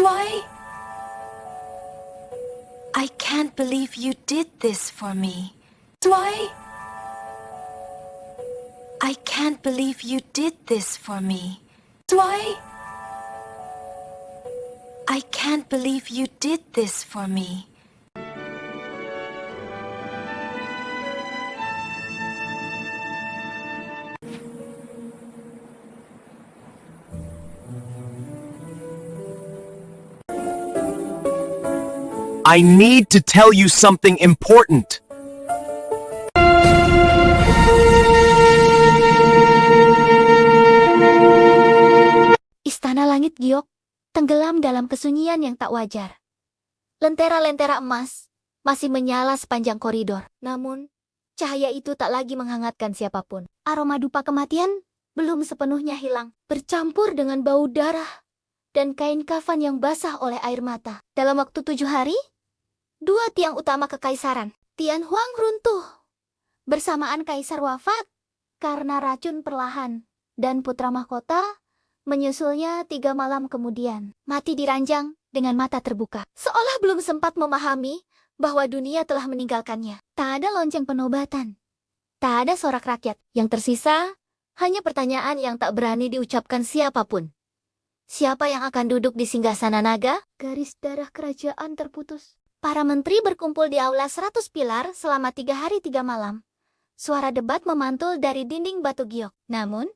Why? I can't believe you did this for me. Why? I can't believe you did this for me. Why? I can't believe you did this for me. I need to tell you something important. Istana langit giok, tenggelam dalam kesunyian yang tak wajar. Lentera-lentera emas masih menyala sepanjang koridor. Namun, cahaya itu tak lagi menghangatkan siapapun. Aroma dupa kematian belum sepenuhnya hilang, bercampur dengan bau darah dan kain kafan yang basah oleh air mata. Dalam waktu 7 hari, 2 tiang utama kekaisaran, Tian Huang runtuh. Bersamaan kaisar wafat karena racun perlahan, dan putra mahkota menyusulnya 3 malam kemudian, mati di ranjang dengan mata terbuka. Seolah belum sempat memahami bahwa dunia telah meninggalkannya. Tak ada lonceng penobatan. Tak ada sorak rakyat. Yang tersisa hanya pertanyaan yang tak berani diucapkan siapapun. Siapa yang akan duduk di singgasana naga? Garis darah kerajaan terputus. Para menteri berkumpul di aula 100 pilar selama 3 hari 3 malam. Suara debat memantul dari dinding batu giok. Namun,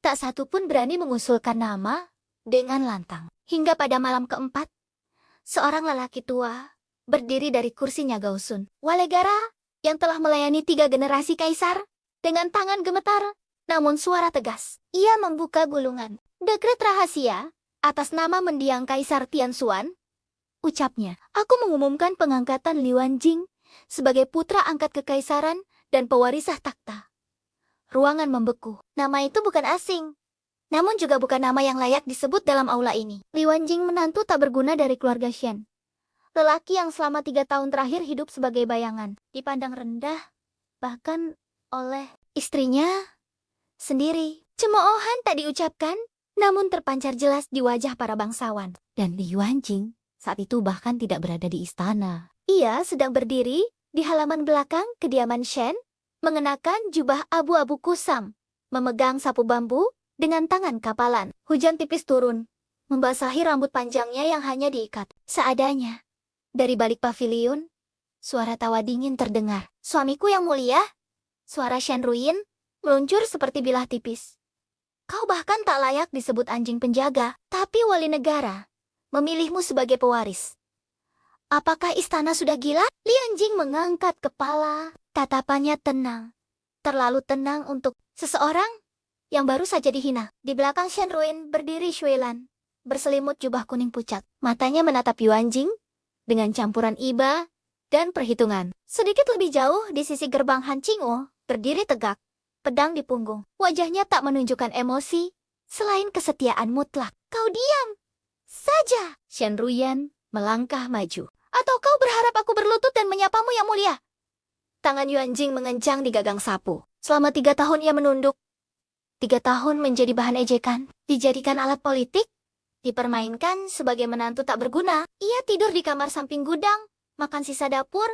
tak satu pun berani mengusulkan nama dengan lantang. Hingga pada malam keempat, seorang lelaki tua berdiri dari kursinya Gausun. Walegara yang telah melayani 3 generasi kaisar dengan tangan gemetar, namun suara tegas. Ia membuka gulungan. Dekret rahasia atas nama mendiang Kaisar Tianxuan. Ucapnya, aku mengumumkan pengangkatan Liu Anjing sebagai putra angkat kekaisaran dan pewarisah takhta. Ruangan membeku. Nama itu bukan asing, namun juga bukan nama yang layak disebut dalam aula ini. Liu Anjing menantu tak berguna dari keluarga Shen. Lelaki yang selama 3 tahun terakhir hidup sebagai bayangan, dipandang rendah, bahkan oleh istrinya sendiri. Cemoohan tak diucapkan, namun terpancar jelas di wajah para bangsawan. Dan Liu Anjing saat itu bahkan tidak berada di istana. Ia sedang berdiri di halaman belakang kediaman Shen, mengenakan jubah abu-abu kusam, memegang sapu bambu dengan tangan kapalan. Hujan tipis turun, membasahi rambut panjangnya yang hanya diikat seadanya. Dari balik paviliun, suara tawa dingin terdengar. Suamiku yang mulia, suara Shen Ruyin meluncur seperti bilah tipis. Kau bahkan tak layak disebut anjing penjaga, tapi wali negara memilihmu sebagai pewaris. Apakah istana sudah gila? Li Anjing mengangkat kepala, tatapannya tenang. Terlalu tenang untuk seseorang yang baru saja dihina. Di belakang Shen Ruyin berdiri Shuilan, berselimut jubah kuning pucat. Matanya menatap Liu Anjing dengan campuran iba dan perhitungan. Sedikit lebih jauh di sisi gerbang Han Qingwu, berdiri tegak, pedang di punggung. Wajahnya tak menunjukkan emosi, selain kesetiaan mutlak. Kau diam saja. Shen Ruyan melangkah maju. Atau kau berharap aku berlutut dan menyapamu yang mulia? Tangan Yuanjing mengencang di gagang sapu. Selama 3 tahun ia menunduk. 3 tahun menjadi bahan ejekan, dijadikan alat politik, dipermainkan sebagai menantu tak berguna. Ia tidur di kamar samping gudang, makan sisa dapur,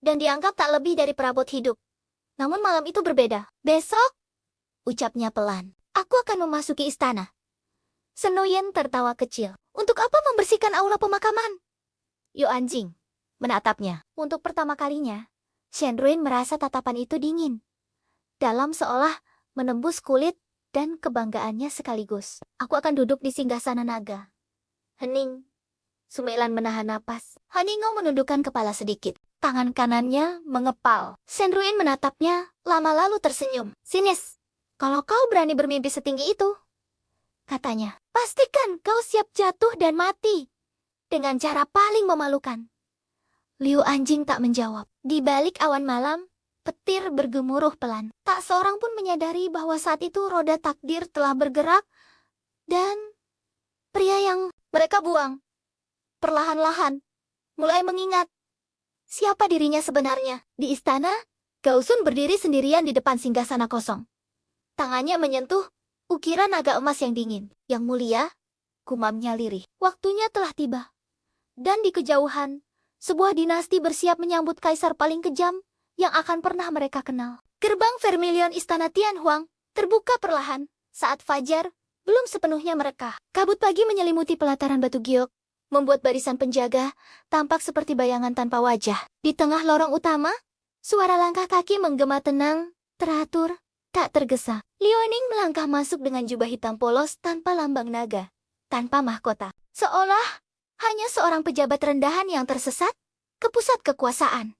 dan dianggap tak lebih dari perabot hidup. Namun malam itu berbeda. Besok, ucapnya pelan, aku akan memasuki istana. Shen Ruyan tertawa kecil. Untuk apa membersihkan aula pemakaman? Yu Anjing menatapnya. Untuk pertama kalinya, Shen Ruyan merasa tatapan itu dingin, dalam seolah menembus kulit dan kebanggaannya sekaligus. Aku akan duduk di singgasana naga. Hening. Sumeilan menahan napas. Haningau menundukkan kepala sedikit. Tangan kanannya mengepal. Shen Ruyan menatapnya, lama lalu tersenyum. Sinis, kalau kau berani bermimpi setinggi itu, katanya, pastikan kau siap jatuh dan mati dengan cara paling memalukan. Liu Anjing tak menjawab. Di balik awan malam, petir bergemuruh pelan. Tak seorang pun menyadari bahwa saat itu roda takdir telah bergerak, dan pria yang mereka buang perlahan-lahan mulai mengingat siapa dirinya sebenarnya. Di istana, Gausun berdiri sendirian di depan singgasana kosong. Tangannya menyentuh ukiran naga emas yang dingin. Yang mulia, gumamnya lirih. Waktunya telah tiba. Dan di kejauhan, sebuah dinasti bersiap menyambut kaisar paling kejam yang akan pernah mereka kenal. Gerbang Vermilion Istana Tianhuang terbuka perlahan saat fajar belum sepenuhnya merekah. Kabut pagi menyelimuti pelataran batu giok, membuat barisan penjaga tampak seperti bayangan tanpa wajah. Di tengah lorong utama, suara langkah kaki menggema tenang, teratur, tak tergesa. Liuaning melangkah masuk dengan jubah hitam polos tanpa lambang naga, tanpa mahkota. Seolah hanya seorang pejabat rendahan yang tersesat ke pusat kekuasaan.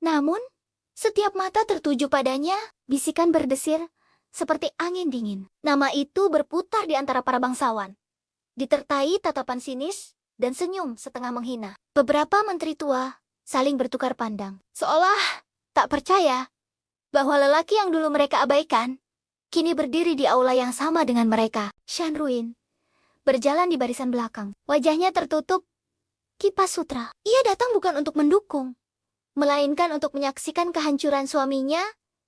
Namun, setiap mata tertuju padanya, bisikan berdesir seperti angin dingin. Nama itu berputar di antara para bangsawan, ditertai tatapan sinis dan senyum setengah menghina. Beberapa menteri tua saling bertukar pandang, seolah tak percaya bahwa lelaki yang dulu mereka abaikan kini berdiri di aula yang sama dengan mereka. Shan Ruin berjalan di barisan belakang, wajahnya tertutup kipas sutra. Ia datang bukan untuk mendukung, melainkan untuk menyaksikan kehancuran suaminya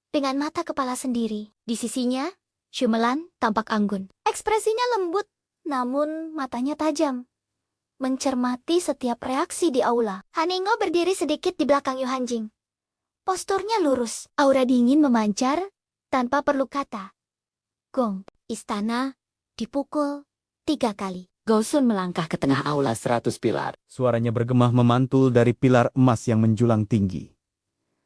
dengan mata kepala sendiri. Di sisinya, Shumelan tampak anggun. Ekspresinya lembut, namun matanya tajam, mencermati setiap reaksi di aula. Haningo berdiri sedikit di belakang Yu Hanjing. Posturnya lurus, aura dingin memancar tanpa perlu kata. Gong, istana dipukul 3 kali. Gausun melangkah ke tengah aula 100 pilar. Suaranya bergema memantul dari pilar emas yang menjulang tinggi.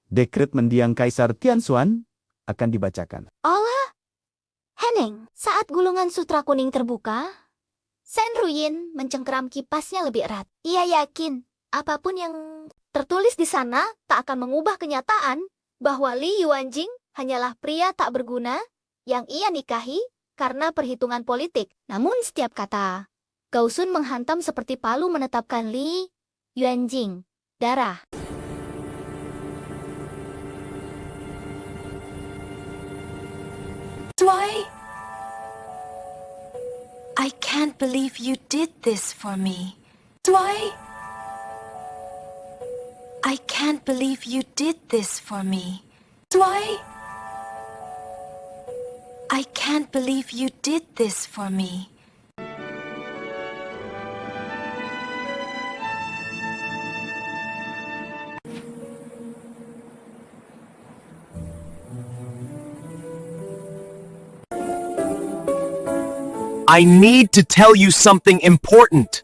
Dekret mendiang Kaisar Tianxuan akan dibacakan. Allah! Heneng, saat gulungan sutra kuning terbuka, Shen Ruyin mencengkeram kipasnya lebih erat. Ia yakin apapun yang tertulis di sana tak akan mengubah kenyataan bahwa Li Yuanjing hanyalah pria tak berguna yang ia nikahi karena perhitungan politik. Namun setiap kata Gausun menghantam seperti palu menetapkan Li Yuanjing darah. I can't believe you did this for me. I can't believe you did this for me. I can't believe you did this for me. I need to tell you something important.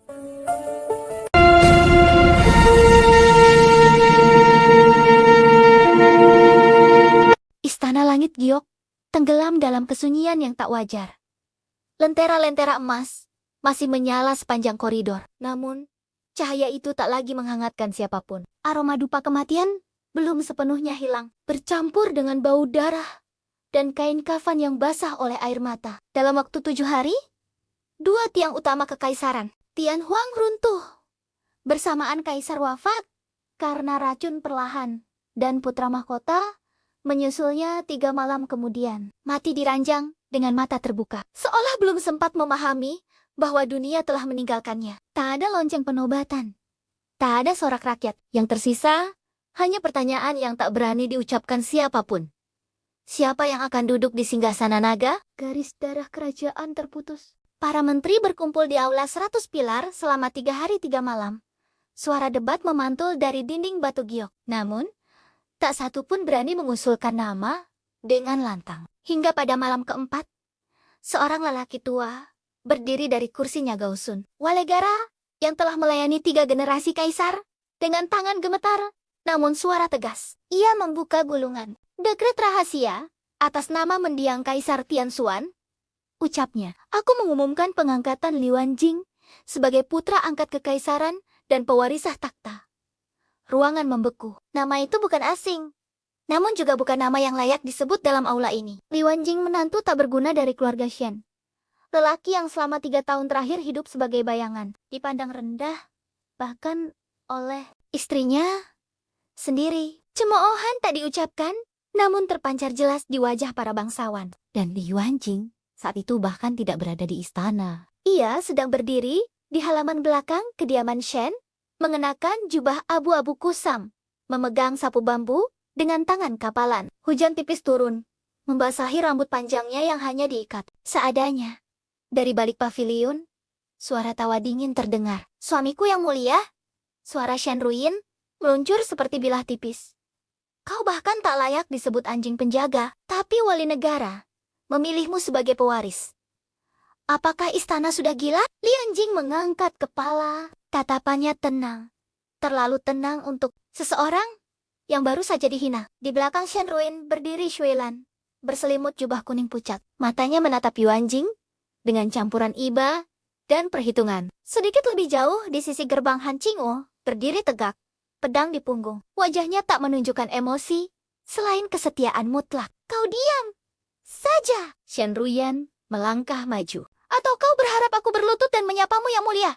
Istana Langit Giok tenggelam dalam kesunyian yang tak wajar. Lentera-lentera emas masih menyala sepanjang koridor. Namun, cahaya itu tak lagi menghangatkan siapapun. Aroma dupa kematian belum sepenuhnya hilang, bercampur dengan bau darah dan kain kafan yang basah oleh air mata. Dalam waktu 7 hari, 2 tiang utama kekaisaran, Tianhuang runtuh. Bersamaan kaisar wafat karena racun perlahan, dan putra mahkota menyusulnya 3 malam kemudian, mati di ranjang dengan mata terbuka. Seolah belum sempat memahami bahwa dunia telah meninggalkannya. Tak ada lonceng penobatan, tak ada sorak rakyat. Yang tersisa hanya pertanyaan yang tak berani diucapkan siapapun. Siapa yang akan duduk di singgasana naga? Garis darah kerajaan terputus. Para menteri berkumpul di aula 100 pilar selama 3 hari 3 malam. Suara debat memantul dari dinding batu giok. Namun, tak satu pun berani mengusulkan nama dengan lantang. Hingga pada malam keempat, seorang lelaki tua berdiri dari kursinya Gausun. Walegara yang telah melayani 3 generasi kaisar dengan tangan gemetar, namun suara tegas. Ia membuka gulungan. Dekret rahasia atas nama mendiang Kaisar Tianxuan. Ucapnya, aku mengumumkan pengangkatan Li Yuanjing sebagai putra angkat kekaisaran dan pewarisah takhta. Ruangan membeku. Nama itu bukan asing, namun juga bukan nama yang layak disebut dalam aula ini. Li Yuanjing menantu tak berguna dari keluarga Shen. Lelaki yang selama 3 tahun terakhir hidup sebagai bayangan, dipandang rendah, bahkan oleh istrinya sendiri. Cemoohan tak diucapkan, namun terpancar jelas di wajah para bangsawan. Dan Li Yuanjing saat itu bahkan tidak berada di istana. Ia sedang berdiri di halaman belakang kediaman Shen, mengenakan jubah abu-abu kusam, memegang sapu bambu dengan tangan kapalan. Hujan tipis turun, membasahi rambut panjangnya yang hanya diikat seadanya. Dari balik paviliun, Suara tawa dingin terdengar. Suamiku yang mulia? Suara Shen Ruyin meluncur seperti bilah tipis. Kau bahkan tak layak disebut anjing penjaga, tapi wali negara memilihmu sebagai pewaris. Apakah istana sudah gila? Li Anjing mengangkat kepala. Tatapannya tenang. Terlalu tenang untuk seseorang yang baru saja dihina. Di belakang Shen Ruyin berdiri Shuilan, berselimut jubah kuning pucat. Matanya menatap Yuan Jing dengan campuran iba dan perhitungan. Sedikit lebih jauh di sisi gerbang Han Qingwo, berdiri tegak, pedang di punggung. Wajahnya tak menunjukkan emosi, selain kesetiaan mutlak. Kau diam saja. Shen Ruyin melangkah maju. Atau kau berharap aku berlutut dan menyapamu yang mulia?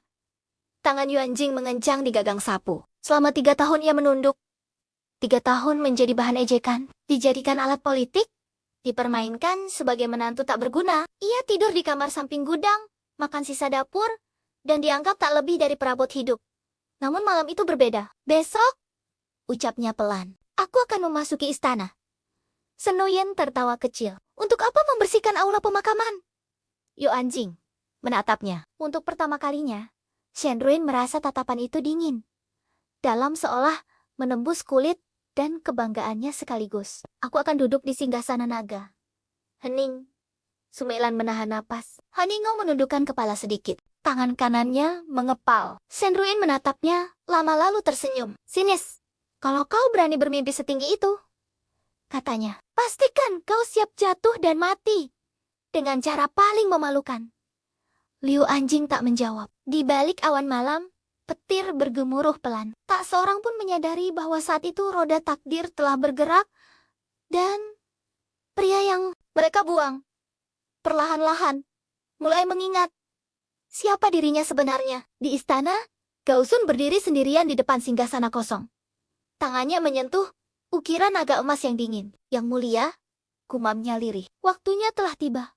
Tangan Yuan Jing mengencang di gagang sapu. Selama 3 tahun ia menunduk. 3 tahun menjadi bahan ejekan, dijadikan alat politik, dipermainkan sebagai menantu tak berguna. Ia tidur di kamar samping gudang, makan sisa dapur, dan dianggap tak lebih dari perabot hidup. Namun malam itu berbeda. Besok, ucapnya pelan, aku akan memasuki istana. Shen Ruyin tertawa kecil. Untuk apa membersihkan aula pemakaman? Yuan Jing menatapnya. Untuk pertama kalinya, Shen Ruyin merasa tatapan itu dingin, dalam seolah menembus kulit dan kebanggaannya sekaligus. Aku akan duduk di singgasana naga. Hening. Sumailan menahan napas. Haningo menundukkan kepala sedikit. Tangan kanannya mengepal. Shen Ruyin menatapnya, lama lalu tersenyum. Sinis, kalau kau berani bermimpi setinggi itu, katanya, pastikan kau siap jatuh dan mati dengan cara paling memalukan. Liu Anjing tak menjawab. Di balik awan malam, petir bergemuruh pelan. Tak seorang pun menyadari bahwa saat itu roda takdir telah bergerak, dan pria yang mereka buang perlahan-lahan mulai mengingat siapa dirinya sebenarnya. Di istana, Gao Sun berdiri sendirian di depan singgasana kosong. Tangannya menyentuh ukiran naga emas yang dingin. Yang mulia, gumamnya lirih. Waktunya telah tiba.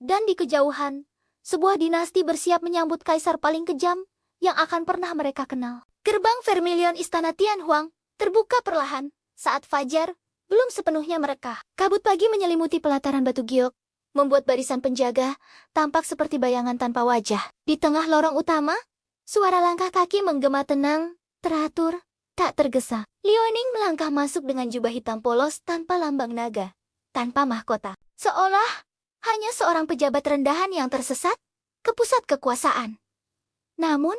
Dan di kejauhan, sebuah dinasti bersiap menyambut kaisar paling kejam yang akan pernah mereka kenal. Gerbang Vermilion Istana Tianhuang terbuka perlahan saat fajar belum sepenuhnya merekah. Kabut pagi menyelimuti pelataran batu giok, membuat barisan penjaga tampak seperti bayangan tanpa wajah. Di tengah lorong utama, suara langkah kaki menggema tenang, teratur, tak tergesa. Liuaning melangkah masuk dengan jubah hitam polos tanpa lambang naga, tanpa mahkota. Seolah hanya seorang pejabat rendahan yang tersesat ke pusat kekuasaan. Namun,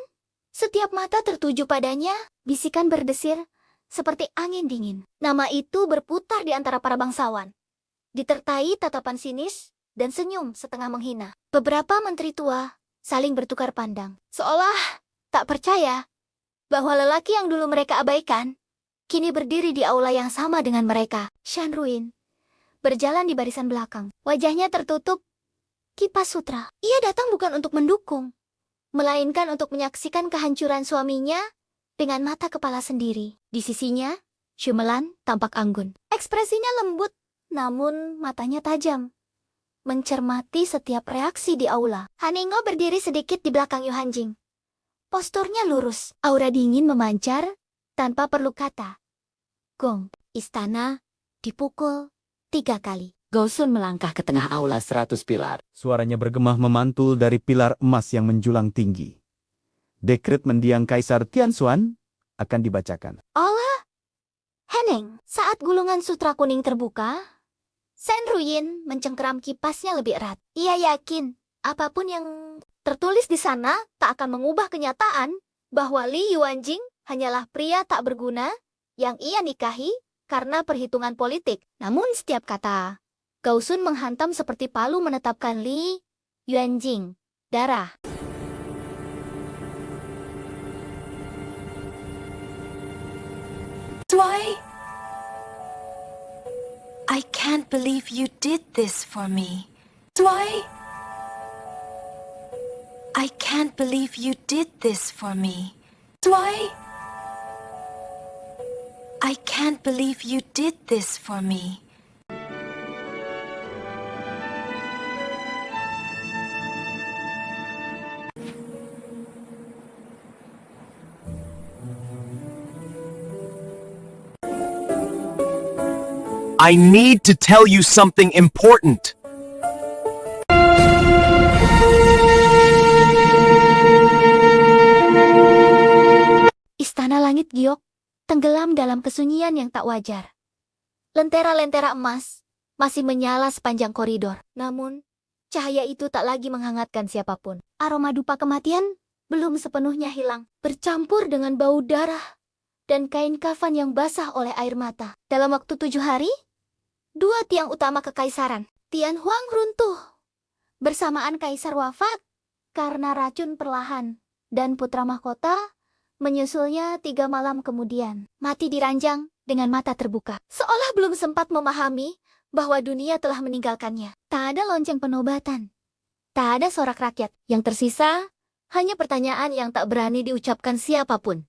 setiap mata tertuju padanya, bisikan berdesir seperti angin dingin. Nama itu berputar di antara para bangsawan, ditertai tatapan sinis dan senyum setengah menghina. Beberapa menteri tua saling bertukar pandang, seolah tak percaya bahwa lelaki yang dulu mereka abaikan kini berdiri di aula yang sama dengan mereka. Shen Ruyin berjalan di barisan belakang. Wajahnya tertutup kipas sutra. Ia datang bukan untuk mendukung, melainkan untuk menyaksikan kehancuran suaminya dengan mata kepala sendiri. Di sisinya, Shumelan tampak anggun. Ekspresinya lembut, namun matanya tajam, mencermati setiap reaksi di aula. Haningo berdiri sedikit di belakang Yuan Jing. Posturnya lurus, aura dingin memancar tanpa perlu kata. Gong, istana dipukul 3 kali. Gao Sun melangkah ke tengah aula 100 pilar. Suaranya bergema memantul dari pilar emas yang menjulang tinggi. Dekret mendiang Kaisar Tianxuan akan dibacakan. Allah! Hening, saat gulungan sutra kuning terbuka, Shen Ruyin mencengkeram kipasnya lebih erat. Ia yakin, apapun yang tertulis di sana tak akan mengubah kenyataan bahwa Li Yuanjing hanyalah pria tak berguna yang ia nikahi karena perhitungan politik. Namun setiap kata Gao Sun menghantam seperti palu menetapkan Li Yuanjing darah. I can't believe you did this for me. I can't believe you did this for me. I can't believe you did this for me. I need to tell you something important. Istana langit giok tenggelam dalam kesunyian yang tak wajar. Lentera-lentera emas masih menyala sepanjang koridor. Namun, cahaya itu tak lagi menghangatkan siapapun. Aroma dupa kematian belum sepenuhnya hilang, bercampur dengan bau darah dan kain kafan yang basah oleh air mata. Dalam waktu 7 hari, 2 tiang utama kekaisaran, Tian Huang runtuh. Bersamaan kaisar wafat karena racun perlahan, dan putra mahkota menyusulnya 3 malam kemudian, mati diranjang dengan mata terbuka. Seolah belum sempat memahami bahwa dunia telah meninggalkannya. Tak ada lonceng penobatan. Tak ada sorak rakyat. Yang tersisa hanya pertanyaan yang tak berani diucapkan siapapun.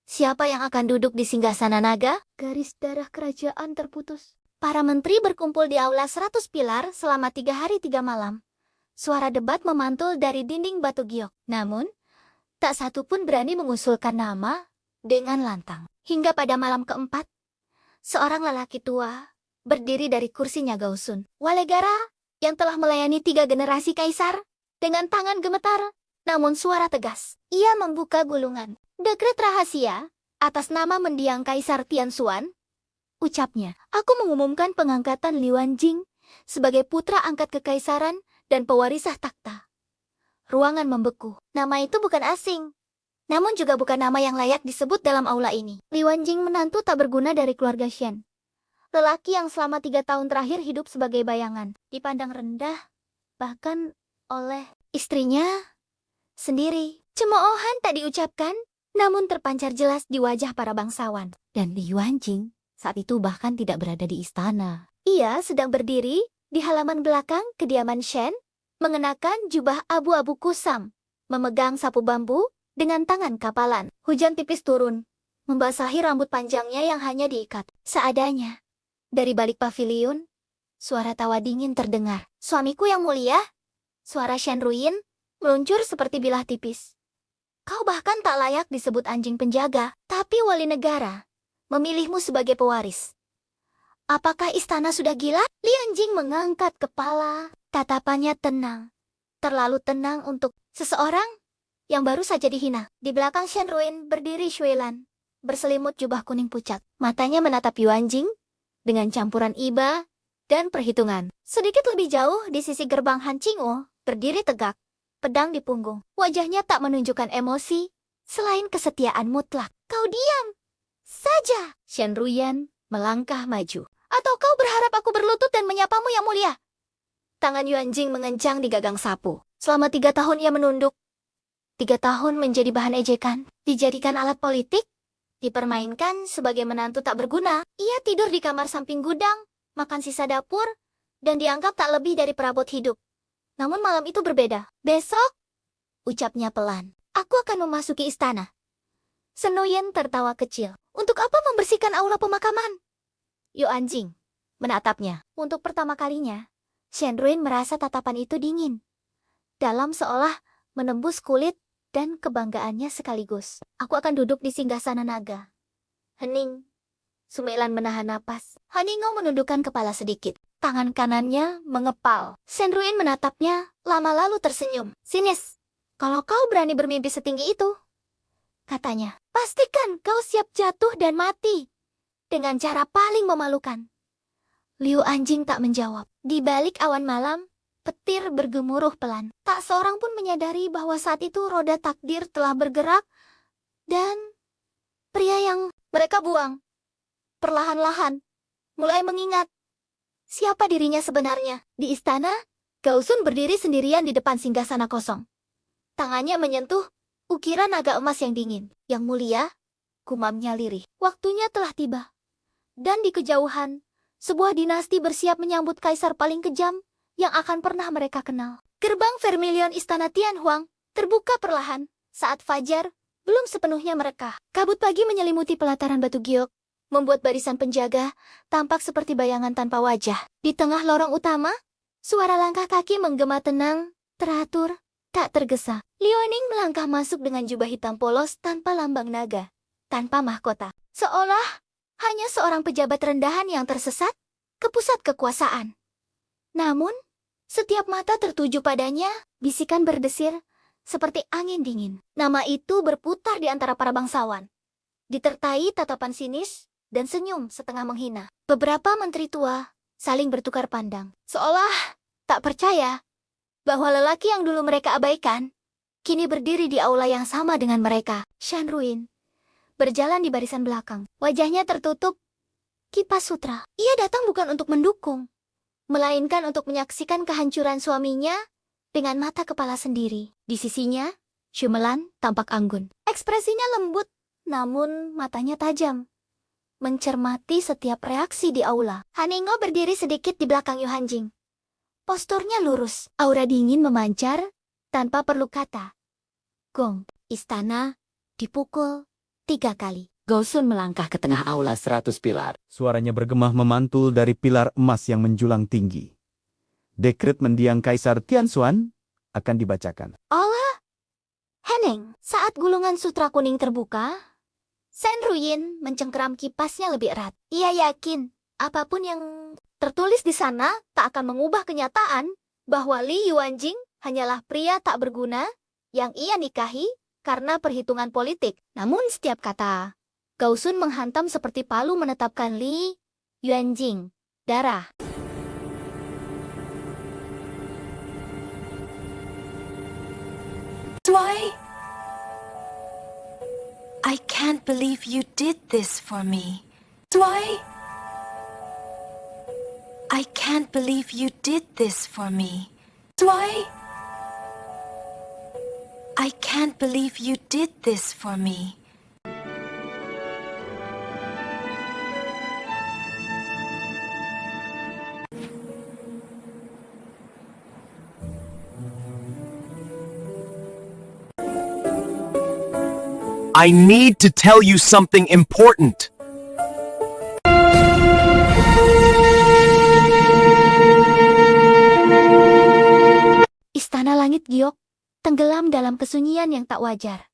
Siapa yang akan duduk di singgasana naga? Garis darah kerajaan terputus. Para menteri berkumpul di aula 100 pilar selama 3 hari 3 malam. Suara debat memantul dari dinding batu giok. Namun, tak satu pun berani mengusulkan nama dengan lantang. Hingga pada malam keempat, seorang lelaki tua berdiri dari kursinya Gausun. Walegara yang telah melayani 3 generasi kaisar, dengan tangan gemetar, namun suara tegas. Ia membuka gulungan. Dekret rahasia atas nama mendiang Kaisar Tianxuan. Ucapnya, aku mengumumkan pengangkatan Liu Anjing sebagai putra angkat kekaisaran dan pewarisah takhta. Ruangan membeku. Nama itu bukan asing, namun juga bukan nama yang layak disebut dalam aula ini. Liu Anjing menantu tak berguna dari keluarga Shen. Lelaki yang selama 3 tahun terakhir hidup sebagai bayangan, dipandang rendah, bahkan oleh istrinya sendiri. Cemoohan tak diucapkan, namun terpancar jelas di wajah para bangsawan. Dan Liu Anjing saat itu bahkan tidak berada di istana. Ia sedang berdiri di halaman belakang kediaman Shen, mengenakan jubah abu-abu kusam, memegang sapu bambu dengan tangan kapalan. Hujan tipis turun, membasahi rambut panjangnya yang hanya diikat seadanya. Dari balik paviliun, suara tawa dingin terdengar. Suamiku yang mulia, suara Shen Ruyin meluncur seperti bilah tipis. Kau bahkan tak layak disebut anjing penjaga, tapi wali negara memilihmu sebagai pewaris. Apakah istana sudah gila? Li Anjing mengangkat kepala, tatapannya tenang. Terlalu tenang untuk seseorang yang baru saja dihina. Di belakang Shen Ruyin berdiri Shuilan, berselimut jubah kuning pucat. Matanya menatap Yu Anjing dengan campuran iba dan perhitungan. Sedikit lebih jauh di sisi gerbang Han Qingwu, berdiri tegak, pedang di punggung. Wajahnya tak menunjukkan emosi, selain kesetiaan mutlak. Kau diam saja. Shen Ruyan melangkah maju. Atau kau berharap aku berlutut dan menyapamu yang mulia? Tangan Yu Anjing mengencang di gagang sapu. Selama 3 tahun ia menunduk. 3 tahun menjadi bahan ejekan, dijadikan alat politik, dipermainkan sebagai menantu tak berguna. Ia tidur di kamar samping gudang, makan sisa dapur, dan dianggap tak lebih dari perabot hidup. Namun malam itu berbeda. Besok, ucapnya pelan, aku akan memasuki istana. Shen Ruyan tertawa kecil. Untuk apa membersihkan aula pemakaman? Yu Anjing menatapnya. Untuk pertama kalinya, Shen Ruyan merasa tatapan itu dingin, dalam seolah menembus kulit dan kebanggaannya sekaligus. Aku akan duduk di singgasana naga. Hening. Sumailan menahan napas. Haningau menundukkan kepala sedikit. Tangan kanannya mengepal. Shen Ruyan menatapnya, lama lalu tersenyum. Sinis, kalau kau berani bermimpi setinggi itu, katanya, pastikan kau siap jatuh dan mati dengan cara paling memalukan. Liu Anjing tak menjawab. Di balik awan malam, petir bergemuruh pelan. Tak seorang pun menyadari bahwa saat itu roda takdir telah bergerak, dan pria yang mereka buang perlahan-lahan mulai mengingat siapa dirinya sebenarnya. Di istana, Gausun berdiri sendirian di depan singgasana kosong. Tangannya menyentuh ukiran naga emas yang dingin. Yang mulia, gumamnya lirih. Waktunya telah tiba. Dan di kejauhan, sebuah dinasti bersiap menyambut kaisar paling kejam yang akan pernah mereka kenal. Gerbang Vermilion Istana Tianhuang terbuka perlahan saat fajar belum sepenuhnya mereka. Kabut pagi menyelimuti pelataran batu giok, membuat barisan penjaga tampak seperti bayangan tanpa wajah. Di tengah lorong utama, suara langkah kaki menggema tenang, teratur, tak tergesa. Liu Ning melangkah masuk dengan jubah hitam polos tanpa lambang naga, tanpa mahkota. Seolah hanya seorang pejabat rendahan yang tersesat ke pusat kekuasaan. Namun, setiap mata tertuju padanya, bisikan berdesir seperti angin dingin. Nama itu berputar di antara para bangsawan. ditertai tatapan sinis dan senyum setengah menghina. Beberapa menteri tua saling bertukar pandang, seolah tak percaya bahwa lelaki yang dulu mereka abaikan kini berdiri di aula yang sama dengan mereka. Shan Ruin berjalan di barisan belakang, wajahnya tertutup kipas sutra. Ia datang bukan untuk mendukung, melainkan untuk menyaksikan kehancuran suaminya dengan mata kepala sendiri. Di sisinya, Shumelan tampak anggun. Ekspresinya lembut, namun matanya tajam, mencermati setiap reaksi di aula. Haningo berdiri sedikit di belakang Yu Hanjing. Posturnya lurus, aura dingin memancar tanpa perlu kata. Gong, istana dipukul 3 kali. Gausun melangkah ke tengah aula 100 pilar. Suaranya bergema memantul dari pilar emas yang menjulang tinggi. Dekret mendiang Kaisar Tianxuan akan dibacakan. Allah! Heneng, saat gulungan sutra kuning terbuka, Shen Ruyin mencengkeram kipasnya lebih erat. Ia yakin apapun yang tertulis di sana tak akan mengubah kenyataan bahwa Li Yuanjing hanyalah pria tak berguna yang ia nikahi karena perhitungan politik. Namun setiap kata Gausun menghantam seperti palu menetapkan Li Yuanjing darah. I can't believe you did this for me. I can't believe you did this for me. I can't believe you did this for me. I need to tell you something important. Istana langit giok tenggelam dalam kesunyian yang tak wajar.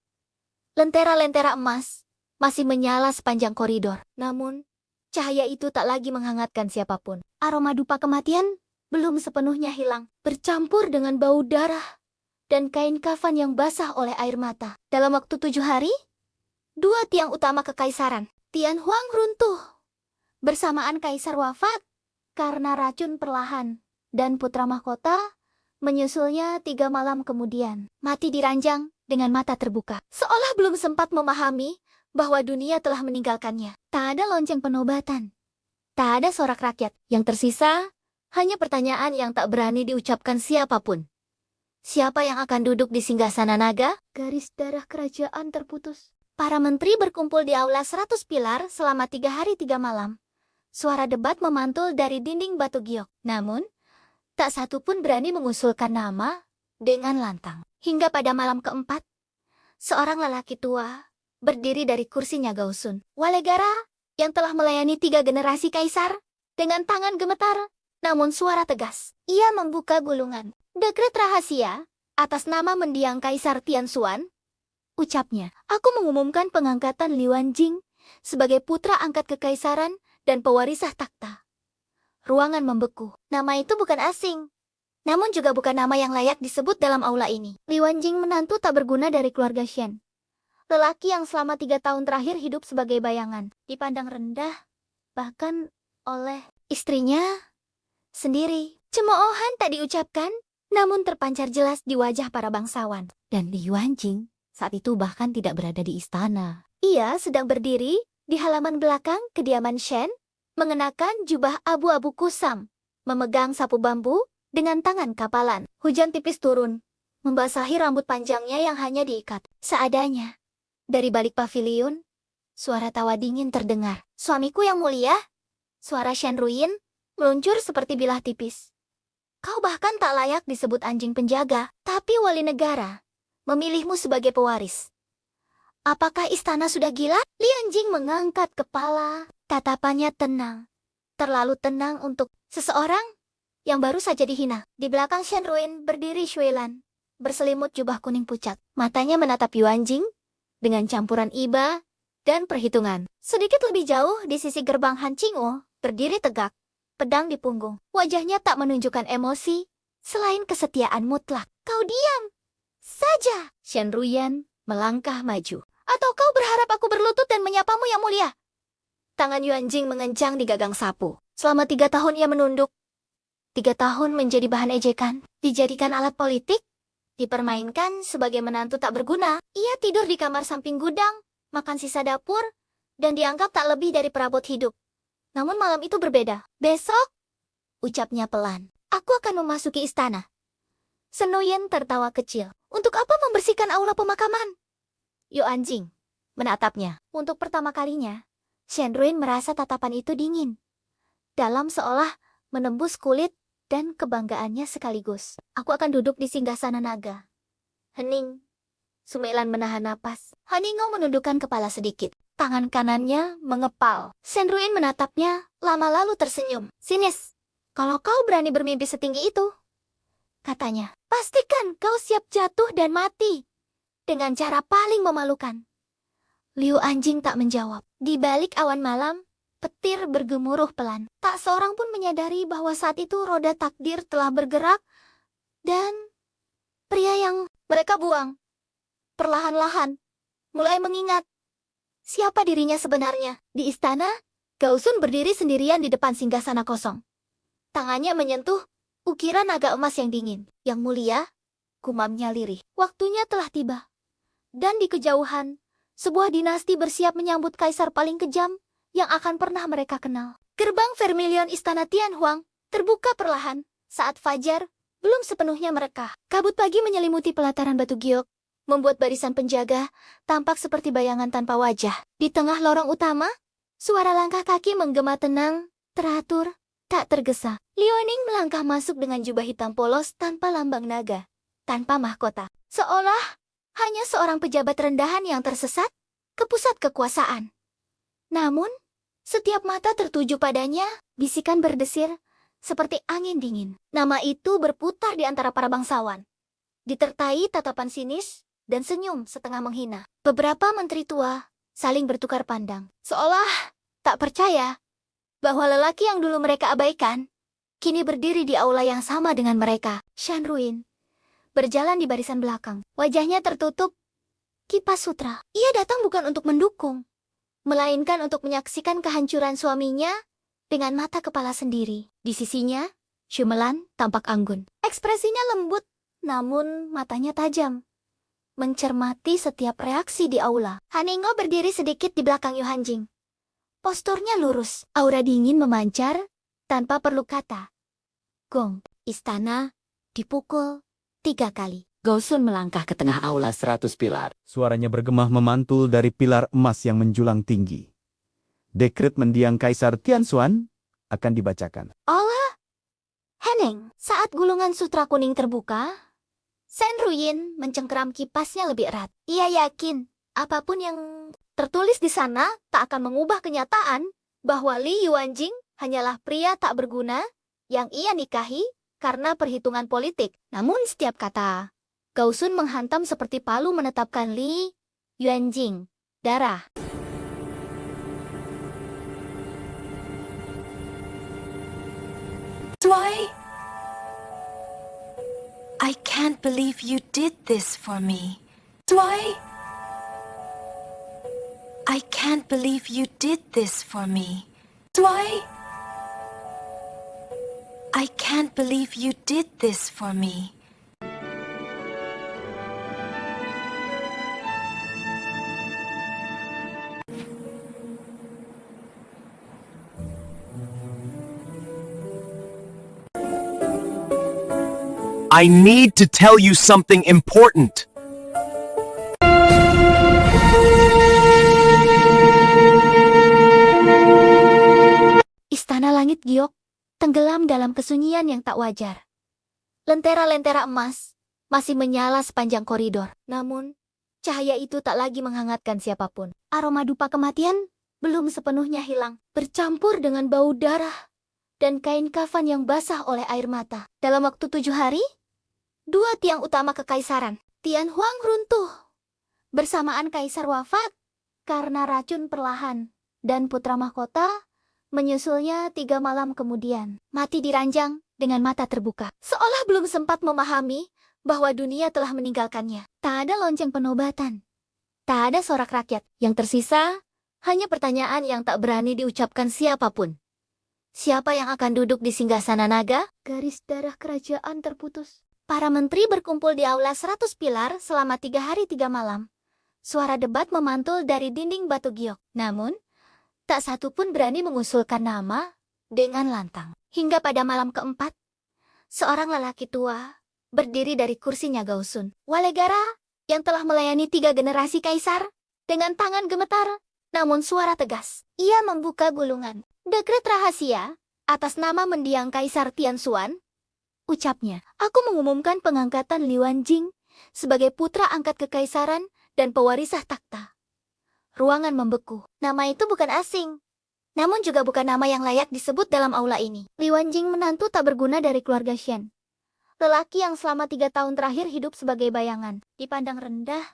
Lentera-lentera emas masih menyala sepanjang koridor. Namun, cahaya itu tak lagi menghangatkan siapapun. Aroma dupa kematian belum sepenuhnya hilang, bercampur dengan bau darah dan kain kafan yang basah oleh air mata. Dalam waktu 7 hari, 2 tiang utama kekaisaran, Tian Huang runtuh. Bersamaan kaisar wafat karena racun perlahan, dan putra mahkota menyusulnya 3 malam kemudian, mati diranjang dengan mata terbuka. Seolah belum sempat memahami bahwa dunia telah meninggalkannya. Tak ada lonceng penobatan, tak ada sorak rakyat. Yang tersisa hanya pertanyaan yang tak berani diucapkan siapapun. Siapa yang akan duduk di singgasana naga? Garis darah kerajaan terputus. Para menteri berkumpul di aula 100 pilar selama 3 hari 3 malam. Suara debat memantul dari dinding batu giok. Namun, tak satu pun berani mengusulkan nama dengan lantang. Hingga pada malam keempat, seorang lelaki tua berdiri dari kursinya Gausun. Walegara yang telah melayani 3 generasi kaisar dengan tangan gemetar, namun suara tegas. Ia membuka gulungan. Dekret rahasia atas nama mendiang Kaisar Tianxuan. Ucapnya, aku mengumumkan pengangkatan Li Yuanjing sebagai putra angkat kekaisaran dan pewarisah takhta. Ruangan membeku. Nama itu bukan asing, namun juga bukan nama yang layak disebut dalam aula ini. Li Yuanjing menantu tak berguna dari keluarga Shen. Lelaki yang selama 3 tahun terakhir hidup sebagai bayangan, dipandang rendah, bahkan oleh istrinya sendiri. Cemoohan tak diucapkan, namun terpancar jelas di wajah para bangsawan. Dan Li Yuanjing saat itu bahkan tidak berada di istana. Ia sedang berdiri di halaman belakang kediaman Shen, mengenakan jubah abu-abu kusam, memegang sapu bambu dengan tangan kapalan. Hujan tipis turun, membasahi rambut panjangnya yang hanya diikat seadanya. Dari balik paviliun, suara tawa dingin terdengar. Suamiku yang mulia, suara Shen Ruyin meluncur seperti bilah tipis. Kau bahkan tak layak disebut anjing penjaga, tapi wali negara memilihmu sebagai pewaris. Apakah istana sudah gila? Li Yuanjing mengangkat kepala, tatapannya tenang. Terlalu tenang untuk seseorang yang baru saja dihina. Di belakang Shen Ruyin berdiri Shuilan, berselimut jubah kuning pucat. Matanya menatap Yuanjing dengan campuran iba dan perhitungan. Sedikit lebih jauh di sisi gerbang Han Qingwu, berdiri tegak, pedang di punggung. Wajahnya tak menunjukkan emosi, selain kesetiaan mutlak. Kau diam saja. Shen Ruyin melangkah maju. Atau kau berharap aku berlutut dan menyapamu yang mulia? Tangan Yuanjing mengencang di gagang sapu. Selama 3 tahun ia menunduk. 3 tahun menjadi bahan ejekan, dijadikan alat politik, dipermainkan sebagai menantu tak berguna. Ia tidur di kamar samping gudang, makan sisa dapur, dan dianggap tak lebih dari perabot hidup. Namun malam itu berbeda. Besok, ucapnya pelan, aku akan memasuki istana. Sen Nuyen tertawa kecil. Untuk apa membersihkan aula pemakaman? Yuanjing menatapnya. Untuk pertama kalinya, Shen Ruin merasa tatapan itu dingin. Dalam seolah menembus kulit dan kebanggaannya sekaligus. Aku akan duduk di singgasana naga. Hening. Sumelan menahan napas. Haningo menundukkan kepala sedikit. Tangan kanannya mengepal. Shen Ruin menatapnya, lama lalu tersenyum. Sinis, kalau kau berani bermimpi setinggi itu, katanya, pastikan kau siap jatuh dan mati. Dengan cara paling memalukan. Liu Anjing tak menjawab. Di balik awan malam, petir bergemuruh pelan. Tak seorang pun menyadari bahwa saat itu roda takdir telah bergerak, dan pria yang mereka buang perlahan-lahan mulai mengingat siapa dirinya sebenarnya. Di istana, Gaosun berdiri sendirian di depan singgasana kosong. Tangannya menyentuh ukiran naga emas yang dingin. Yang mulia, gumamnya lirih. Waktunya telah tiba. Dan di kejauhan, sebuah dinasti bersiap menyambut kaisar paling kejam yang akan pernah mereka kenal. Gerbang Vermilion Istana Tianhuang terbuka perlahan saat fajar belum sepenuhnya merekah. Kabut pagi menyelimuti pelataran batu giok, membuat barisan penjaga tampak seperti bayangan tanpa wajah. Di tengah lorong utama, suara langkah kaki menggema tenang, teratur, tak tergesa. Liuaning melangkah masuk dengan jubah hitam polos tanpa lambang naga, tanpa mahkota. Seolah hanya seorang pejabat rendahan yang tersesat ke pusat kekuasaan. Namun, setiap mata tertuju padanya, bisikan berdesir seperti angin dingin. Nama itu berputar di antara para bangsawan, ditertai tatapan sinis dan senyum setengah menghina. Beberapa menteri tua saling bertukar pandang, seolah tak percaya bahwa lelaki yang dulu mereka abaikan, kini berdiri di aula yang sama dengan mereka. Shen Ruin berjalan di barisan belakang. Wajahnya tertutup kipas sutra. Ia datang bukan untuk mendukung, melainkan untuk menyaksikan kehancuran suaminya dengan mata kepala sendiri. Di sisinya, Shumelan tampak anggun. Ekspresinya lembut, namun matanya tajam, mencermati setiap reaksi di aula. Haningo berdiri sedikit di belakang Yu Hanjing. Posturnya lurus, aura dingin memancar tanpa perlu kata. Gong, istana dipukul 3 kali. Gaosun melangkah ke tengah aula 100 pilar. Suaranya bergema memantul dari pilar emas yang menjulang tinggi. Dekret mendiang Kaisar Tianxuan akan dibacakan. Allah! Heneng, saat gulungan sutra kuning terbuka, Shen Ruin mencengkeram kipasnya lebih erat. Ia yakin, apapun yang tertulis di sana tak akan mengubah kenyataan bahwa Li Yuanjing hanyalah pria tak berguna yang ia nikahi karena perhitungan politik. Namun setiap kata Gaosun menghantam seperti palu menetapkan Li Yuanjing darah. I can't believe you did this for me. I can't believe you did this for me. I can't believe you did this for me. I need to tell you something important. Istana langit giok tenggelam dalam kesunyian yang tak wajar. Lentera-lentera emas masih menyala sepanjang koridor. Namun, cahaya itu tak lagi menghangatkan siapapun. Aroma dupa kematian belum sepenuhnya hilang, bercampur dengan bau darah dan kain kafan yang basah oleh air mata. Dalam waktu 7 hari, 2 tiang utama kekaisaran, Tianhuang runtuh. Bersamaan kaisar wafat karena racun perlahan, dan putra mahkota menyusulnya 3 malam kemudian, mati di ranjang dengan mata terbuka. Seolah belum sempat memahami bahwa dunia telah meninggalkannya. Tak ada lonceng penobatan, Tak ada sorak rakyat. Yang tersisa, hanya pertanyaan yang tak berani diucapkan siapapun. Siapa yang akan duduk di singgasana naga? Garis darah kerajaan terputus. Para menteri berkumpul di aula 100 pilar selama 3 hari 3 malam. Suara debat memantul dari dinding batu giok. Namun, tak satu pun berani mengusulkan nama dengan lantang. Hingga pada malam keempat, seorang lelaki tua berdiri dari kursinya Gausun. Walegara yang telah melayani 3 generasi kaisar dengan tangan gemetar, namun suara tegas. Ia membuka gulungan. Dekret rahasia atas nama mendiang Kaisar Tianxuan. Ucapnya, aku mengumumkan pengangkatan Liu Anjing sebagai putra angkat kekaisaran dan pewarisah takhta. Ruangan membeku. Nama itu bukan asing, namun juga bukan nama yang layak disebut dalam aula ini. Liu Anjing menantu tak berguna dari keluarga Shen. Lelaki yang selama 3 tahun terakhir hidup sebagai bayangan, dipandang rendah,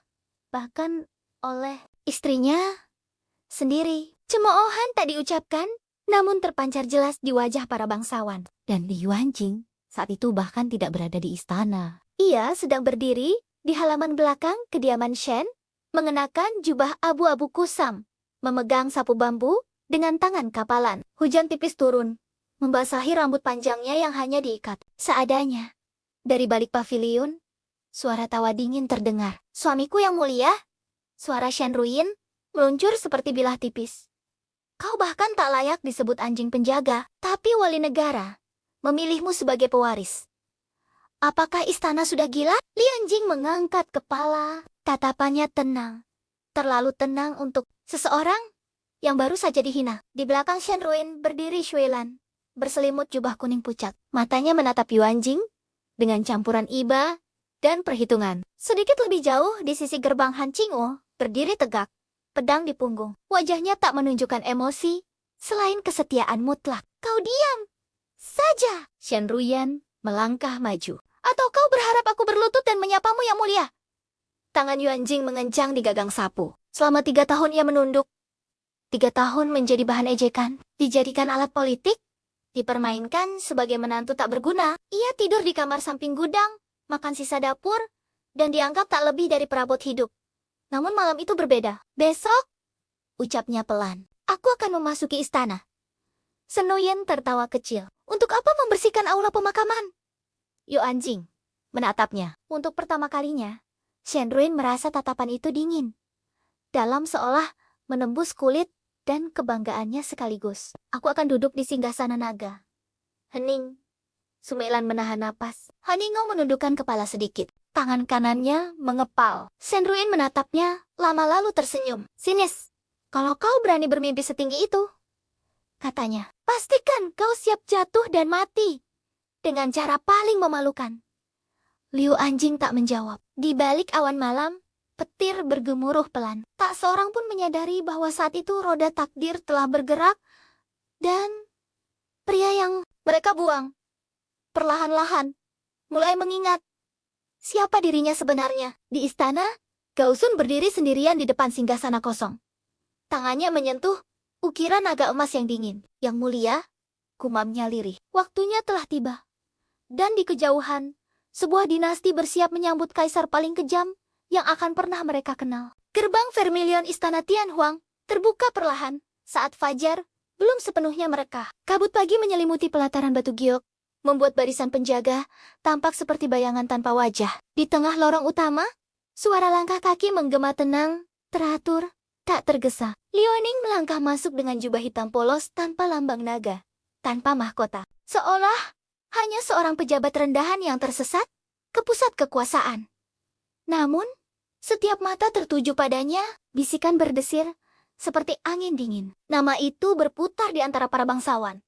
bahkan oleh istrinya sendiri. Cemoohan tak diucapkan, namun terpancar jelas di wajah para bangsawan. Dan Liu Anjing saat itu bahkan tidak berada di istana. Ia sedang berdiri di halaman belakang kediaman Shen, mengenakan jubah abu-abu kusam, memegang sapu bambu dengan tangan kapalan. Hujan tipis turun, membasahi rambut panjangnya yang hanya diikat seadanya. Dari balik paviliun, suara tawa dingin terdengar. Suamiku yang mulia, suara Shen Ruyin meluncur seperti bilah tipis. Kau bahkan tak layak disebut anjing penjaga, tapi wali negara memilihmu sebagai pewaris. Apakah istana sudah gila? Li Anjing mengangkat kepala, tatapannya tenang. Terlalu tenang untuk seseorang yang baru saja dihina. Di belakang Shen Ruyin berdiri Shuilan, berselimut jubah kuning pucat. Matanya menatap Yu Anjing dengan campuran iba dan perhitungan. Sedikit lebih jauh di sisi gerbang Han Qingwu, berdiri tegak, pedang di punggung. Wajahnya tak menunjukkan emosi, selain kesetiaan mutlak. Kau diam saja. Shen Ruyin melangkah maju. Atau kau berharap aku berlutut dan menyapamu yang mulia? Tangan Yu Anjing mengencang di gagang sapu. Selama 3 tahun ia menunduk. 3 tahun menjadi bahan ejekan, dijadikan alat politik, dipermainkan sebagai menantu tak berguna. Ia tidur di kamar samping gudang, makan sisa dapur, dan dianggap tak lebih dari perabot hidup. Namun malam itu berbeda. Besok, ucapnya pelan, aku akan memasuki istana. Shen Ruyin tertawa kecil. Untuk apa membersihkan aula pemakaman? Yu Anjing menatapnya. Untuk pertama kalinya, Shen Ruyin merasa tatapan itu dingin, dalam seolah menembus kulit dan kebanggaannya sekaligus. Aku akan duduk di singgasana naga. Hening. Sumailan menahan napas. Haningau menundukkan kepala sedikit. Tangan kanannya mengepal. Shen Ruyin menatapnya, lama lalu tersenyum. Sinis, kalau kau berani bermimpi setinggi itu, katanya, pastikan kau siap jatuh dan mati dengan cara paling memalukan. Liu Anjing tak menjawab. Di balik awan malam, petir bergemuruh pelan. Tak seorang pun menyadari bahwa saat itu roda takdir telah bergerak, dan pria yang mereka buang perlahan-lahan mulai mengingat siapa dirinya sebenarnya. Di istana, Gausun berdiri sendirian di depan singgasana kosong. Tangannya menyentuh ukiran naga emas yang dingin. Yang mulia, gumamnya lirih. Waktunya telah tiba. Dan di kejauhan, sebuah dinasti bersiap menyambut kaisar paling kejam yang akan pernah mereka kenal. Gerbang Vermilion Istana Tianhuang terbuka perlahan saat fajar belum sepenuhnya mereka. Kabut pagi menyelimuti pelataran batu giok, membuat barisan penjaga tampak seperti bayangan tanpa wajah. Di tengah lorong utama, suara langkah kaki menggema tenang, teratur, tak tergesa. Liu Ning melangkah masuk dengan jubah hitam polos tanpa lambang naga, tanpa mahkota. Seolah hanya seorang pejabat rendahan yang tersesat ke pusat kekuasaan. Namun, setiap mata tertuju padanya, bisikan berdesir seperti angin dingin. Nama itu berputar di antara para bangsawan,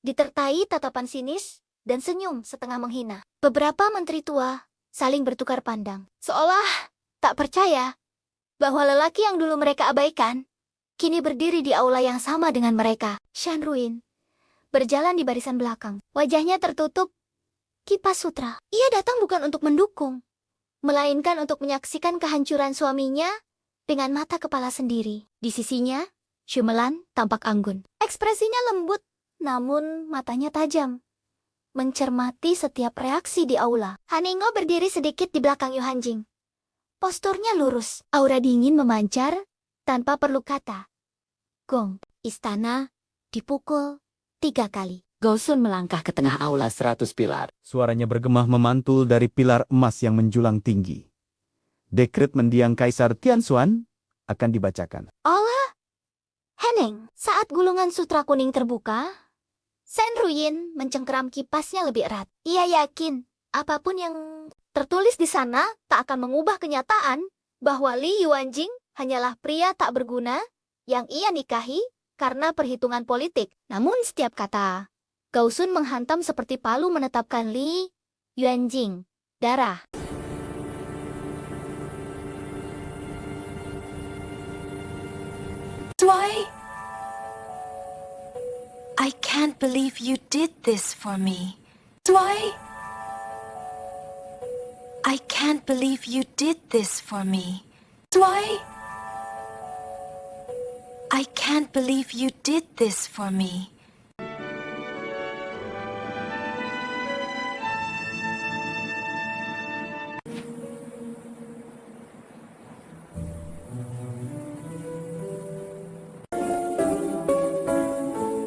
ditertai tatapan sinis dan senyum setengah menghina. Beberapa menteri tua saling bertukar pandang, seolah tak percaya bahwa lelaki yang dulu mereka abaikan kini berdiri di aula yang sama dengan mereka. Shen Ruyin berjalan di barisan belakang. Wajahnya tertutup kipas sutra. Ia datang bukan untuk mendukung, melainkan untuk menyaksikan kehancuran suaminya dengan mata kepala sendiri. Di sisinya, Shumelan tampak anggun. Ekspresinya lembut, namun matanya tajam, mencermati setiap reaksi di aula. Haningau berdiri sedikit di belakang Yu Anjing. Posturnya lurus, aura dingin memancar, tanpa perlu kata. Gong, istana, dipukul 3 kali. Gausun melangkah ke tengah aula 100 pilar. Suaranya bergema memantul dari pilar emas yang menjulang tinggi. Dekret mendiang Kaisar Tianxuan akan dibacakan. Allah! Heneng, saat gulungan sutra kuning terbuka, Shen Ruyin mencengkeram kipasnya lebih erat. Ia yakin, apapun yang tertulis di sana tak akan mengubah kenyataan bahwa Li Yuanjing hanyalah pria tak berguna yang ia nikahi karena perhitungan politik. Namun setiap kata Gausun menghantam seperti palu menetapkan Li Yuanjing darah. I can't believe you did this for me. I can't believe you did this for me. I can't believe you did this for me.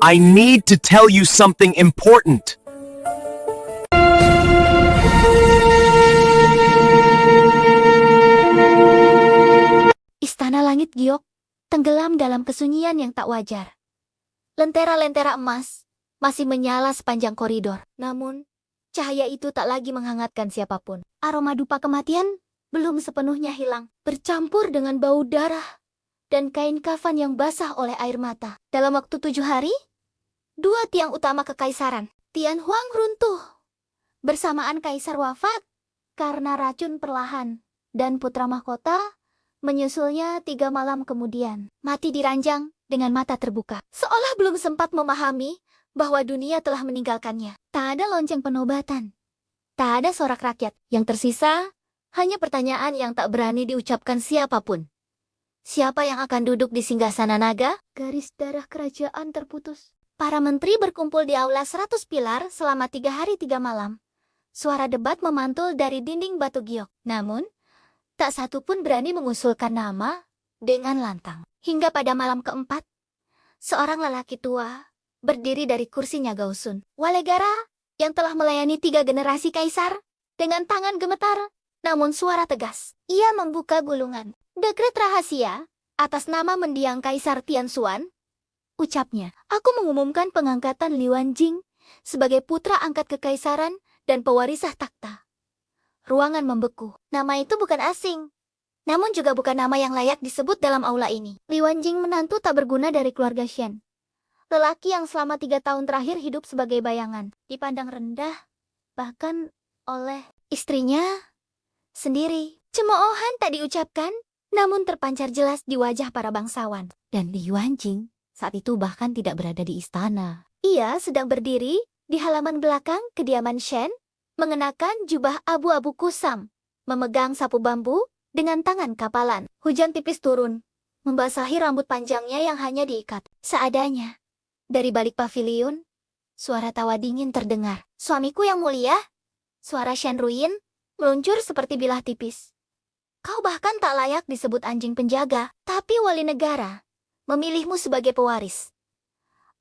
I need to tell you something important. Istana langit giok, tenggelam dalam kesunyian yang tak wajar. Lentera-lentera emas masih menyala sepanjang koridor. Namun, cahaya itu tak lagi menghangatkan siapapun. Aroma dupa kematian belum sepenuhnya hilang, bercampur dengan bau darah dan kain kafan yang basah oleh air mata. Dalam waktu 7 hari, 2 tiang utama kekaisaran, Tian Huang runtuh. Bersamaan kaisar wafat karena racun perlahan, dan putra mahkota menyusulnya 3 malam kemudian. Mati diranjang dengan mata terbuka, seolah belum sempat memahami bahwa dunia telah meninggalkannya. Tak ada lonceng penobatan, tak ada sorak rakyat. Yang tersisa hanya pertanyaan yang tak berani diucapkan siapapun. Siapa yang akan duduk di singgasana naga? Garis darah kerajaan terputus. Para menteri berkumpul di aula 100 pilar selama 3 hari 3 malam. Suara debat memantul dari dinding batu giok. Namun, tak satu pun berani mengusulkan nama dengan lantang. Hingga pada malam keempat, seorang lelaki tua berdiri dari kursinya Gausun. Walegara yang telah melayani 3 generasi kaisar dengan tangan gemetar, namun suara tegas. Ia membuka gulungan. Dekret rahasia atas nama mendiang Kaisar Tianxuan. Ucapnya, aku mengumumkan pengangkatan Li Yuanjing sebagai putra angkat kekaisaran dan pewarisah takhta. Ruangan membeku. Nama itu bukan asing, namun juga bukan nama yang layak disebut dalam aula ini. Li Yuanjing menantu tak berguna dari keluarga Shen. Lelaki yang selama 3 tahun terakhir hidup sebagai bayangan, dipandang rendah, bahkan oleh istrinya sendiri. Cemoohan tak diucapkan, namun terpancar jelas di wajah para bangsawan. Dan Li Yuanjing saat itu bahkan tidak berada di istana. Ia sedang berdiri di halaman belakang kediaman Shen, mengenakan jubah abu-abu kusam, memegang sapu bambu dengan tangan kapalan. Hujan tipis turun, membasahi rambut panjangnya yang hanya diikat seadanya. Dari balik paviliun, suara tawa dingin terdengar. Suamiku yang mulia, suara Shen Ruyin meluncur seperti bilah tipis. Kau bahkan tak layak disebut anjing penjaga, tapi wali negara memilihmu sebagai pewaris.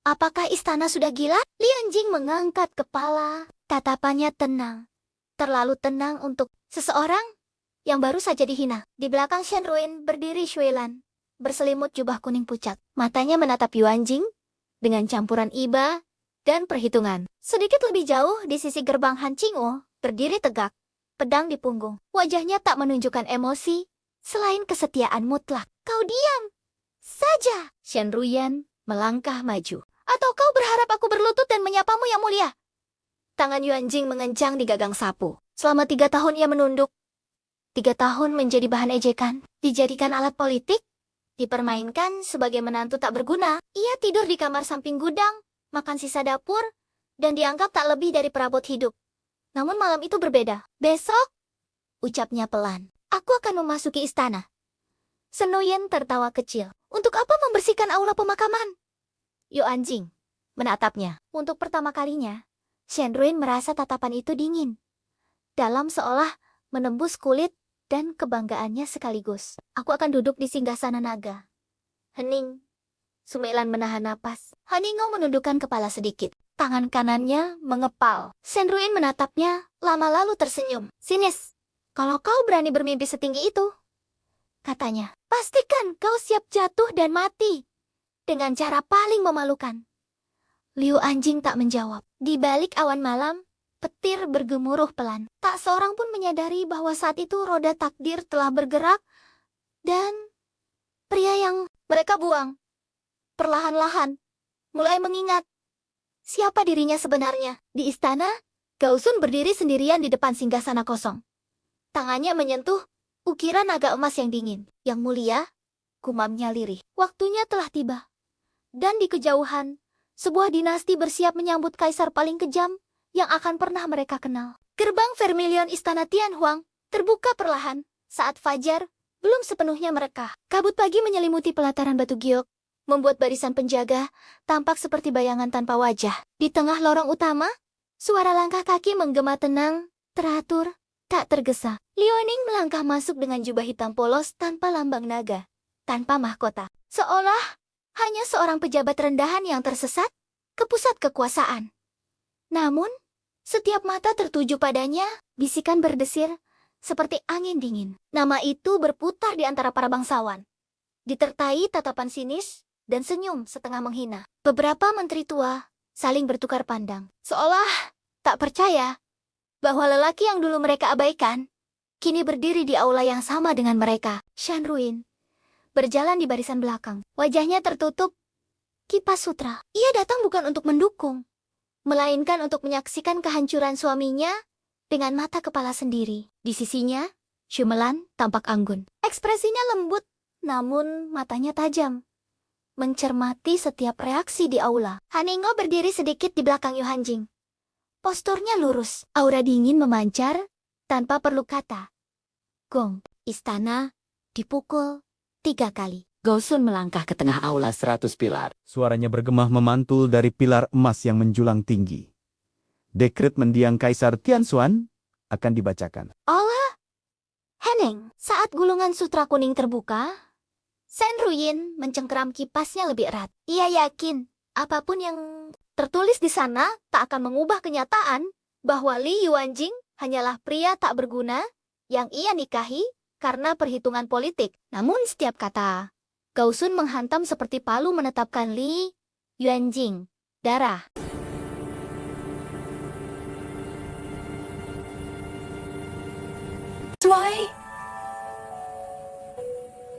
Apakah istana sudah gila? Li Yuanjing mengangkat kepala, tatapannya tenang. Terlalu tenang untuk seseorang yang baru saja dihina. Di belakang Shen Ruyin berdiri Shuilan, berselimut jubah kuning pucat. Matanya menatap Yuanjing dengan campuran iba dan perhitungan. Sedikit lebih jauh di sisi gerbang Han Qingwu, berdiri tegak, pedang di punggung. Wajahnya tak menunjukkan emosi, selain kesetiaan mutlak. Kau diam saja. Shen Ruyin melangkah maju. Atau kau berharap aku berlutut dan menyapamu yang mulia? Tangan Yuanjing mengencang di gagang sapu. Selama 3 tahun ia menunduk. 3 tahun menjadi bahan ejekan, dijadikan alat politik, dipermainkan sebagai menantu tak berguna. Ia tidur di kamar samping gudang, makan sisa dapur, dan dianggap tak lebih dari perabot hidup. Namun malam itu berbeda. Besok, ucapnya pelan, aku akan memasuki istana. Shen Ruyin tertawa kecil. Untuk apa membersihkan aula pemakaman? Yuanjing menatapnya. Untuk pertama kalinya, Shen Ruyin merasa tatapan itu dingin, dalam seolah menembus kulit dan kebanggaannya sekaligus. Aku akan duduk di singgasana naga. Hening. Sumelan menahan napas. Haningo menundukkan kepala sedikit. Tangan kanannya mengepal. Senruin menatapnya, lama lalu tersenyum. Sinis, kalau kau berani bermimpi setinggi itu, katanya, pastikan kau siap jatuh dan mati. Dengan cara paling memalukan. Liu Anjing tak menjawab. Di balik awan malam, petir bergemuruh pelan. Tak seorang pun menyadari bahwa saat itu roda takdir telah bergerak dan pria yang mereka buang perlahan-lahan mulai mengingat siapa dirinya sebenarnya. Di istana, Gaosun berdiri sendirian di depan singgasana kosong. Tangannya menyentuh ukiran naga emas yang dingin. Yang mulia, gumamnya lirih. Waktunya telah tiba. Dan di kejauhan, sebuah dinasti bersiap menyambut kaisar paling kejam yang akan pernah mereka kenal. Gerbang Vermilion Istana Tianhuang terbuka perlahan saat fajar belum sepenuhnya mereka. Kabut pagi menyelimuti pelataran batu giok, membuat barisan penjaga tampak seperti bayangan tanpa wajah. Di tengah lorong utama, suara langkah kaki menggema tenang, teratur, tak tergesa. Liuaning melangkah masuk dengan jubah hitam polos tanpa lambang naga, tanpa mahkota. Seolah hanya seorang pejabat rendahan yang tersesat ke pusat kekuasaan. Namun, setiap mata tertuju padanya, bisikan berdesir seperti angin dingin. Nama itu berputar di antara para bangsawan, ditertai tatapan sinis dan senyum setengah menghina. Beberapa menteri tua saling bertukar pandang, seolah tak percaya bahwa lelaki yang dulu mereka abaikan kini berdiri di aula yang sama dengan mereka. Shanruin berjalan di barisan belakang, wajahnya tertutup kipas sutra. Ia datang bukan untuk mendukung, melainkan untuk menyaksikan kehancuran suaminya dengan mata kepala sendiri. Di sisinya, Shumelan tampak anggun. Ekspresinya lembut, namun matanya tajam, mencermati setiap reaksi di aula. Haningo berdiri sedikit di belakang Yu Hanjing. Posturnya lurus, aura dingin memancar tanpa perlu kata. Gong, istana dipukul 3 kali. Gaosun melangkah ke tengah aula 100 pilar. Suaranya bergema memantul dari pilar emas yang menjulang tinggi. Dekret mendiang Kaisar Tianxuan akan dibacakan. Allah! Heneng, saat gulungan sutra kuning terbuka, Senruyin mencengkeram kipasnya lebih erat. Ia yakin, apapun yang tertulis di sana tak akan mengubah kenyataan bahwa Li Yuanjing hanyalah pria tak berguna yang ia nikahi karena perhitungan politik. Namun setiap kata Gaosun menghantam seperti palu menetapkan Li Yuanjing darah.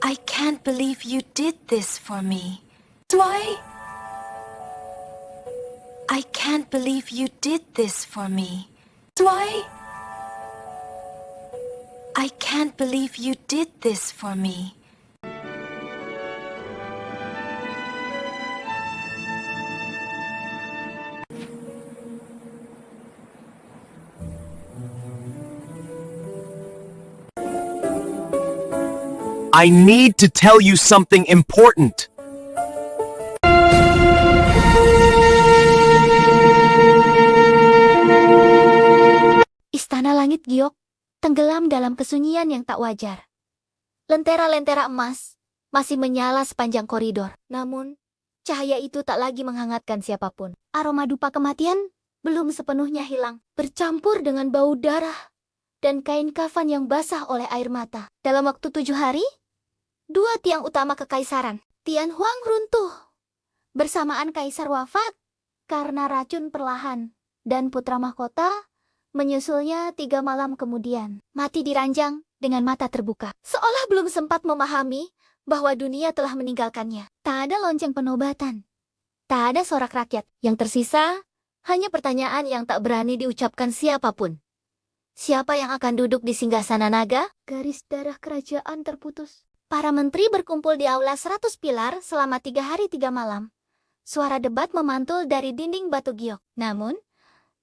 I can't believe you did this for me. I can't believe you did this for me. I can't believe you did this for me. I need to tell you something important. Istana langit giok tenggelam dalam kesunyian yang tak wajar. Lentera-lentera emas masih menyala sepanjang koridor. Namun, cahaya itu tak lagi menghangatkan siapapun. Aroma dupa kematian belum sepenuhnya hilang, bercampur dengan bau darah dan kain kafan yang basah oleh air mata. Dalam waktu 7 hari, 2 tiang utama kekaisaran, Tianhuang runtuh. Bersamaan kaisar wafat karena racun perlahan, dan putra mahkota menyusulnya 3 malam kemudian, mati diranjang dengan mata terbuka. Seolah belum sempat memahami bahwa dunia telah meninggalkannya. Tak ada lonceng penobatan, tak ada sorak rakyat. Yang tersisa hanya pertanyaan yang tak berani diucapkan siapapun. Siapa yang akan duduk di singgasana naga? Garis darah kerajaan terputus. Para menteri berkumpul di aula 100 pilar selama 3 hari 3 malam. Suara debat memantul dari dinding batu giok. Namun,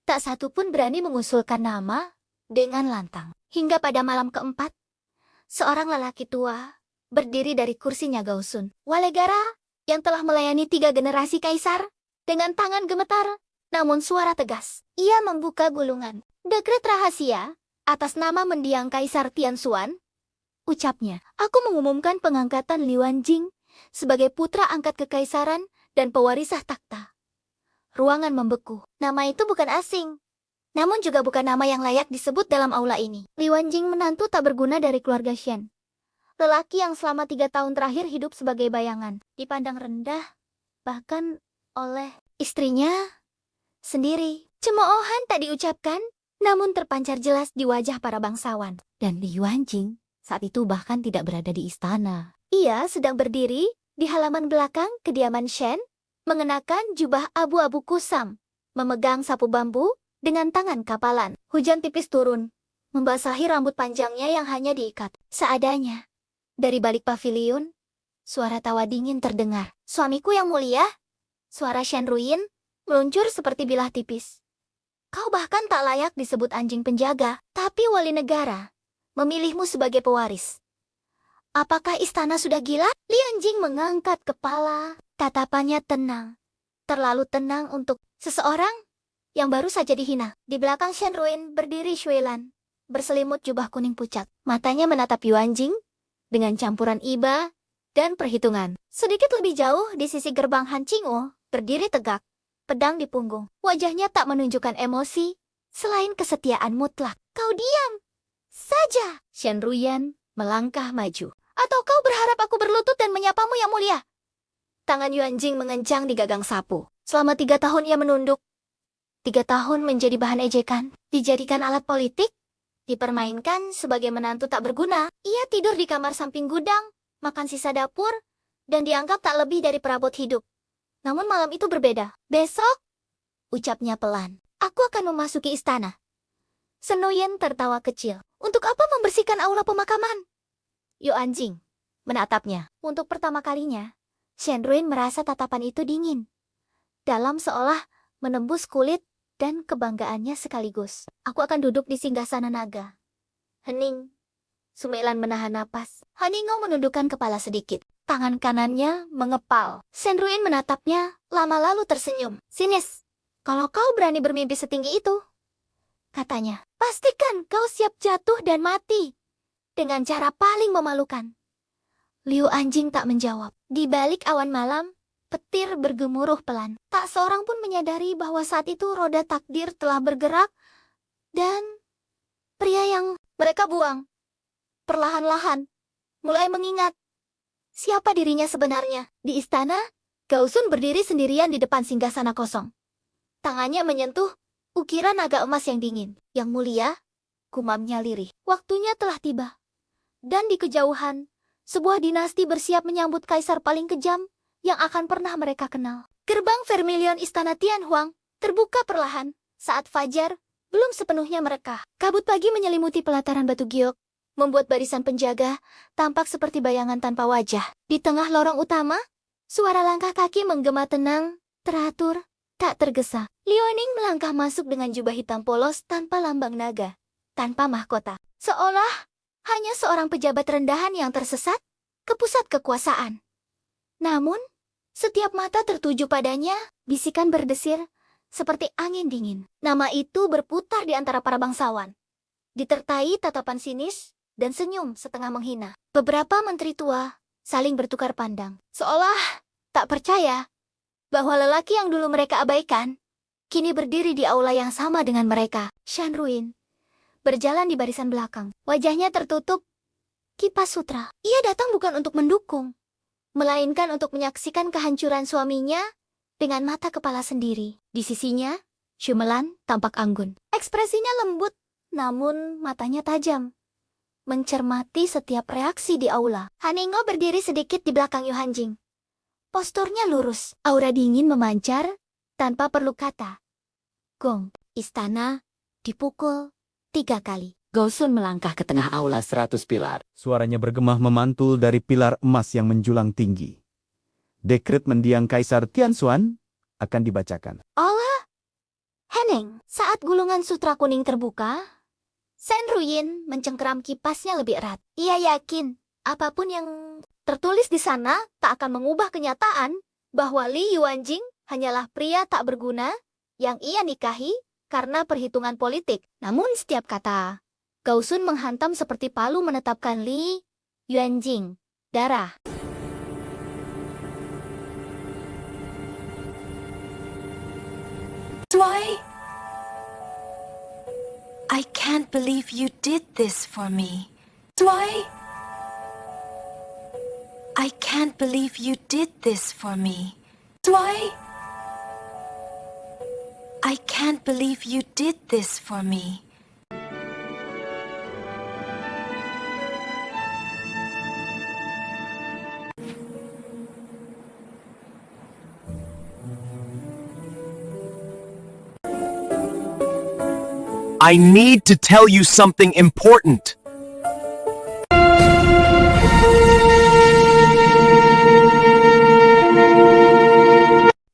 tak satu pun berani mengusulkan nama dengan lantang. Hingga pada malam keempat, seorang lelaki tua berdiri dari kursinya Gaosun. Walegara yang telah melayani 3 generasi kaisar, dengan tangan gemetar, namun suara tegas. Ia membuka gulungan. Dekret rahasia atas nama mendiang Kaisar Tianxuan ucapnya. Aku mengumumkan pengangkatan Li Wanjing sebagai putra angkat kekaisaran dan pewarisah takhta. Ruangan membeku. Nama itu bukan asing. Namun juga bukan nama yang layak disebut dalam aula ini. Li Wanjing menantu tak berguna dari keluarga Shen. Lelaki yang selama 3 tahun terakhir hidup sebagai bayangan. Dipandang rendah, bahkan oleh istrinya sendiri. Cemoohan tak diucapkan, namun terpancar jelas di wajah para bangsawan. Dan Li Wanjing saat itu bahkan tidak berada di istana. Ia sedang berdiri di halaman belakang kediaman Shen, mengenakan jubah abu-abu kusam, memegang sapu bambu dengan tangan kapalan. Hujan tipis turun, membasahi rambut panjangnya yang hanya diikat seadanya. Dari balik paviliun, suara tawa dingin terdengar. Suamiku yang mulia, suara Shen Ruyin meluncur seperti bilah tipis. Kau bahkan tak layak disebut anjing penjaga, tapi wali negara memilihmu sebagai pewaris. Apakah istana sudah gila? Li Anjing mengangkat kepala, tatapannya tenang. Terlalu tenang untuk seseorang yang baru saja dihina. Di belakang Shen Ruyin berdiri Shuilan, berselimut jubah kuning pucat. Matanya menatap Yu Anjing dengan campuran iba dan perhitungan. Sedikit lebih jauh di sisi gerbang Han Qingwu, berdiri tegak, pedang di punggung. Wajahnya tak menunjukkan emosi, selain kesetiaan mutlak. Kau diam saja. Shen Ruyin melangkah maju. Atau kau berharap aku berlutut dan menyapamu yang mulia? Tangan Yu Anjing mengencang di gagang sapu. Selama 3 tahun ia menunduk. 3 tahun menjadi bahan ejekan, dijadikan alat politik, dipermainkan sebagai menantu tak berguna. Ia tidur di kamar samping gudang, makan sisa dapur, dan dianggap tak lebih dari perabot hidup. Namun malam itu berbeda. Besok, ucapnya pelan, aku akan memasuki istana. Shen Ruyin tertawa kecil. Untuk apa membersihkan aula pemakaman? Yu Anjing menatapnya. Untuk pertama kalinya, Shen Ruyin merasa tatapan itu dingin. Dalam seolah menembus kulit dan kebanggaannya sekaligus. Aku akan duduk di singgasana naga. Hening. Sumailan menahan napas. Haningo menundukkan kepala sedikit. Tangan kanannya mengepal. Shen Ruyin menatapnya, lama lalu tersenyum. Sinis, kalau kau berani bermimpi setinggi itu, katanya, pastikan kau siap jatuh dan mati dengan cara paling memalukan. Liu Anjing tak menjawab. Di balik awan malam, petir bergemuruh pelan. Tak seorang pun menyadari bahwa saat itu roda takdir telah bergerak, dan pria yang mereka buang perlahan-lahan mulai mengingat siapa dirinya sebenarnya. Di istana, Gaosun berdiri sendirian di depan singgasana kosong. Tangannya menyentuh ukiran naga emas yang dingin. Yang mulia, gumamnya lirih. Waktunya telah tiba. Dan di kejauhan, sebuah dinasti bersiap menyambut kaisar paling kejam yang akan pernah mereka kenal. Gerbang Vermilion Istana Tianhuang terbuka perlahan saat fajar belum sepenuhnya mereka. Kabut pagi menyelimuti pelataran batu giok, membuat barisan penjaga tampak seperti bayangan tanpa wajah. Di tengah lorong utama, suara langkah kaki menggema tenang, teratur, tak tergesa. Liu Ning melangkah masuk dengan jubah hitam polos tanpa lambang naga, tanpa mahkota. Seolah hanya seorang pejabat rendahan yang tersesat ke pusat kekuasaan. Namun, setiap mata tertuju padanya, bisikan berdesir seperti angin dingin. Nama itu berputar di antara para bangsawan, ditertai tatapan sinis dan senyum setengah menghina. Beberapa menteri tua saling bertukar pandang, seolah tak percaya bahwa lelaki yang dulu mereka abaikan kini berdiri di aula yang sama dengan mereka. Shen Ruyin berjalan di barisan belakang. Wajahnya tertutup kipas sutra. Ia datang bukan untuk mendukung, melainkan untuk menyaksikan kehancuran suaminya dengan mata kepala sendiri. Di sisinya, Shumelan tampak anggun. Ekspresinya lembut, namun matanya tajam, mencermati setiap reaksi di aula. Haningo berdiri sedikit di belakang Yu Hanjing. Posturnya lurus, aura dingin memancar tanpa perlu kata. Gong, istana dipukul 3 kali. Gaosun melangkah ke tengah aula 100 pilar. Suaranya bergema memantul dari pilar emas yang menjulang tinggi. Dekret mendiang Kaisar Tianxuan akan dibacakan. Allah! Heneng, saat gulungan sutra kuning terbuka, Shen Ruyin mencengkeram kipasnya lebih erat. Ia yakin, apapun yang tertulis di sana tak akan mengubah kenyataan bahwa Li Yuanjing hanyalah pria tak berguna yang ia nikahi karena perhitungan politik. Namun setiap kata Gaosun menghantam seperti palu menetapkan Li Yuanjing, darah. I can't believe you did this for me. I can't believe you did this for me. I can't believe you did this for me. I need to tell you something important.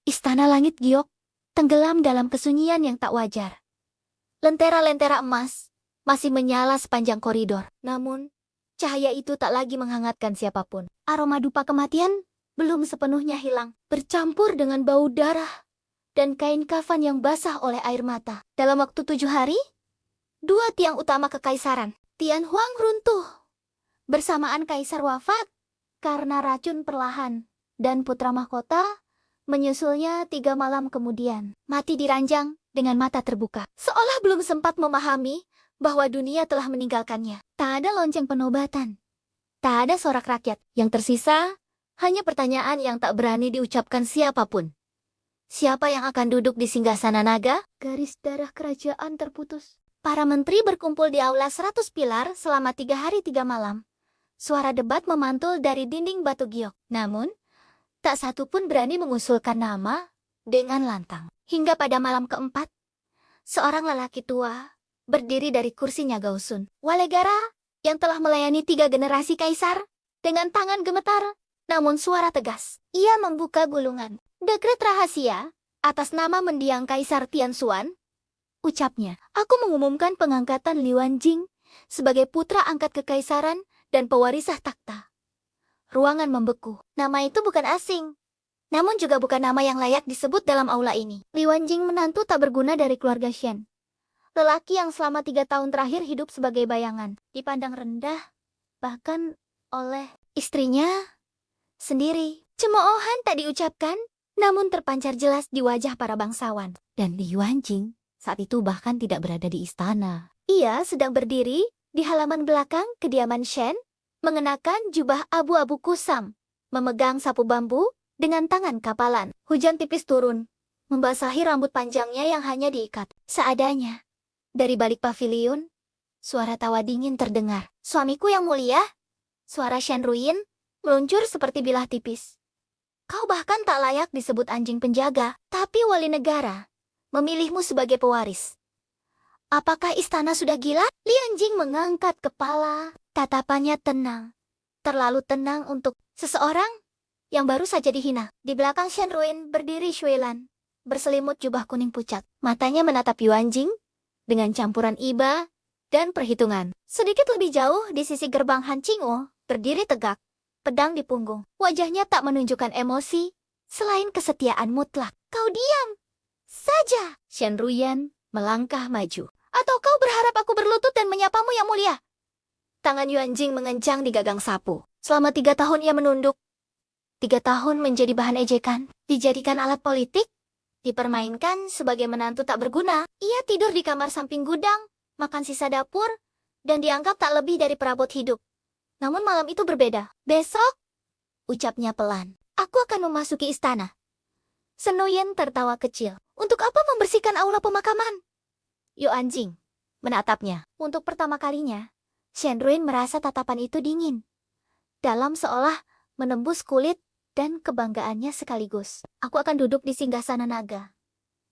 Istana langit giok, tenggelam dalam kesunyian yang tak wajar. Lentera-lentera emas masih menyala sepanjang koridor. Namun, cahaya itu tak lagi menghangatkan siapapun. Aroma dupa kematian belum sepenuhnya hilang, bercampur dengan bau darah dan kain kafan yang basah oleh air mata. Dalam waktu 7 hari, 2 tiang utama kekaisaran, Tian Huang runtuh. Bersamaan kaisar wafat karena racun perlahan, dan putra mahkota menyusulnya 3 malam kemudian, mati diranjang dengan mata terbuka. Seolah belum sempat memahami bahwa dunia telah meninggalkannya. Tak ada lonceng penobatan. Tak ada sorak rakyat. Yang tersisa, hanya pertanyaan yang tak berani diucapkan siapapun. Siapa yang akan duduk di singgasana naga? Garis darah kerajaan terputus. Para menteri berkumpul di aula 100 pilar selama 3 hari 3 malam. Suara debat memantul dari dinding batu giok. Namun, tak satu pun berani mengusulkan nama dengan lantang. Hingga pada malam keempat, seorang lelaki tua berdiri dari kursinya Gausun. Walegara yang telah melayani 3 generasi kaisar dengan tangan gemetar, namun suara tegas. Ia membuka gulungan. Dekret rahasia atas nama mendiang Kaisar Tianxuan. Ucapnya, aku mengumumkan pengangkatan Liu Anjing sebagai putra angkat kekaisaran dan pewarisah takhta. Ruangan membeku. Nama itu bukan asing, namun juga bukan nama yang layak disebut dalam aula ini. Liu Anjing menantu tak berguna dari keluarga Shen. Lelaki yang selama 3 tahun terakhir hidup sebagai bayangan, dipandang rendah, bahkan oleh istrinya sendiri. Cemoohan tak diucapkan, namun terpancar jelas di wajah para bangsawan. Dan Liu Anjing saat itu bahkan tidak berada di istana. Ia sedang berdiri di halaman belakang kediaman Shen, mengenakan jubah abu-abu kusam, memegang sapu bambu dengan tangan kapalan. Hujan tipis turun, membasahi rambut panjangnya yang hanya diikat seadanya. Dari balik paviliun, suara tawa dingin terdengar. Suamiku yang mulia, suara Shen Ruyin meluncur seperti bilah tipis. Kau bahkan tak layak disebut anjing penjaga, tapi wali negara memilihmu sebagai pewaris. Apakah istana sudah gila? Liu Anjing mengangkat kepala, tatapannya tenang. Terlalu tenang untuk seseorang yang baru saja dihina. Di belakang Shen Ruyin berdiri Shuilan, berselimut jubah kuning pucat. Matanya menatap Liu Anjing dengan campuran iba dan perhitungan. Sedikit lebih jauh di sisi gerbang Han Qingwu, berdiri tegak, pedang di punggung. Wajahnya tak menunjukkan emosi, selain kesetiaan mutlak. Kau diam saja. Shen Ruyan melangkah maju. Atau kau berharap aku berlutut dan menyapamu yang mulia? Tangan Yuanjing mengencang di gagang sapu. Selama 3 tahun ia menunduk. 3 tahun menjadi bahan ejekan, dijadikan alat politik, dipermainkan sebagai menantu tak berguna. Ia tidur di kamar samping gudang, makan sisa dapur, dan dianggap tak lebih dari perabot hidup. Namun malam itu berbeda. Besok, ucapnya pelan, aku akan memasuki istana. Shen Ruyan tertawa kecil. Untuk apa membersihkan aula pemakaman? Yu Anjing menatapnya. Untuk pertama kalinya, Shen Ruyan merasa tatapan itu dingin, dalam seolah menembus kulit dan kebanggaannya sekaligus. Aku akan duduk di singgasana naga.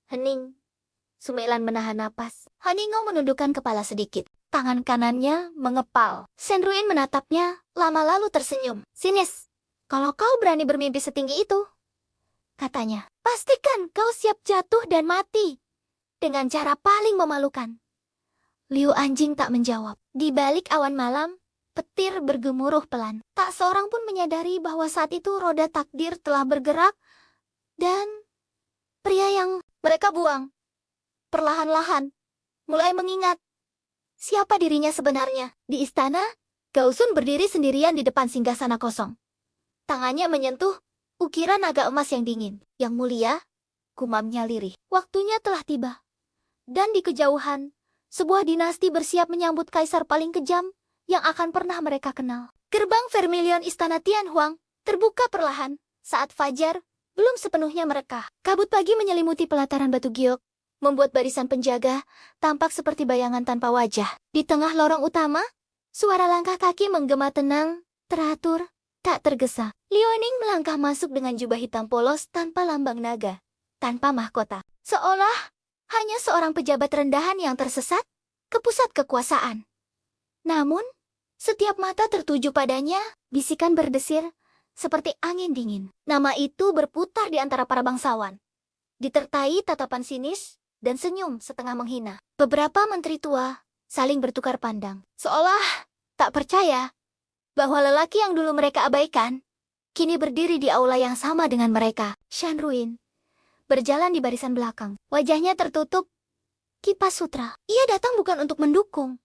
Hening. Sumailan menahan napas. Haningo menundukkan kepala sedikit. Tangan kanannya mengepal. Shen Ruyan menatapnya, lama lalu tersenyum. Sinis, kalau kau berani bermimpi setinggi itu, katanya, pastikan kau siap jatuh dan mati dengan cara paling memalukan. Liu Anjing tak menjawab. Di balik awan malam, petir bergemuruh pelan. Tak seorang pun menyadari bahwa saat itu roda takdir telah bergerak, dan pria yang mereka buang perlahan-lahan mulai mengingat siapa dirinya sebenarnya. Di istana, Gaosun berdiri sendirian di depan singgasana kosong. Tangannya menyentuh ukiran naga emas yang dingin. Yang mulia, gumamnya lirih. Waktunya telah tiba. Dan di kejauhan, sebuah dinasti bersiap menyambut kaisar paling kejam yang akan pernah mereka kenal. Gerbang Vermilion Istana Tianhuang terbuka perlahan saat fajar belum sepenuhnya mereka. Kabut pagi menyelimuti pelataran batu giok, membuat barisan penjaga tampak seperti bayangan tanpa wajah. Di tengah lorong utama, suara langkah kaki menggema tenang, teratur, tak tergesa. Liuaning melangkah masuk dengan jubah hitam polos tanpa lambang naga, tanpa mahkota. Seolah hanya seorang pejabat rendahan yang tersesat ke pusat kekuasaan. Namun, setiap mata tertuju padanya, bisikan berdesir seperti angin dingin. Nama itu berputar di antara para bangsawan, ditertai tatapan sinis dan senyum setengah menghina. Beberapa menteri tua saling bertukar pandang, seolah tak percaya bahwa lelaki yang dulu mereka abaikan kini berdiri di aula yang sama dengan mereka. Shan Ruin berjalan di barisan belakang. Wajahnya tertutup kipas sutra. Ia datang bukan untuk mendukung,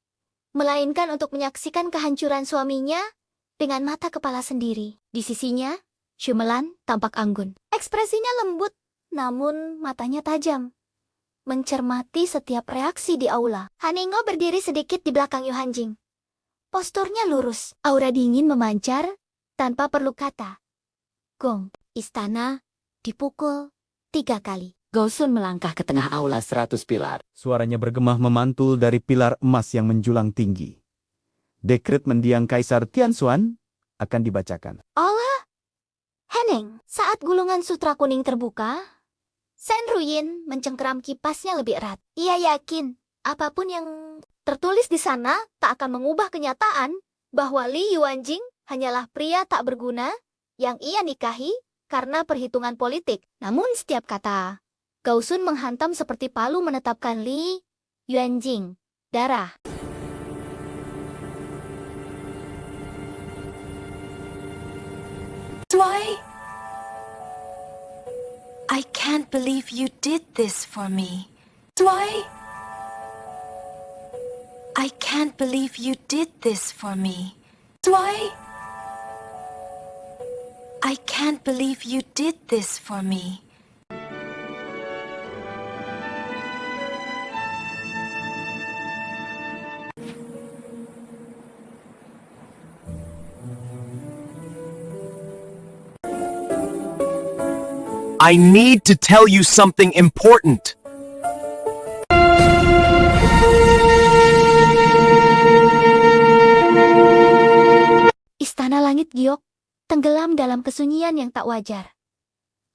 melainkan untuk menyaksikan kehancuran suaminya dengan mata kepala sendiri. Di sisinya, Shumelan tampak anggun. Ekspresinya lembut, namun matanya tajam, mencermati setiap reaksi di aula. Haningo berdiri sedikit di belakang Yu Hanjing. Posturnya lurus, aura dingin memancar tanpa perlu kata. Gong, istana dipukul 3 kali. Gaosun melangkah ke tengah aula 100 pilar. Suaranya bergema memantul dari pilar emas yang menjulang tinggi. Dekret mendiang Kaisar Tianxuan akan dibacakan. Allah! Heneng, saat gulungan sutra kuning terbuka, Shen Ruyin mencengkeram kipasnya lebih erat. Ia yakin, apapun yang tertulis di sana tak akan mengubah kenyataan bahwa Li Yuanjing hanyalah pria tak berguna yang ia nikahi karena perhitungan politik. Namun setiap kata Gaosun menghantam seperti palu menetapkan Li Yuanjing darah. I can't believe you did this for me. I can't believe you did this for me. I can't believe you did this for me. I need to tell you something important. Istana langit giok tenggelam dalam kesunyian yang tak wajar.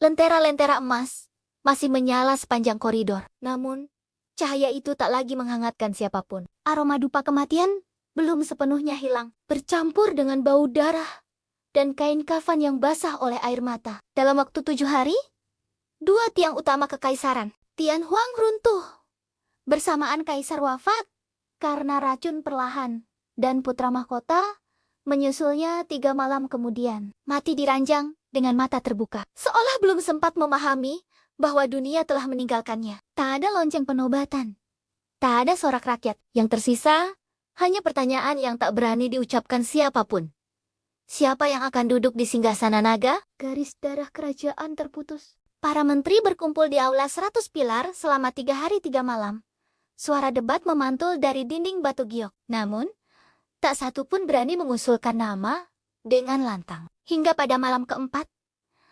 Lentera-lentera emas masih menyala sepanjang koridor. Namun, cahaya itu tak lagi menghangatkan siapapun. Aroma dupa kematian belum sepenuhnya hilang, bercampur dengan bau darah dan kain kafan yang basah oleh air mata. Dalam waktu 7 hari, 2 tiang utama kekaisaran, Tianhuang runtuh. Bersamaan kaisar wafat karena racun perlahan, dan putra mahkota menyusulnya 3 malam kemudian, mati diranjang dengan mata terbuka. Seolah belum sempat memahami bahwa dunia telah meninggalkannya. Tak ada lonceng penobatan, tak ada sorak rakyat. Yang tersisa hanya pertanyaan yang tak berani diucapkan siapapun. Siapa yang akan duduk di singgasana naga? Garis darah kerajaan terputus. Para menteri berkumpul di aula 100 pilar selama 3 hari 3 malam. Suara debat memantul dari dinding batu giok. Namun, tak satu pun berani mengusulkan nama dengan lantang. Hingga pada malam keempat,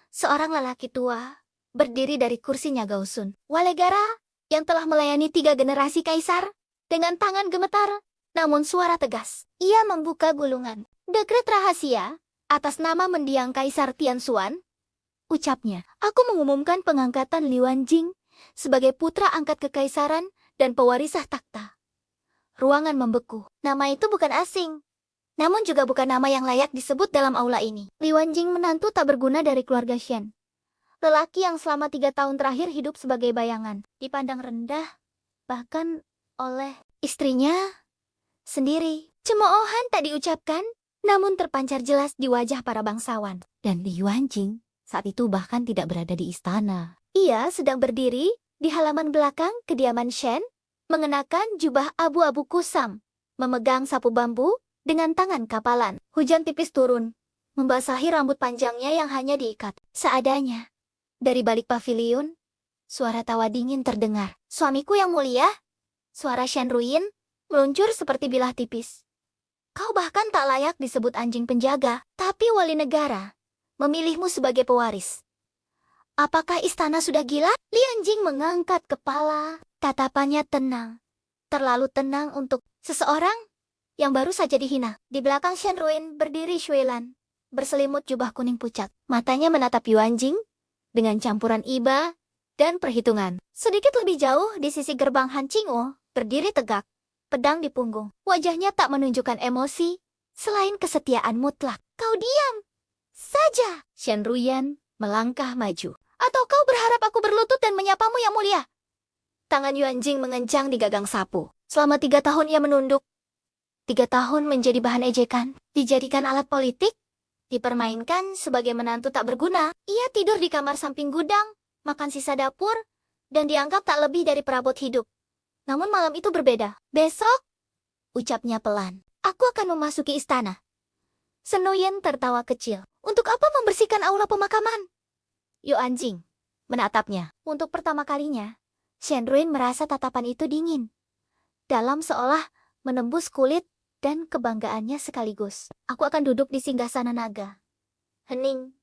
seorang lelaki tua berdiri dari kursinya Gaosun. Walegara yang telah melayani 3 generasi kaisar, dengan tangan gemetar, namun suara tegas. Ia membuka gulungan. Dekret rahasia atas nama mendiang Kaisar Tianxuan. Ucapnya, aku mengumumkan pengangkatan Li Yuanjing sebagai putra angkat kekaisaran dan pewarisah takhta. Ruangan membeku. Nama itu bukan asing, namun juga bukan nama yang layak disebut dalam aula ini. Li Yuanjing menantu tak berguna dari keluarga Shen. Lelaki yang selama 3 tahun terakhir hidup sebagai bayangan, dipandang rendah, bahkan oleh istrinya sendiri. Cemoohan tak diucapkan, namun terpancar jelas di wajah para bangsawan. Dan Li Yuanjing saat itu bahkan tidak berada di istana. Ia sedang berdiri di halaman belakang kediaman Shen, mengenakan jubah abu-abu kusam, memegang sapu bambu, dengan tangan kapalan. Hujan tipis turun, membasahi rambut panjangnya yang hanya diikat seadanya. Dari balik paviliun, suara tawa dingin terdengar. Suamiku yang mulia, suara Shenruin meluncur seperti bilah tipis. Kau bahkan tak layak disebut anjing penjaga, tapi wali negara memilihmu sebagai pewaris. Apakah istana sudah gila? Lian Jing mengangkat kepala, tatapannya tenang. Terlalu tenang untuk seseorang yang baru saja dihina. Di belakang Shenruin berdiri Shuilan, berselimut jubah kuning pucat. Matanya menatap Yuan Jing dengan campuran iba dan perhitungan. Sedikit lebih jauh di sisi gerbang Han Qingwu, berdiri tegak, pedang di punggung. Wajahnya tak menunjukkan emosi, selain kesetiaan mutlak. Kau diam saja. Shenruyan melangkah maju. Atau kau berharap aku berlutut dan menyapamu yang mulia? Tangan Yuan Jing mengencang di gagang sapu. Selama 3 tahun ia menunduk. 3 tahun menjadi bahan ejekan, dijadikan alat politik, dipermainkan sebagai menantu tak berguna. Ia tidur di kamar samping gudang, makan sisa dapur, dan dianggap tak lebih dari perabot hidup. Namun malam itu berbeda. Besok, ucapnya pelan, aku akan memasuki istana. Senoyen tertawa kecil. Untuk apa membersihkan aula pemakaman? Yuan Jing menatapnya. Untuk pertama kalinya, Shenruin merasa tatapan itu dingin. Dalam seolah menembus kulit dan kebanggaannya sekaligus. Aku akan duduk di singgasana naga. Hening.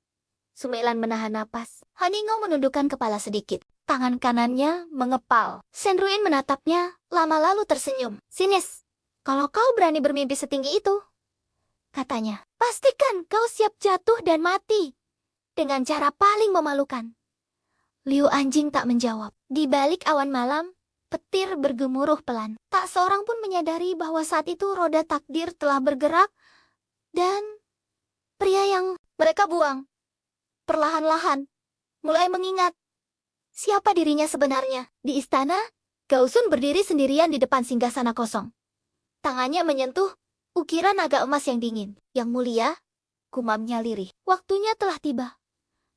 Sumailan menahan napas. Haningo menundukkan kepala sedikit. Tangan kanannya mengepal. Shenruin menatapnya, lama lalu tersenyum. Sinis, kalau kau berani bermimpi setinggi itu, katanya, pastikan kau siap jatuh dan mati dengan cara paling memalukan. Liu Anjing tak menjawab. Di balik awan malam, petir bergemuruh pelan. Tak seorang pun menyadari bahwa saat itu roda takdir telah bergerak dan pria yang mereka buang perlahan-lahan mulai mengingat siapa dirinya sebenarnya. Di istana, Gaosun berdiri sendirian di depan singgasana kosong. Tangannya menyentuh ukiran naga emas yang dingin. Yang mulia, gumamnya lirih. Waktunya telah tiba.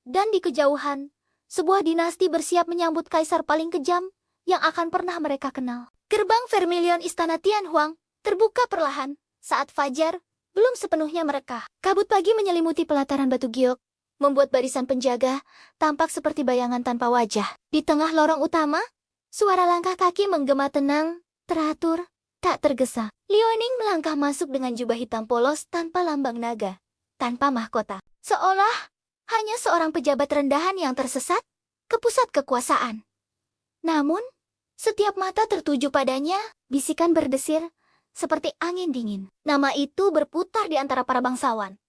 Dan di kejauhan, sebuah dinasti bersiap menyambut kaisar paling kejam yang akan pernah mereka kenal. Gerbang Vermilion Istana Tianhuang terbuka perlahan saat fajar belum sepenuhnya mereka. Kabut pagi menyelimuti pelataran batu giok, membuat barisan penjaga tampak seperti bayangan tanpa wajah. Di tengah lorong utama, suara langkah kaki menggema tenang, teratur, tak tergesa. Liuaning melangkah masuk dengan jubah hitam polos tanpa lambang naga, tanpa mahkota. Seolah hanya seorang pejabat rendahan yang tersesat ke pusat kekuasaan. Namun, setiap mata tertuju padanya, bisikan berdesir seperti angin dingin. Nama itu berputar di antara para bangsawan,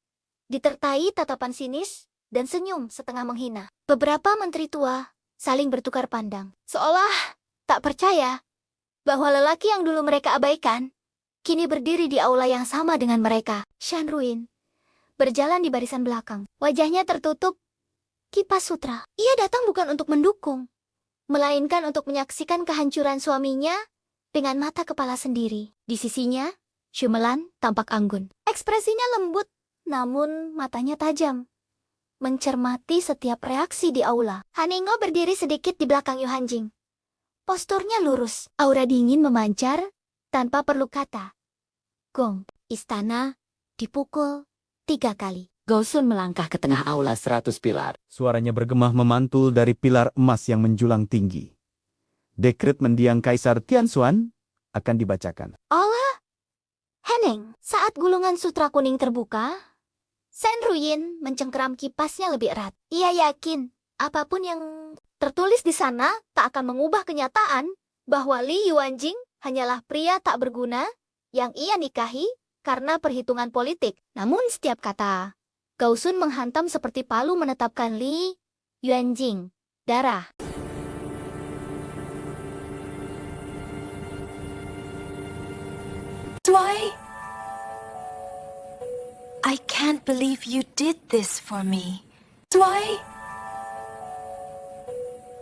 ditertai tatapan sinis dan senyum setengah menghina. Beberapa menteri tua saling bertukar pandang, seolah tak percaya bahwa lelaki yang dulu mereka abaikan kini berdiri di aula yang sama dengan mereka. Shenruin berjalan di barisan belakang. Wajahnya tertutup kipas sutra. Ia datang bukan untuk mendukung, melainkan untuk menyaksikan kehancuran suaminya dengan mata kepala sendiri. Di sisinya, Shumelan tampak anggun. Ekspresinya lembut, namun matanya tajam, mencermati setiap reaksi di aula. Haningo berdiri sedikit di belakang Yu Hanjing. Posturnya lurus, aura dingin memancar tanpa perlu kata. Gong, istana dipukul 3 kali. Gaosun melangkah ke tengah aula 100 pilar. Suaranya bergema memantul dari pilar emas yang menjulang tinggi. Dekret mendiang Kaisar Tianxuan akan dibacakan. Allah! Heneng, saat gulungan sutra kuning terbuka, Shenruin mencengkeram kipasnya lebih erat. Ia yakin, apapun yang tertulis di sana tak akan mengubah kenyataan bahwa Li Yuanjing hanyalah pria tak berguna yang ia nikahi karena perhitungan politik. Namun setiap kata Gaosun menghantam seperti palu menetapkan Li Yuanjing darah. I can't believe you did this for me.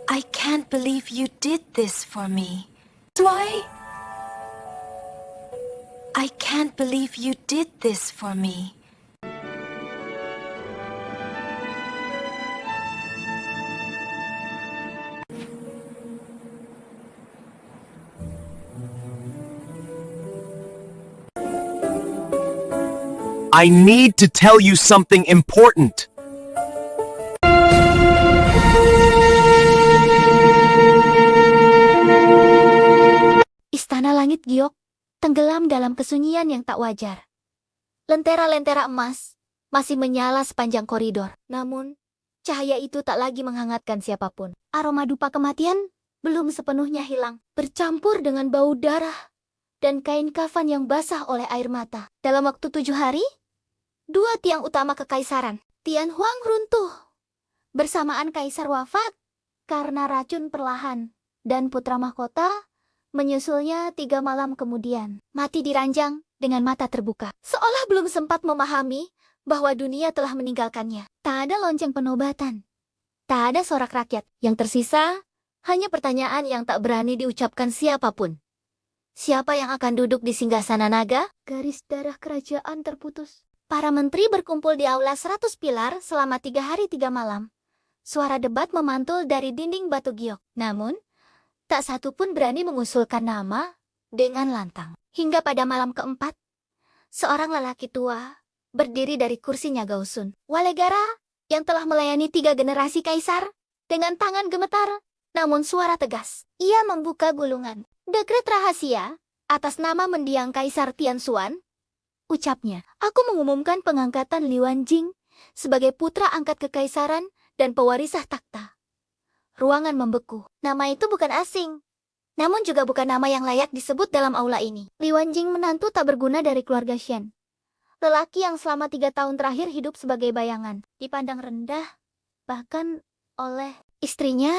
I can't believe you did this for me. I can't believe you did this for me. I need to tell you something important. Istana Langit Giok tenggelam dalam kesunyian yang tak wajar. Lentera-lentera emas masih menyala sepanjang koridor. Namun, cahaya itu tak lagi menghangatkan siapapun. Aroma dupa kematian belum sepenuhnya hilang, bercampur dengan bau darah dan kain kafan yang basah oleh air mata. Dalam waktu 7 hari, 2 tiang utama kekaisaran, Tian Huang runtuh. Bersamaan kaisar wafat karena racun perlahan, dan putra mahkota menyusulnya 3 malam kemudian, mati diranjang dengan mata terbuka. Seolah belum sempat memahami bahwa dunia telah meninggalkannya. Tak ada lonceng penobatan. Tak ada sorak rakyat. Yang tersisa, hanya pertanyaan yang tak berani diucapkan siapapun. Siapa yang akan duduk di singgasana naga? Garis darah kerajaan terputus. Para menteri berkumpul di aula 100 pilar selama 3 hari 3 malam. Suara debat memantul dari dinding batu giok. Namun, tak satu pun berani mengusulkan nama dengan lantang. Hingga pada malam keempat, seorang lelaki tua berdiri dari kursinya Gausun. Walegara yang telah melayani 3 generasi kaisar dengan tangan gemetar, namun suara tegas. Ia membuka gulungan. Dekret rahasia atas nama mendiang Kaisar Tianxuan. Ucapnya, aku mengumumkan pengangkatan Liu Anjing sebagai putra angkat kekaisaran dan pewarisah takhta. Ruangan membeku. Nama itu bukan asing. Namun juga bukan nama yang layak disebut dalam aula ini. Liu Anjing menantu tak berguna dari keluarga Shen. Lelaki yang selama 3 tahun terakhir hidup sebagai bayangan, dipandang rendah, bahkan oleh istrinya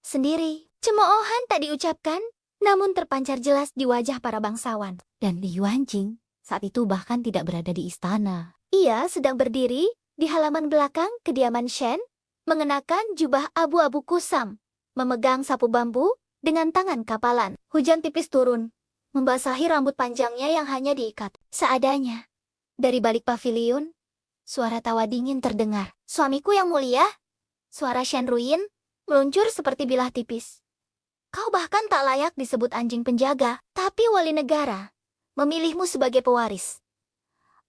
sendiri. Cemoohan tak diucapkan, namun terpancar jelas di wajah para bangsawan. Dan Liu Anjing saat itu bahkan tidak berada di istana. Ia sedang berdiri di halaman belakang kediaman Shen, mengenakan jubah abu-abu kusam, memegang sapu bambu dengan tangan kapalan. Hujan tipis turun, membasahi rambut panjangnya yang hanya diikat seadanya. Dari balik paviliun, suara tawa dingin terdengar. Suamiku yang mulia, suara Shen Ruyin meluncur seperti bilah tipis. Kau bahkan tak layak disebut anjing penjaga, tapi wali negara memilihmu sebagai pewaris.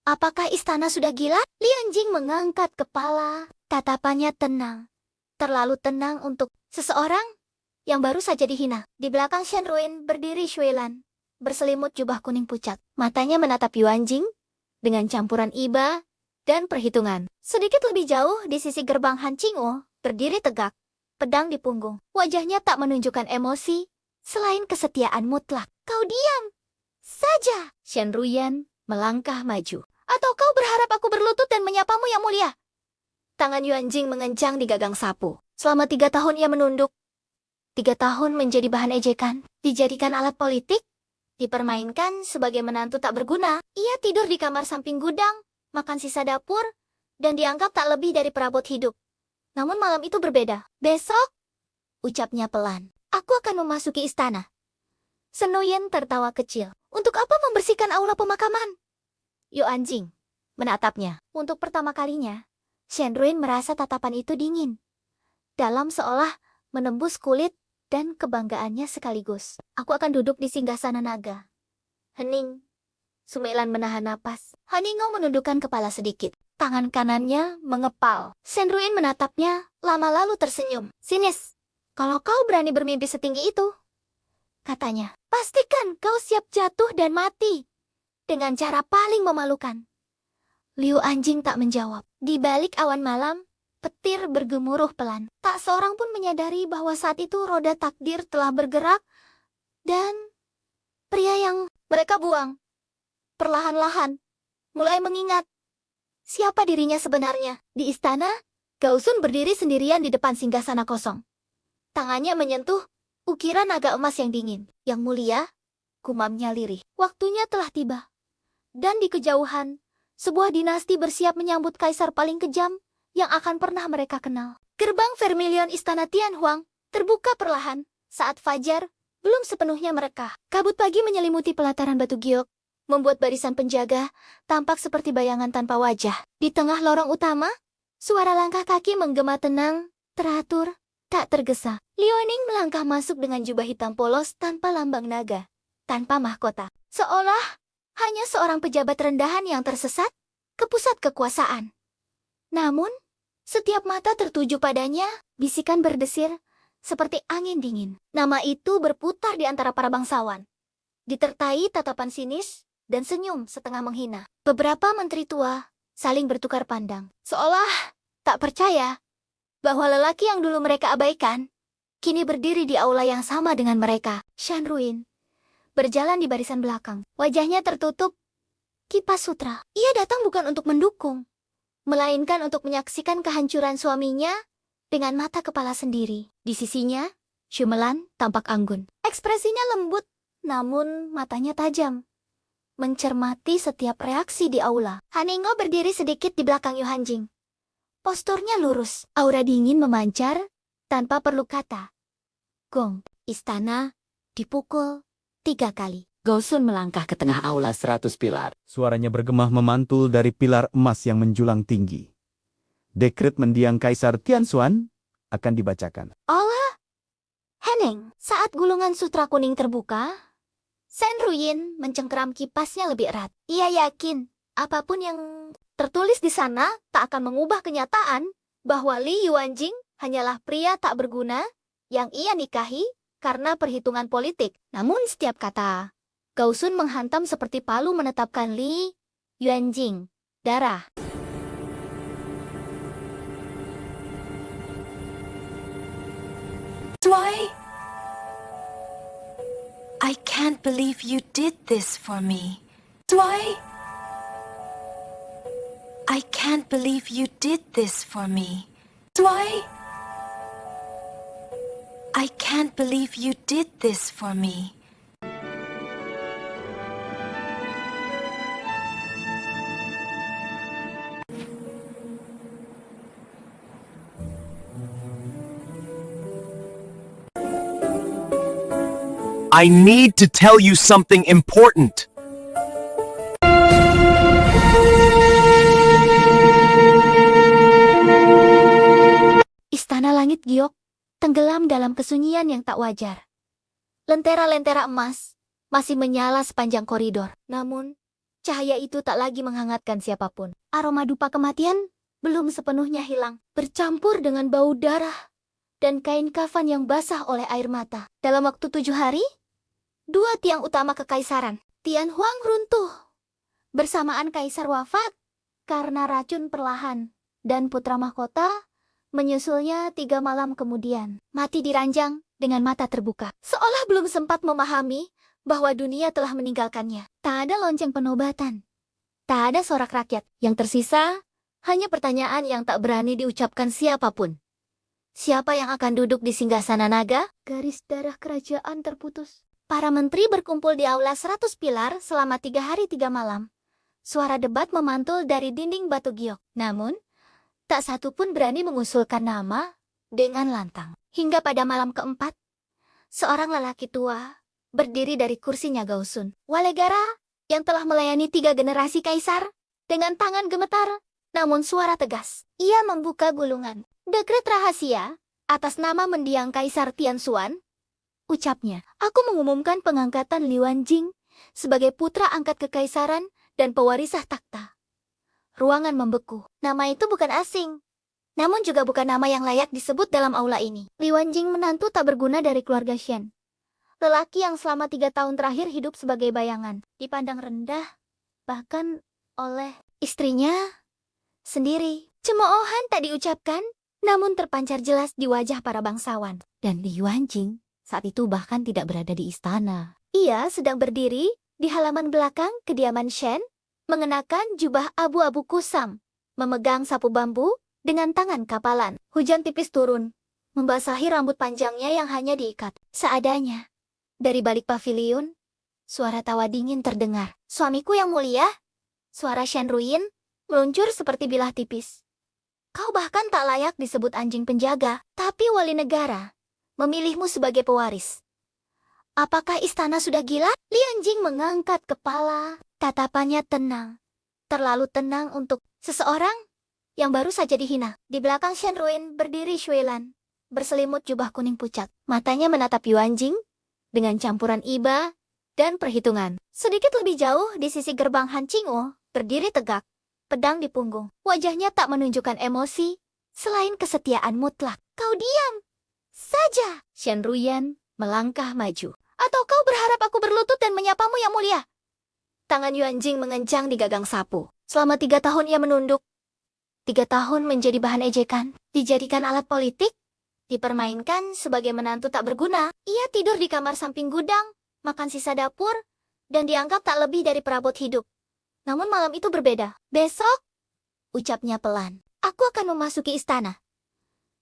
Apakah istana sudah gila? Li Anjing mengangkat kepala, tatapannya tenang. Terlalu tenang untuk seseorang yang baru saja dihina. Di belakang Shen Ruyin berdiri Shuilan, berselimut jubah kuning pucat. Matanya menatap Yu Anjing dengan campuran iba dan perhitungan. Sedikit lebih jauh di sisi gerbang Han Qingwu, berdiri tegak, pedang di punggung. Wajahnya tak menunjukkan emosi, selain kesetiaan mutlak. Kau diam saja. Shen Ruyan melangkah maju. Atau kau berharap aku berlutut dan menyapamu yang mulia? Tangan Yu Anjing mengencang di gagang sapu. Selama 3 tahun ia menunduk. 3 tahun menjadi bahan ejekan, dijadikan alat politik, dipermainkan sebagai menantu tak berguna. Ia tidur di kamar samping gudang, makan sisa dapur, dan dianggap tak lebih dari perabot hidup. Namun malam itu berbeda. Besok, ucapnya pelan, aku akan memasuki istana. Shen Ruyan tertawa kecil. Untuk apa membersihkan aula pemakaman? Yu Anjing menatapnya. Untuk pertama kalinya, Shen Ruyan merasa tatapan itu dingin. Dalam seolah menembus kulit dan kebanggaannya sekaligus. Aku akan duduk di singgasana naga. Hening. Sumailan menahan napas. Haningo menundukkan kepala sedikit. Tangan kanannya mengepal. Shen Ruyan menatapnya, lama lalu tersenyum. Sinis, kalau kau berani bermimpi setinggi itu, katanya, pastikan kau siap jatuh dan mati dengan cara paling memalukan. Liu Anjing tak menjawab. Di balik awan malam, petir bergemuruh pelan. Tak seorang pun menyadari bahwa saat itu roda takdir telah bergerak dan pria yang mereka buang perlahan-lahan mulai mengingat siapa dirinya sebenarnya. Di istana, Gausun berdiri sendirian di depan singgasana kosong. Tangannya menyentuh ukiran naga emas yang dingin. Yang mulia, gumamnya lirih. Waktunya telah tiba. Dan di kejauhan, sebuah dinasti bersiap menyambut kaisar paling kejam yang akan pernah mereka kenal. Gerbang vermilion istana Tianhuang terbuka perlahan saat fajar belum sepenuhnya mereka. Kabut pagi menyelimuti pelataran batu giok, membuat barisan penjaga tampak seperti bayangan tanpa wajah. Di tengah lorong utama, suara langkah kaki menggema tenang, teratur, tak tergesa. Liu Ning melangkah masuk dengan jubah hitam polos tanpa lambang naga, tanpa mahkota. Seolah hanya seorang pejabat rendahan yang tersesat ke pusat kekuasaan. Namun, setiap mata tertuju padanya, bisikan berdesir seperti angin dingin. Nama itu berputar di antara para bangsawan, ditertai tatapan sinis dan senyum setengah menghina. Beberapa menteri tua saling bertukar pandang, seolah tak percaya bahwa lelaki yang dulu mereka abaikan kini berdiri di aula yang sama dengan mereka. Shan Ruin berjalan di barisan belakang. Wajahnya tertutup kipas sutra. Ia datang bukan untuk mendukung, melainkan untuk menyaksikan kehancuran suaminya dengan mata kepala sendiri. Di sisinya, Shumelan tampak anggun. Ekspresinya lembut, namun matanya tajam, mencermati setiap reaksi di aula. Haningo berdiri sedikit di belakang Yu Hanjing. Posturnya lurus, aura dingin memancar tanpa perlu kata. Gong, istana dipukul 3 kali. Gausun melangkah ke tengah aula 100 pilar. Suaranya bergema memantul dari pilar emas yang menjulang tinggi. Dekret mendiang Kaisar Tianxuan akan dibacakan. Allah! Heneng, saat gulungan sutra kuning terbuka, Shen Ruyin mencengkeram kipasnya lebih erat. Ia yakin apapun yang tertulis di sana tak akan mengubah kenyataan bahwa Li Yuanjing hanyalah pria tak berguna yang ia nikahi karena perhitungan politik. Namun setiap kata Gausun menghantam seperti palu menetapkan Li Yuanjing darah. I can't believe you did this for me. I can't believe you did this for me. I can't believe you did this for me. I need to tell you something important. Istana langit giok tenggelam dalam kesunyian yang tak wajar. Lentera-lentera emas masih menyala sepanjang koridor. Namun, cahaya itu tak lagi menghangatkan siapapun. Aroma dupa kematian belum sepenuhnya hilang, bercampur dengan bau darah dan kain kafan yang basah oleh air mata. Dalam waktu 7 hari, 2 tiang utama kekaisaran, Tian Huang runtuh. Bersamaan kaisar wafat karena racun perlahan, dan putra mahkota menyusulnya 3 malam kemudian. Mati diranjang dengan mata terbuka, seolah belum sempat memahami bahwa dunia telah meninggalkannya. Tak ada lonceng penobatan, tak ada sorak rakyat. Yang tersisa hanya pertanyaan yang tak berani diucapkan siapapun. Siapa yang akan duduk di singgasana naga? Garis darah kerajaan terputus. Para menteri berkumpul di aula 100 pilar selama 3 hari 3 malam. Suara debat memantul dari dinding batu giok. Namun, tak satu pun berani mengusulkan nama dengan lantang. Hingga pada malam keempat, seorang lelaki tua berdiri dari kursinya Gausun. Walegara yang telah melayani 3 generasi kaisar, dengan tangan gemetar, namun suara tegas. Ia membuka gulungan. Dekret rahasia atas nama mendiang Kaisar Tianxuan. Ucapnya, aku mengumumkan pengangkatan Li Yuanjing sebagai putra angkat kekaisaran dan pewarisah takhta. Ruangan membeku. Nama itu bukan asing, namun juga bukan nama yang layak disebut dalam aula ini. Li Yuanjing menantu tak berguna dari keluarga Shen. Lelaki yang selama 3 tahun terakhir hidup sebagai bayangan, dipandang rendah, bahkan oleh istrinya sendiri. Cemoohan tak diucapkan, namun terpancar jelas di wajah para bangsawan. Dan Li Yuanjing saat itu bahkan tidak berada di istana. Ia sedang berdiri di halaman belakang kediaman Shen, mengenakan jubah abu-abu kusam, memegang sapu bambu dengan tangan kapalan. Hujan tipis turun, membasahi rambut panjangnya yang hanya diikat seadanya. Dari balik paviliun, suara tawa dingin terdengar. Suamiku yang mulia, suara Shen Ruyin meluncur seperti bilah tipis. Kau bahkan tak layak disebut anjing penjaga, tapi wali negara memilihmu sebagai pewaris. Apakah istana sudah gila? Li Yuanjing mengangkat kepala, tatapannya tenang. Terlalu tenang untuk seseorang yang baru saja dihina. Di belakang Shen Ruyin berdiri Shuilan, berselimut jubah kuning pucat. Matanya menatap Yuanjing dengan campuran iba dan perhitungan. Sedikit lebih jauh di sisi gerbang Han Qingwu, berdiri tegak, pedang di punggung. Wajahnya tak menunjukkan emosi, selain kesetiaan mutlak. Kau diam saja. Shen Ruyan melangkah maju. Atau kau berharap aku berlutut dan menyapamu yang mulia? Tangan Yuan Jing mengencang di gagang sapu. Selama 3 tahun ia menunduk. 3 tahun menjadi bahan ejekan, dijadikan alat politik, dipermainkan sebagai menantu tak berguna. Ia tidur di kamar samping gudang, makan sisa dapur, dan dianggap tak lebih dari perabot hidup. Namun malam itu berbeda. Besok, ucapnya pelan, aku akan memasuki istana.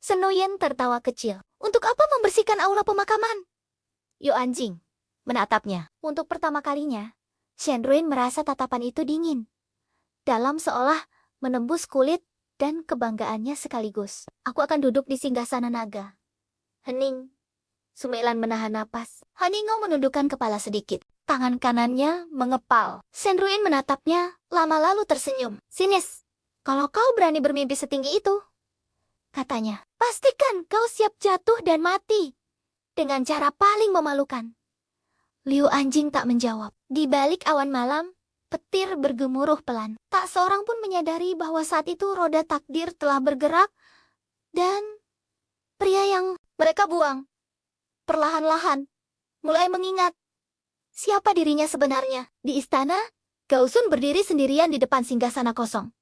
Shen Ruyan tertawa kecil. Untuk apa membersihkan aula pemakaman? Yuan Jing menatapnya. Untuk pertama kalinya, Shen Ruyan merasa tatapan itu dingin. Dalam seolah menembus kulit dan kebanggaannya sekaligus. Aku akan duduk di singgasana naga. Hening. Sumelan menahan napas. Haningo menundukkan kepala sedikit. Tangan kanannya mengepal. Shen Ruyan menatapnya, lama lalu tersenyum. Sinis, kalau kau berani bermimpi setinggi itu, katanya, pastikan kau siap jatuh dan mati. Dengan cara paling memalukan. Liu Anjing tak menjawab. Di balik awan malam, petir bergemuruh pelan. Tak seorang pun menyadari bahwa saat itu roda takdir telah bergerak dan pria yang mereka buang perlahan-lahan mulai mengingat siapa dirinya sebenarnya. Di istana, Gao Sun berdiri sendirian di depan singgasana kosong.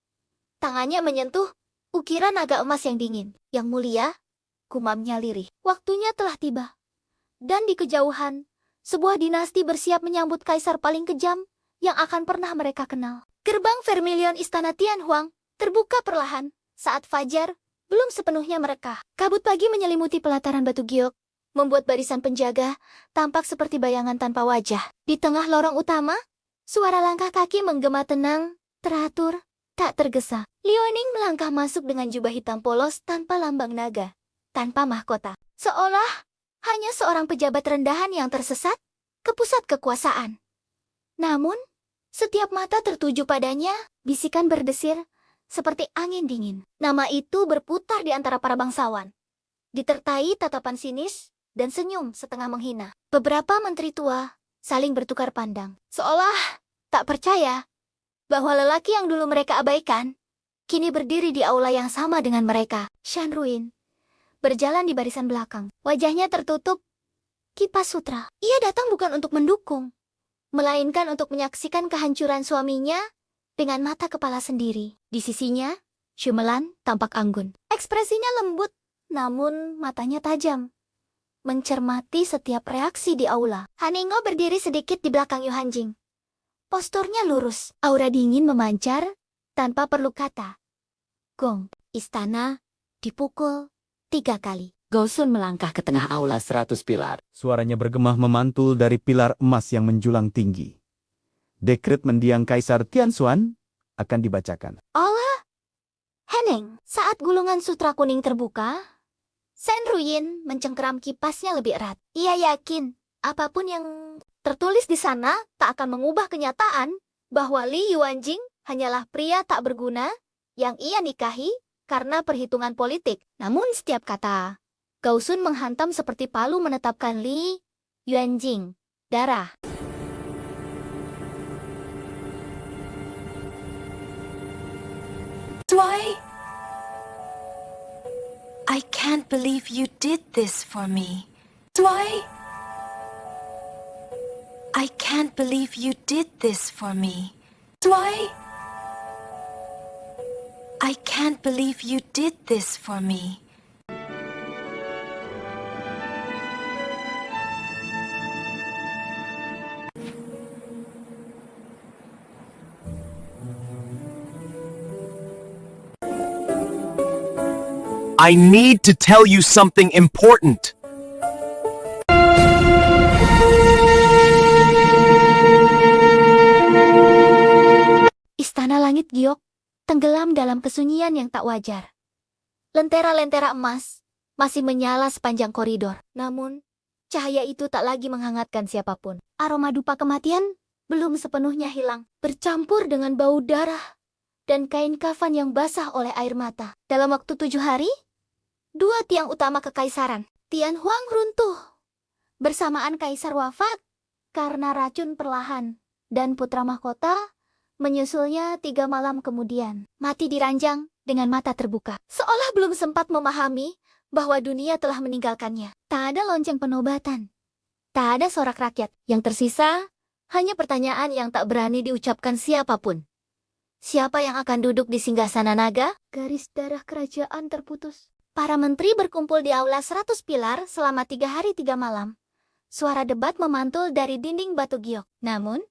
Tangannya menyentuh ukiran naga emas yang dingin. Yang mulia, gumamnya lirih. Waktunya telah tiba. Dan di kejauhan, sebuah dinasti bersiap menyambut kaisar paling kejam yang akan pernah mereka kenal. Gerbang Vermilion Istana Tianhuang terbuka perlahan saat fajar belum sepenuhnya mereka. Kabut pagi menyelimuti pelataran batu giok, membuat barisan penjaga tampak seperti bayangan tanpa wajah. Di tengah lorong utama, suara langkah kaki menggema tenang, teratur, tak tergesa. Liuaning melangkah masuk dengan jubah hitam polos tanpa lambang naga, tanpa mahkota. Seolah hanya seorang pejabat rendahan yang tersesat ke pusat kekuasaan. Namun, setiap mata tertuju padanya, bisikan berdesir seperti angin dingin. Nama itu berputar di antara para bangsawan, ditertai tatapan sinis dan senyum setengah menghina. Beberapa menteri tua saling bertukar pandang, seolah tak percaya bahwa lelaki yang dulu mereka abaikan, kini berdiri di aula yang sama dengan mereka. Shen Ruyan berjalan di barisan belakang. Wajahnya tertutup kipas sutra. Ia datang bukan untuk mendukung, melainkan untuk menyaksikan kehancuran suaminya dengan mata kepala sendiri. Di sisinya, Shumelan tampak anggun. Ekspresinya lembut, namun matanya tajam, mencermati setiap reaksi di aula. Haningo berdiri sedikit di belakang Yu Hanjing. Posturnya lurus, aura dingin memancar tanpa perlu kata. Gong, istana dipukul 3 kali. Gao Sun melangkah ke tengah aula 100 pilar. Suaranya bergema memantul dari pilar emas yang menjulang tinggi. Dekret mendiang Kaisar Tianxuan akan dibacakan. Allah! Hening, saat gulungan sutra kuning terbuka, Shen Ruyan mencengkeram kipasnya lebih erat. Ia yakin, apapun yang tertulis di sana tak akan mengubah kenyataan bahwa Li Yuanjing hanyalah pria tak berguna yang ia nikahi karena perhitungan politik. Namun setiap kata Gao Sun menghantam seperti palu menetapkan Li Yuanjing darah. I can't believe you did this for me. I can't believe you did this for me. I can't believe you did this for me. I need to tell you something important. Istana langit giok tenggelam dalam kesunyian yang tak wajar. Lentera-lentera emas masih menyala sepanjang koridor. Namun, cahaya itu tak lagi menghangatkan siapapun. Aroma dupa kematian belum sepenuhnya hilang, bercampur dengan bau darah dan kain kafan yang basah oleh air mata. Dalam waktu 7 hari, 2 tiang utama kekaisaran, Tianhuang runtuh. Bersamaan kaisar wafat karena racun perlahan, dan putra mahkota Menyusulnya 3 malam kemudian, mati diranjang dengan mata terbuka. Seolah belum sempat memahami bahwa dunia telah meninggalkannya. Tak ada lonceng penobatan. Tak ada sorak rakyat. Yang tersisa, hanya pertanyaan yang tak berani diucapkan siapapun. Siapa yang akan duduk di singgasana naga? Garis darah kerajaan terputus. Para menteri berkumpul di aula 100 pilar selama 3 hari 3 malam. Suara debat memantul dari dinding batu giok. Namun,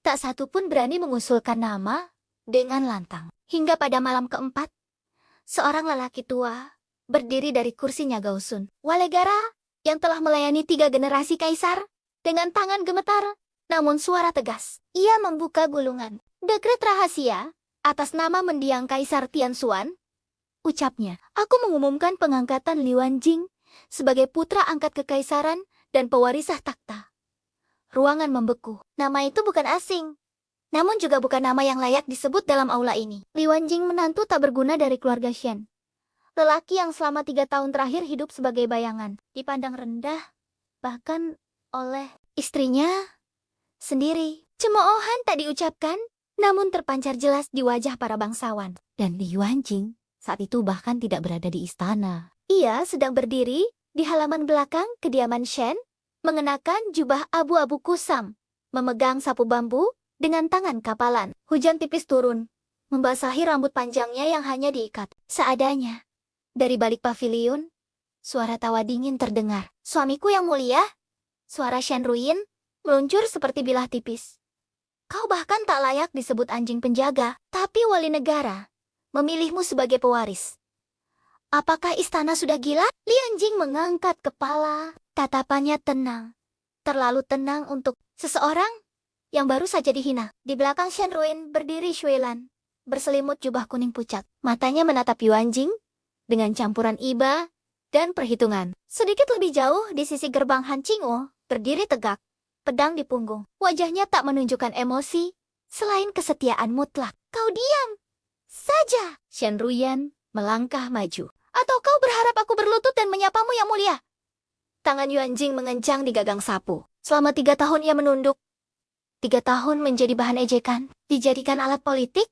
tak satu pun berani mengusulkan nama dengan lantang. Hingga pada malam keempat, seorang lelaki tua berdiri dari kursinya Gausun. Walegara yang telah melayani 3 generasi kaisar dengan tangan gemetar, namun suara tegas. Ia membuka gulungan. Dekret rahasia atas nama mendiang Kaisar Tianxuan. Ucapnya, aku mengumumkan pengangkatan Liu Anjing sebagai putra angkat kekaisaran dan pewarisah takhta. Ruangan membeku. Nama itu bukan asing, namun juga bukan nama yang layak disebut dalam aula ini. Liu Anjing menantu tak berguna dari keluarga Shen. Lelaki yang selama 3 tahun terakhir hidup sebagai bayangan, dipandang rendah, bahkan oleh istrinya sendiri. Cemoohan tak diucapkan, namun terpancar jelas di wajah para bangsawan. Dan Liu Anjing saat itu bahkan tidak berada di istana. Ia sedang berdiri di halaman belakang kediaman Shen, mengenakan jubah abu-abu kusam, memegang sapu bambu dengan tangan kapalan. Hujan tipis turun, membasahi rambut panjangnya yang hanya diikat seadanya. Dari balik paviliun, suara tawa dingin terdengar. Suamiku yang mulia, suara Shen Ruyin meluncur seperti bilah tipis. Kau bahkan tak layak disebut anjing penjaga, tapi wali negara memilihmu sebagai pewaris. Apakah istana sudah gila? Li Anjing mengangkat kepala. Tatapannya tenang. Terlalu tenang untuk seseorang yang baru saja dihina. Di belakang Shen Ruin berdiri Shuilan, berselimut jubah kuning pucat. Matanya menatap Yu Anjing dengan campuran iba dan perhitungan. Sedikit lebih jauh di sisi gerbang Han Qingwu, berdiri tegak, pedang di punggung. Wajahnya tak menunjukkan emosi, selain kesetiaan mutlak. Kau diam saja. Shen Ruyan melangkah maju. Atau kau berharap aku berlutut dan menyapamu yang mulia? Tangan Yu Anjing mengencang di gagang sapu. Selama 3 tahun ia menunduk. 3 tahun menjadi bahan ejekan, dijadikan alat politik,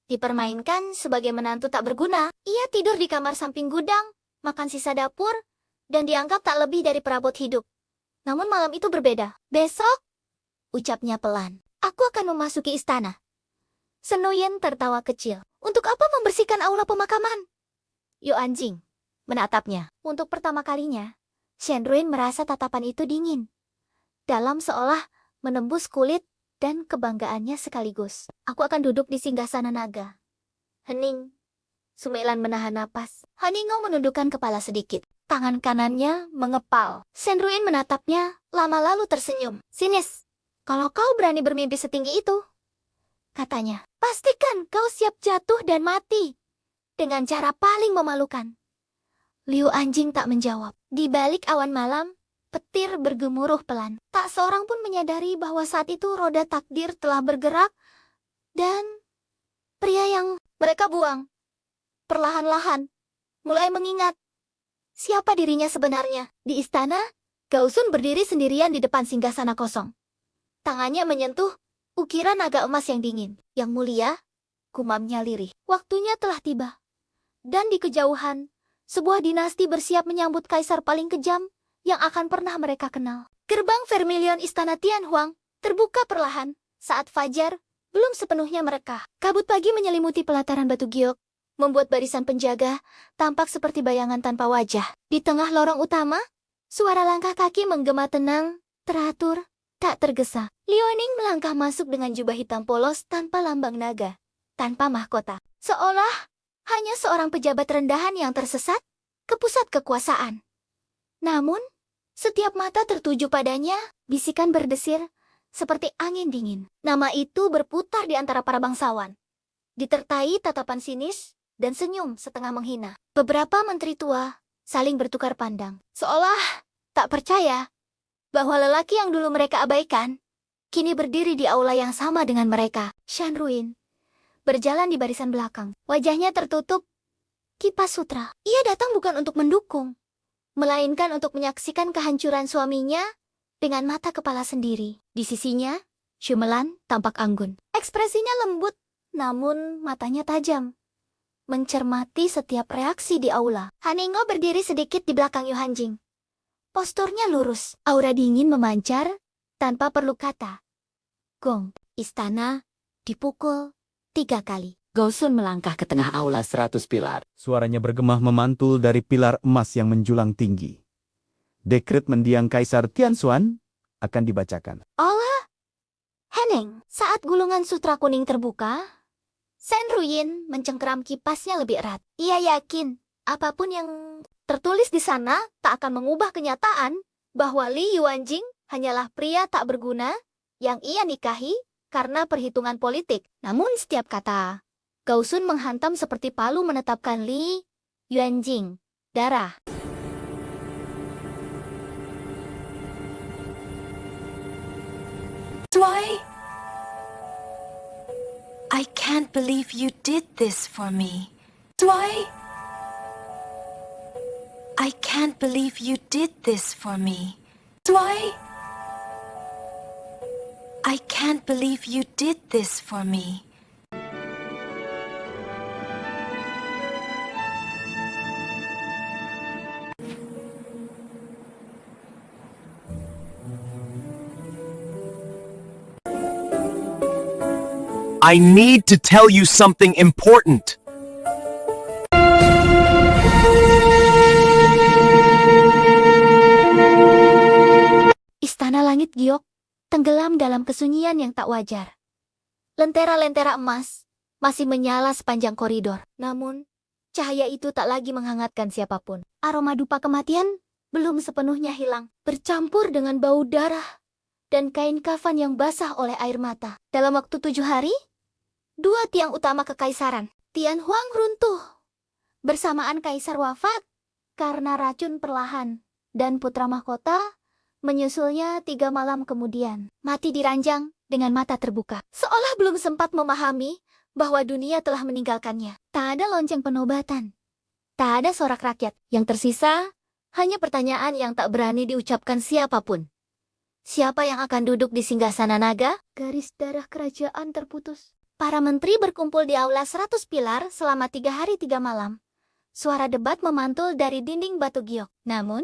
dipermainkan sebagai menantu tak berguna. Ia tidur di kamar samping gudang, makan sisa dapur, dan dianggap tak lebih dari perabot hidup. Namun malam itu berbeda. Besok, ucapnya pelan, aku akan memasuki istana. Shen Ruyan tertawa kecil. Untuk apa membersihkan aula pemakaman? Yu Anjing menatapnya. Untuk pertama kalinya, Shen Ruyan merasa tatapan itu dingin, dalam seolah menembus kulit dan kebanggaannya sekaligus. Aku akan duduk di singgasana naga. Hening. Sumailan menahan napas. Haningo menundukkan kepala sedikit. Tangan kanannya mengepal. Shen Ruyan menatapnya, lama lalu tersenyum. Sinis, kalau kau berani bermimpi setinggi itu, katanya, pastikan kau siap jatuh dan mati dengan cara paling memalukan. Liu Anjing tak menjawab. Di balik awan malam, petir bergemuruh pelan. Tak seorang pun menyadari bahwa saat itu roda takdir telah bergerak, dan pria yang mereka buang perlahan-lahan mulai mengingat siapa dirinya sebenarnya. Di istana, Gausun berdiri sendirian di depan singgasana kosong. Tangannya menyentuh ukiran naga emas yang dingin. Yang mulia, gumamnya lirih. Waktunya telah tiba. Dan di kejauhan, sebuah dinasti bersiap menyambut kaisar paling kejam yang akan pernah mereka kenal. Gerbang Vermilion Istana Tianhuang terbuka perlahan saat fajar belum sepenuhnya merekah. Kabut pagi menyelimuti pelataran batu giok, membuat barisan penjaga tampak seperti bayangan tanpa wajah. Di tengah lorong utama, suara langkah kaki menggema tenang, teratur, tak tergesa. Liu Anjing melangkah masuk dengan jubah hitam polos tanpa lambang naga, tanpa mahkota. Seolah hanya seorang pejabat rendahan yang tersesat ke pusat kekuasaan. Namun, setiap mata tertuju padanya, bisikan berdesir seperti angin dingin. Nama itu berputar di antara para bangsawan, ditertai tatapan sinis dan senyum setengah menghina. Beberapa menteri tua saling bertukar pandang, seolah tak percaya bahwa lelaki yang dulu mereka abaikan kini berdiri di aula yang sama dengan mereka. Shen Ruyan berjalan di barisan belakang. Wajahnya tertutup kipas sutra. Ia datang bukan untuk mendukung, melainkan untuk menyaksikan kehancuran suaminya dengan mata kepala sendiri. Di sisinya, Shyamalan tampak anggun. Ekspresinya lembut, namun matanya tajam. Mencermati setiap reaksi di aula. Haningo berdiri sedikit di belakang Yu Hanjing. Posturnya lurus, aura dingin memancar, tanpa perlu kata. Gong, istana, dipukul 3 kali. Gausun melangkah ke tengah aula 100 pilar. Suaranya bergema memantul dari pilar emas yang menjulang tinggi. Dekret mendiang Kaisar Tianxuan akan dibacakan. Allah! Heneng, saat gulungan sutra kuning terbuka, Shen Ruyin mencengkeram kipasnya lebih erat. Ia yakin, apapun yang tertulis di sana tak akan mengubah kenyataan bahwa Li Yuanjing hanyalah pria tak berguna yang ia nikahi karena perhitungan politik. Namun setiap kata, Gausun menghantam seperti palu menetapkan Li Yuanjing darah. I can't believe you did this for me. I can't believe you did this for me. I can't believe you did this for me. I need to tell you something important. Istana langit giok tenggelam dalam kesunyian yang tak wajar. Lentera-lentera emas masih menyala sepanjang koridor. Namun, cahaya itu tak lagi menghangatkan siapapun. Aroma dupa kematian belum sepenuhnya hilang, bercampur dengan bau darah dan kain kafan yang basah oleh air mata. Dalam waktu 7 hari, 2 tiang utama kekaisaran, Tian Huang runtuh. Bersamaan kaisar wafat karena racun perlahan, dan putra mahkota menyusulnya 3 malam kemudian. Mati diranjang dengan mata terbuka, seolah belum sempat memahami bahwa dunia telah meninggalkannya. Tak ada lonceng penobatan, tak ada sorak rakyat. Yang tersisa hanya pertanyaan yang tak berani diucapkan siapapun. Siapa yang akan duduk di singgasana naga? Garis darah kerajaan terputus. Para menteri berkumpul di aula 100 pilar selama 3 hari 3 malam. Suara debat memantul dari dinding batu giok. Namun,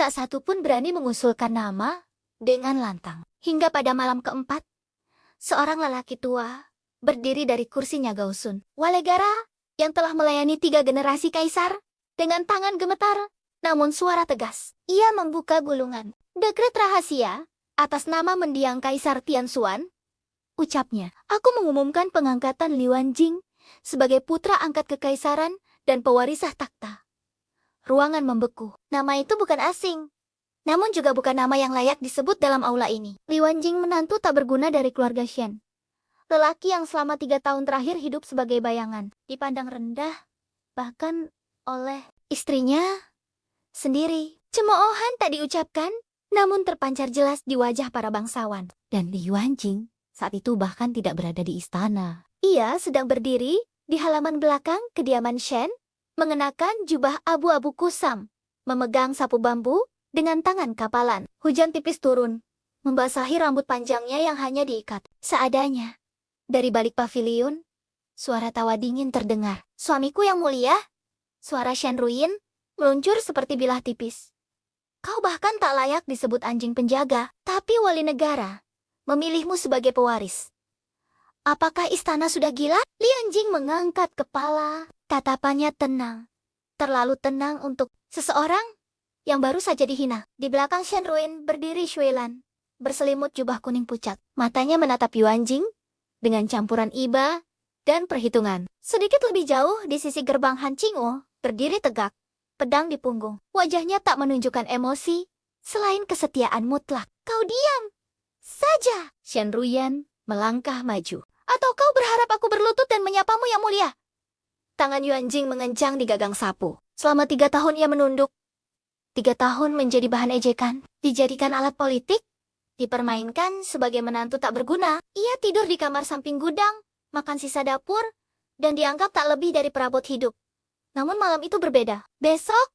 tak satu pun berani mengusulkan nama dengan lantang. Hingga pada malam keempat, seorang lelaki tua berdiri dari kursinya Gausun. Walegara yang telah melayani 3 generasi kaisar dengan tangan gemetar, namun suara tegas. Ia membuka gulungan. Dekret rahasia atas nama mendiang Kaisar Tianxuan. Ucapnya, aku mengumumkan pengangkatan Li Yuanjing sebagai putra angkat kekaisaran dan pewarisah takhta. Ruangan membeku. Nama itu bukan asing, namun juga bukan nama yang layak disebut dalam aula ini. Li Yuanjing menantu tak berguna dari keluarga Shen. Lelaki yang selama 3 tahun terakhir hidup sebagai bayangan, dipandang rendah, bahkan oleh istrinya sendiri. Cemoohan tak diucapkan, namun terpancar jelas di wajah para bangsawan. Dan Li Yuanjing saat itu bahkan tidak berada di istana. Ia sedang berdiri di halaman belakang kediaman Shen, mengenakan jubah abu-abu kusam, memegang sapu bambu dengan tangan kapalan. Hujan tipis turun, membasahi rambut panjangnya yang hanya diikat seadanya. Dari balik paviliun, suara tawa dingin terdengar. Suamiku yang mulia, suara Shen Ruyin meluncur seperti bilah tipis. Kau bahkan tak layak disebut anjing penjaga, tapi wali negara memilihmu sebagai pewaris. Apakah istana sudah gila? Li Yuanjing mengangkat kepala, tatapannya tenang. Terlalu tenang untuk seseorang yang baru saja dihina. Di belakang Shen Ruyin berdiri Shuilan, berselimut jubah kuning pucat. Matanya menatap Yuanjing dengan campuran iba dan perhitungan. Sedikit lebih jauh di sisi gerbang Han Qingwu, berdiri tegak, pedang di punggung. Wajahnya tak menunjukkan emosi, selain kesetiaan mutlak. Kau diam saja. Shen Ruyin melangkah maju. Atau kau berharap aku berlutut dan menyapamu yang mulia? Tangan Yuanjing mengencang di gagang sapu. Selama 3 tahun ia menunduk. 3 tahun menjadi bahan ejekan, dijadikan alat politik, dipermainkan sebagai menantu tak berguna. Ia tidur di kamar samping gudang, makan sisa dapur, dan dianggap tak lebih dari perabot hidup. Namun malam itu berbeda. Besok,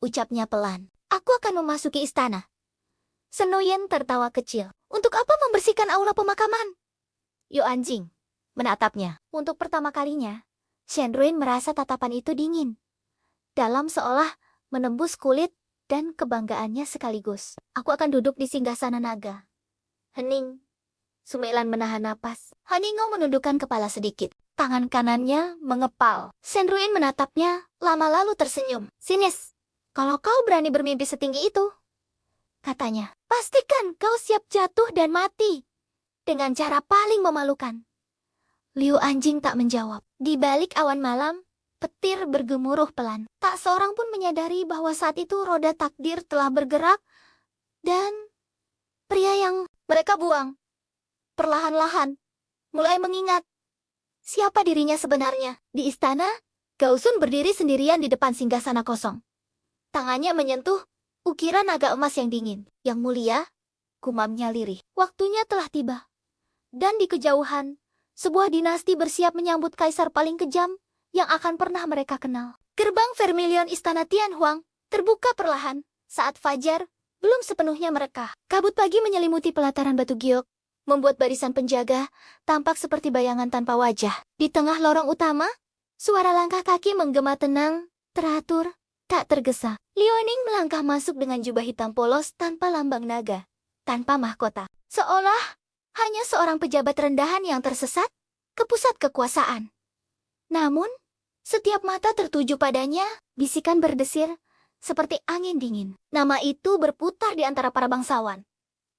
ucapnya pelan, aku akan memasuki istana. Sen Nuyen tertawa kecil. Untuk apa membersihkan aula pemakaman? Yu Anjing menatapnya. Untuk pertama kalinya, Shen Ruin merasa tatapan itu dingin. Dalam seolah menembus kulit dan kebanggaannya sekaligus. Aku akan duduk di singgasana naga. Hening. Sumailan menahan napas. Haningo menundukkan kepala sedikit. Tangan kanannya mengepal. Shen Ruin menatapnya, lama lalu tersenyum. Sinis, kalau kau berani bermimpi setinggi itu, katanya, pastikan kau siap jatuh dan mati. Dengan cara paling memalukan. Liu Anjing tak menjawab. Di balik awan malam, petir bergemuruh pelan. Tak seorang pun menyadari bahwa saat itu roda takdir telah bergerak dan pria yang mereka buang perlahan-lahan mulai mengingat siapa dirinya sebenarnya. Di istana, Gao Sun berdiri sendirian di depan singgasana kosong. Tangannya menyentuh ukiran naga emas yang dingin. Yang mulia, gumamnya lirih. Waktunya telah tiba. Dan di kejauhan, sebuah dinasti bersiap menyambut kaisar paling kejam yang akan pernah mereka kenal. Gerbang Vermilion Istana Tianhuang terbuka perlahan saat fajar belum sepenuhnya mereka. Kabut pagi menyelimuti pelataran batu giok, membuat barisan penjaga tampak seperti bayangan tanpa wajah. Di tengah lorong utama, suara langkah kaki menggema tenang, teratur, tak tergesa. Liuaning melangkah masuk dengan jubah hitam polos tanpa lambang naga, tanpa mahkota. Seolah hanya seorang pejabat rendahan yang tersesat ke pusat kekuasaan. Namun, setiap mata tertuju padanya, bisikan berdesir seperti angin dingin. Nama itu berputar di antara para bangsawan,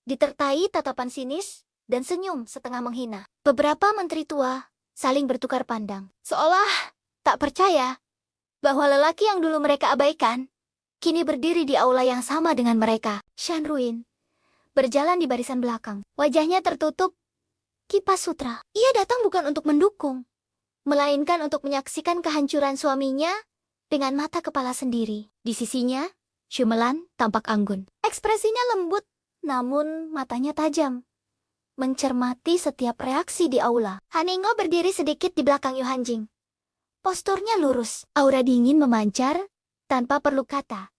ditertai tatapan sinis dan senyum setengah menghina. Beberapa menteri tua saling bertukar pandang, seolah tak percaya bahwa lelaki yang dulu mereka abaikan, kini berdiri di aula yang sama dengan mereka. Shen Ruin berjalan di barisan belakang. Wajahnya tertutup kipas sutra. Ia datang bukan untuk mendukung, melainkan untuk menyaksikan kehancuran suaminya dengan mata kepala sendiri. Di sisinya, Shumelan tampak anggun. Ekspresinya lembut, namun matanya tajam, mencermati setiap reaksi di aula. Haningo berdiri sedikit di belakang Yu Hanjing. Posturnya lurus, aura dingin memancar tanpa perlu kata.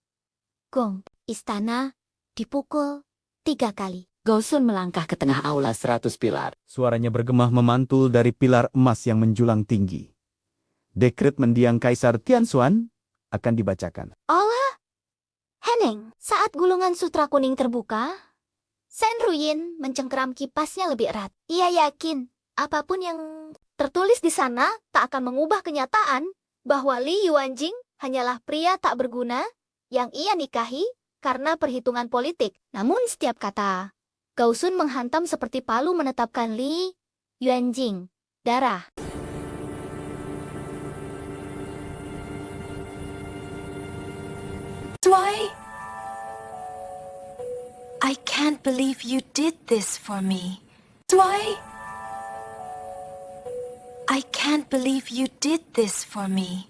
Gong, istana dipukul 3 kali. Gao Sun melangkah ke tengah aula 100 pilar. Suaranya bergema memantul dari pilar emas yang menjulang tinggi. Dekret mendiang Kaisar Tianxuan akan dibacakan. Allah! Heneng, saat gulungan sutra kuning terbuka, Shen Ruin mencengkeram kipasnya lebih erat. Ia yakin, apapun yang tertulis di sana tak akan mengubah kenyataan bahwa Li Yuanjing hanyalah pria tak berguna yang ia nikahi karena perhitungan politik. Namun setiap kata Gao Sun menghantam seperti palu menetapkan Li Yuanjing darah. I can't believe you did this for me. I can't believe you did this for me.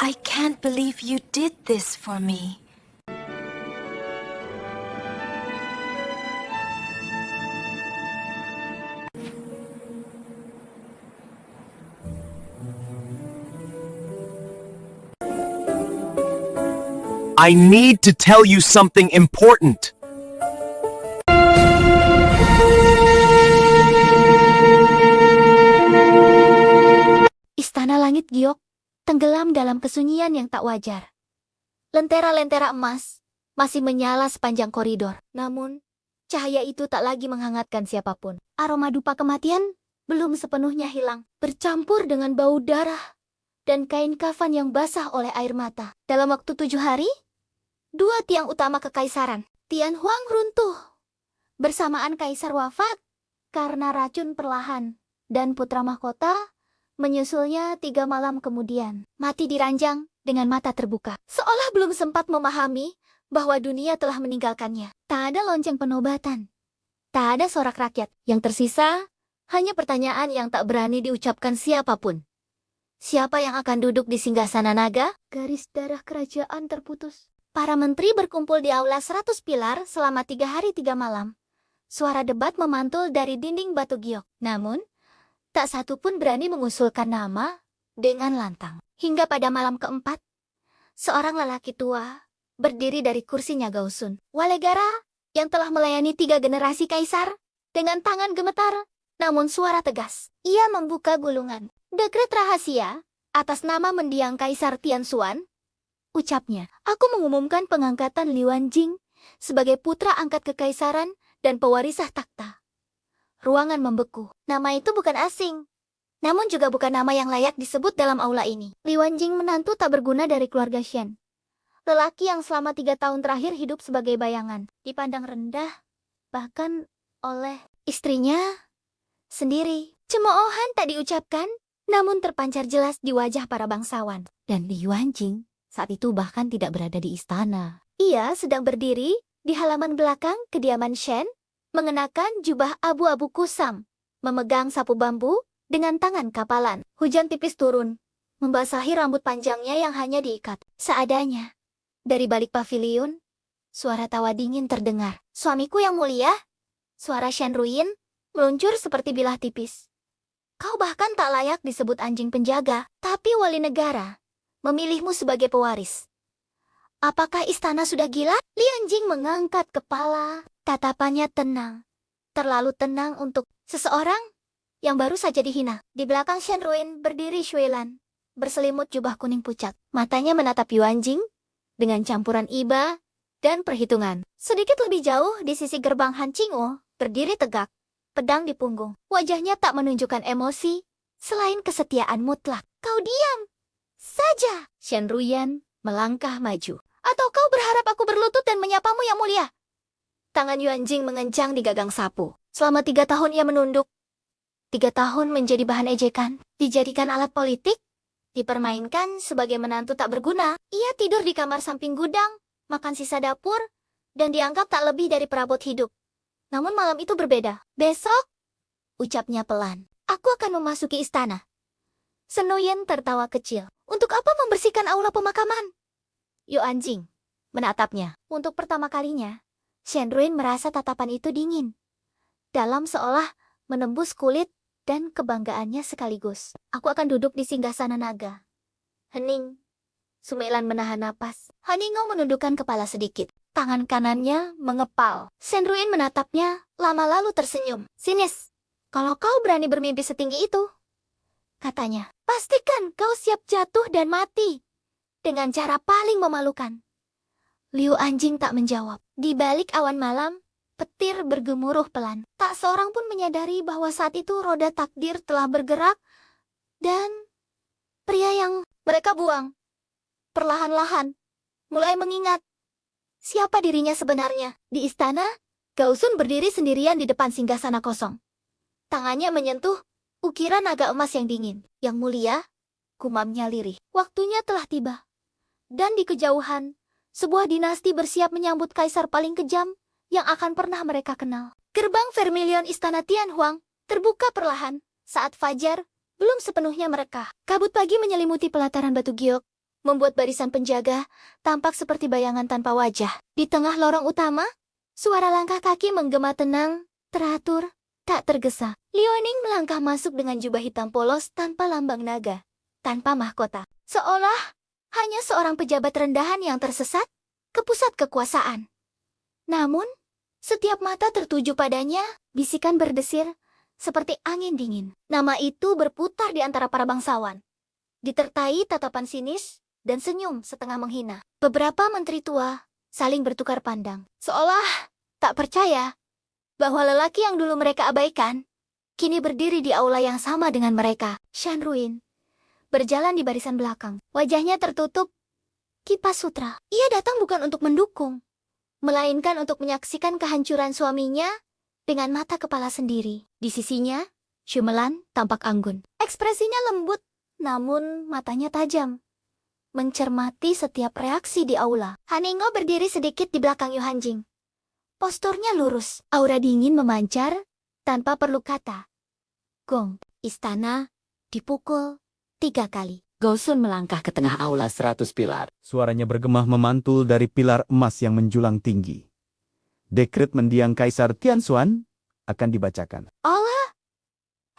I can't believe you did this for me. I need to tell you something important. Istana langit giok tenggelam dalam kesunyian yang tak wajar. Lentera-lentera emas masih menyala sepanjang koridor. Namun, cahaya itu tak lagi menghangatkan siapapun. Aroma dupa kematian belum sepenuhnya hilang, bercampur dengan bau darah dan kain kafan yang basah oleh air mata. Dalam waktu 7 hari, 2 tiang utama kekaisaran, Tianhuang runtuh. Bersamaan kaisar wafat karena racun perlahan, dan putra mahkota menyusulnya 3 malam kemudian. Mati diranjang dengan mata terbuka, seolah belum sempat memahami bahwa dunia telah meninggalkannya. Tak ada lonceng penobatan, tak ada sorak rakyat. Yang tersisa hanya pertanyaan yang tak berani diucapkan siapapun. Siapa yang akan duduk di singgasana naga? Garis darah kerajaan terputus. Para menteri berkumpul di aula 100 pilar selama 3 hari 3 malam. Suara debat memantul dari dinding batu giok. Namun, tak satu pun berani mengusulkan nama dengan lantang. Hingga pada malam keempat, seorang lelaki tua berdiri dari kursinya Gaosun. Walegara, yang telah melayani 3 generasi kaisar, dengan tangan gemetar, namun suara tegas. Ia membuka gulungan. Dekret rahasia, atas nama mendiang Kaisar Tianxuan, ucapnya. Aku mengumumkan pengangkatan Liu Anjing sebagai putra angkat kekaisaran dan pewarisah takhta. Ruangan membeku. Nama itu bukan asing. Namun juga bukan nama yang layak disebut dalam aula ini. Liu Anjing menantu tak berguna dari keluarga Shen. Lelaki yang selama 3 tahun terakhir hidup sebagai bayangan. Dipandang rendah, bahkan oleh istrinya sendiri. Cemoohan tak diucapkan, namun terpancar jelas di wajah para bangsawan. Dan Liu Anjing saat itu bahkan tidak berada di istana. Ia sedang berdiri di halaman belakang kediaman Shen, mengenakan jubah abu-abu kusam, memegang sapu bambu dengan tangan kapalan. Hujan tipis turun, membasahi rambut panjangnya yang hanya diikat seadanya. Dari balik paviliun, suara tawa dingin terdengar. Suamiku yang mulia, suara Shen Ruyin meluncur seperti bilah tipis. Kau bahkan tak layak disebut anjing penjaga, tapi wali negara memilihmu sebagai pewaris. Apakah istana sudah gila? Li Anjing mengangkat kepala, tatapannya tenang. Terlalu tenang untuk seseorang yang baru saja dihina. Di belakang Shen Ruyin berdiri Shuilan, berselimut jubah kuning pucat. Matanya menatap Yu Anjing dengan campuran iba dan perhitungan. Sedikit lebih jauh di sisi gerbang Han Qingwu, berdiri tegak, pedang di punggung. Wajahnya tak menunjukkan emosi, selain kesetiaan mutlak. Kau diam saja. Shen Ruyan melangkah maju. Atau kau berharap aku berlutut dan menyapamu yang mulia? Tangan Yu Anjing mengencang di gagang sapu. Selama 3 tahun ia menunduk. 3 tahun menjadi bahan ejekan, dijadikan alat politik, dipermainkan sebagai menantu tak berguna. Ia tidur di kamar samping gudang, makan sisa dapur, dan dianggap tak lebih dari perabot hidup. Namun malam itu berbeda. Besok, ucapnya pelan, aku akan memasuki istana. Shen Ruyan tertawa kecil. Untuk apa membersihkan aula pemakaman? Yu Anjing menatapnya. Untuk pertama kalinya, Shen Ruyan merasa tatapan itu dingin. Dalam seolah menembus kulit dan kebanggaannya sekaligus. Aku akan duduk di singgasana naga. Hening. Sumailan menahan napas. Haningo menundukkan kepala sedikit. Tangan kanannya mengepal. Shen Ruyan menatapnya, lama lalu tersenyum. Sinis, kalau kau berani bermimpi setinggi itu, katanya, pastikan kau siap jatuh dan mati dengan cara paling memalukan. Liu Anjing tak menjawab. Di balik awan malam, petir bergemuruh pelan. Tak seorang pun menyadari bahwa saat itu roda takdir telah bergerak dan pria yang mereka buang perlahan-lahan mulai mengingat siapa dirinya sebenarnya. Di istana, Gaosun berdiri sendirian di depan singgasana kosong. Tangannya menyentuh ukiran naga emas yang dingin. Yang mulia, gumamnya lirih. Waktunya telah tiba. Dan di kejauhan, sebuah dinasti bersiap menyambut kaisar paling kejam yang akan pernah mereka kenal. Gerbang Vermilion Istana Tianhuang terbuka perlahan saat fajar belum sepenuhnya merekah. Kabut pagi menyelimuti pelataran batu giok, membuat barisan penjaga tampak seperti bayangan tanpa wajah. Di tengah lorong utama, suara langkah kaki menggema tenang, teratur, tak tergesa. Liu Ning melangkah masuk dengan jubah hitam polos tanpa lambang naga, tanpa mahkota. Seolah hanya seorang pejabat rendahan yang tersesat ke pusat kekuasaan. Namun, setiap mata tertuju padanya, bisikan berdesir seperti angin dingin. Nama itu berputar di antara para bangsawan, ditertai tatapan sinis dan senyum setengah menghina. Beberapa menteri tua saling bertukar pandang, seolah tak percaya bahwa lelaki yang dulu mereka abaikan kini berdiri di aula yang sama dengan mereka. Shen Ruyin berjalan di barisan belakang. Wajahnya tertutup kipas sutra. Ia datang bukan untuk mendukung, melainkan untuk menyaksikan kehancuran suaminya dengan mata kepala sendiri. Di sisinya, Shumelan tampak anggun. Ekspresinya lembut, namun matanya tajam, mencermati setiap reaksi di aula. Haningo berdiri sedikit di belakang Yu Anjing. Posturnya lurus, aura dingin memancar tanpa perlu kata. Gong, istana dipukul 3 kali. Gaosun melangkah ke tengah aula 100 pilar. Suaranya bergema memantul dari pilar emas yang menjulang tinggi. Dekret mendiang Kaisar Tianxuan akan dibacakan. Allah!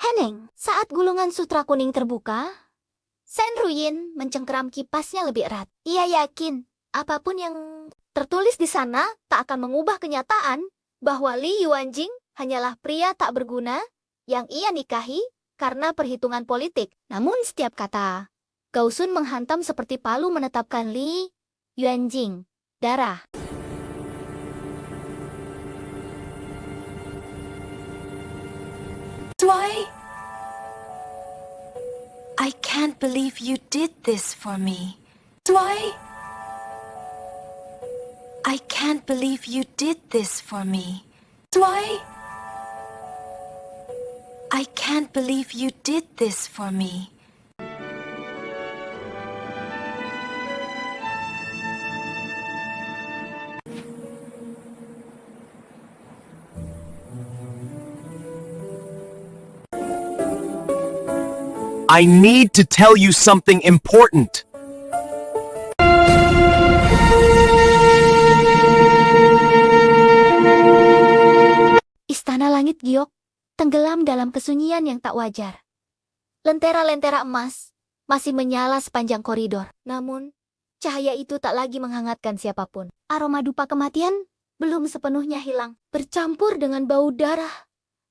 Heneng, saat gulungan sutra kuning terbuka, Shen Ruyin mencengkeram kipasnya lebih erat. Ia yakin apapun yang Tertulis di sana tak akan mengubah kenyataan bahwa Li Yuanjing hanyalah pria tak berguna yang ia nikahi karena perhitungan politik. Namun setiap kata Gausun menghantam seperti palu menetapkan Li Yuanjing darah. I can't believe you did this for me. I can't believe you did this for me. I can't believe you did this for me. I need to tell you something important. Istana langit giok tenggelam dalam kesunyian yang tak wajar. Lentera-lentera emas masih menyala sepanjang koridor. Namun, cahaya itu tak lagi menghangatkan siapapun. Aroma dupa kematian belum sepenuhnya hilang, bercampur dengan bau darah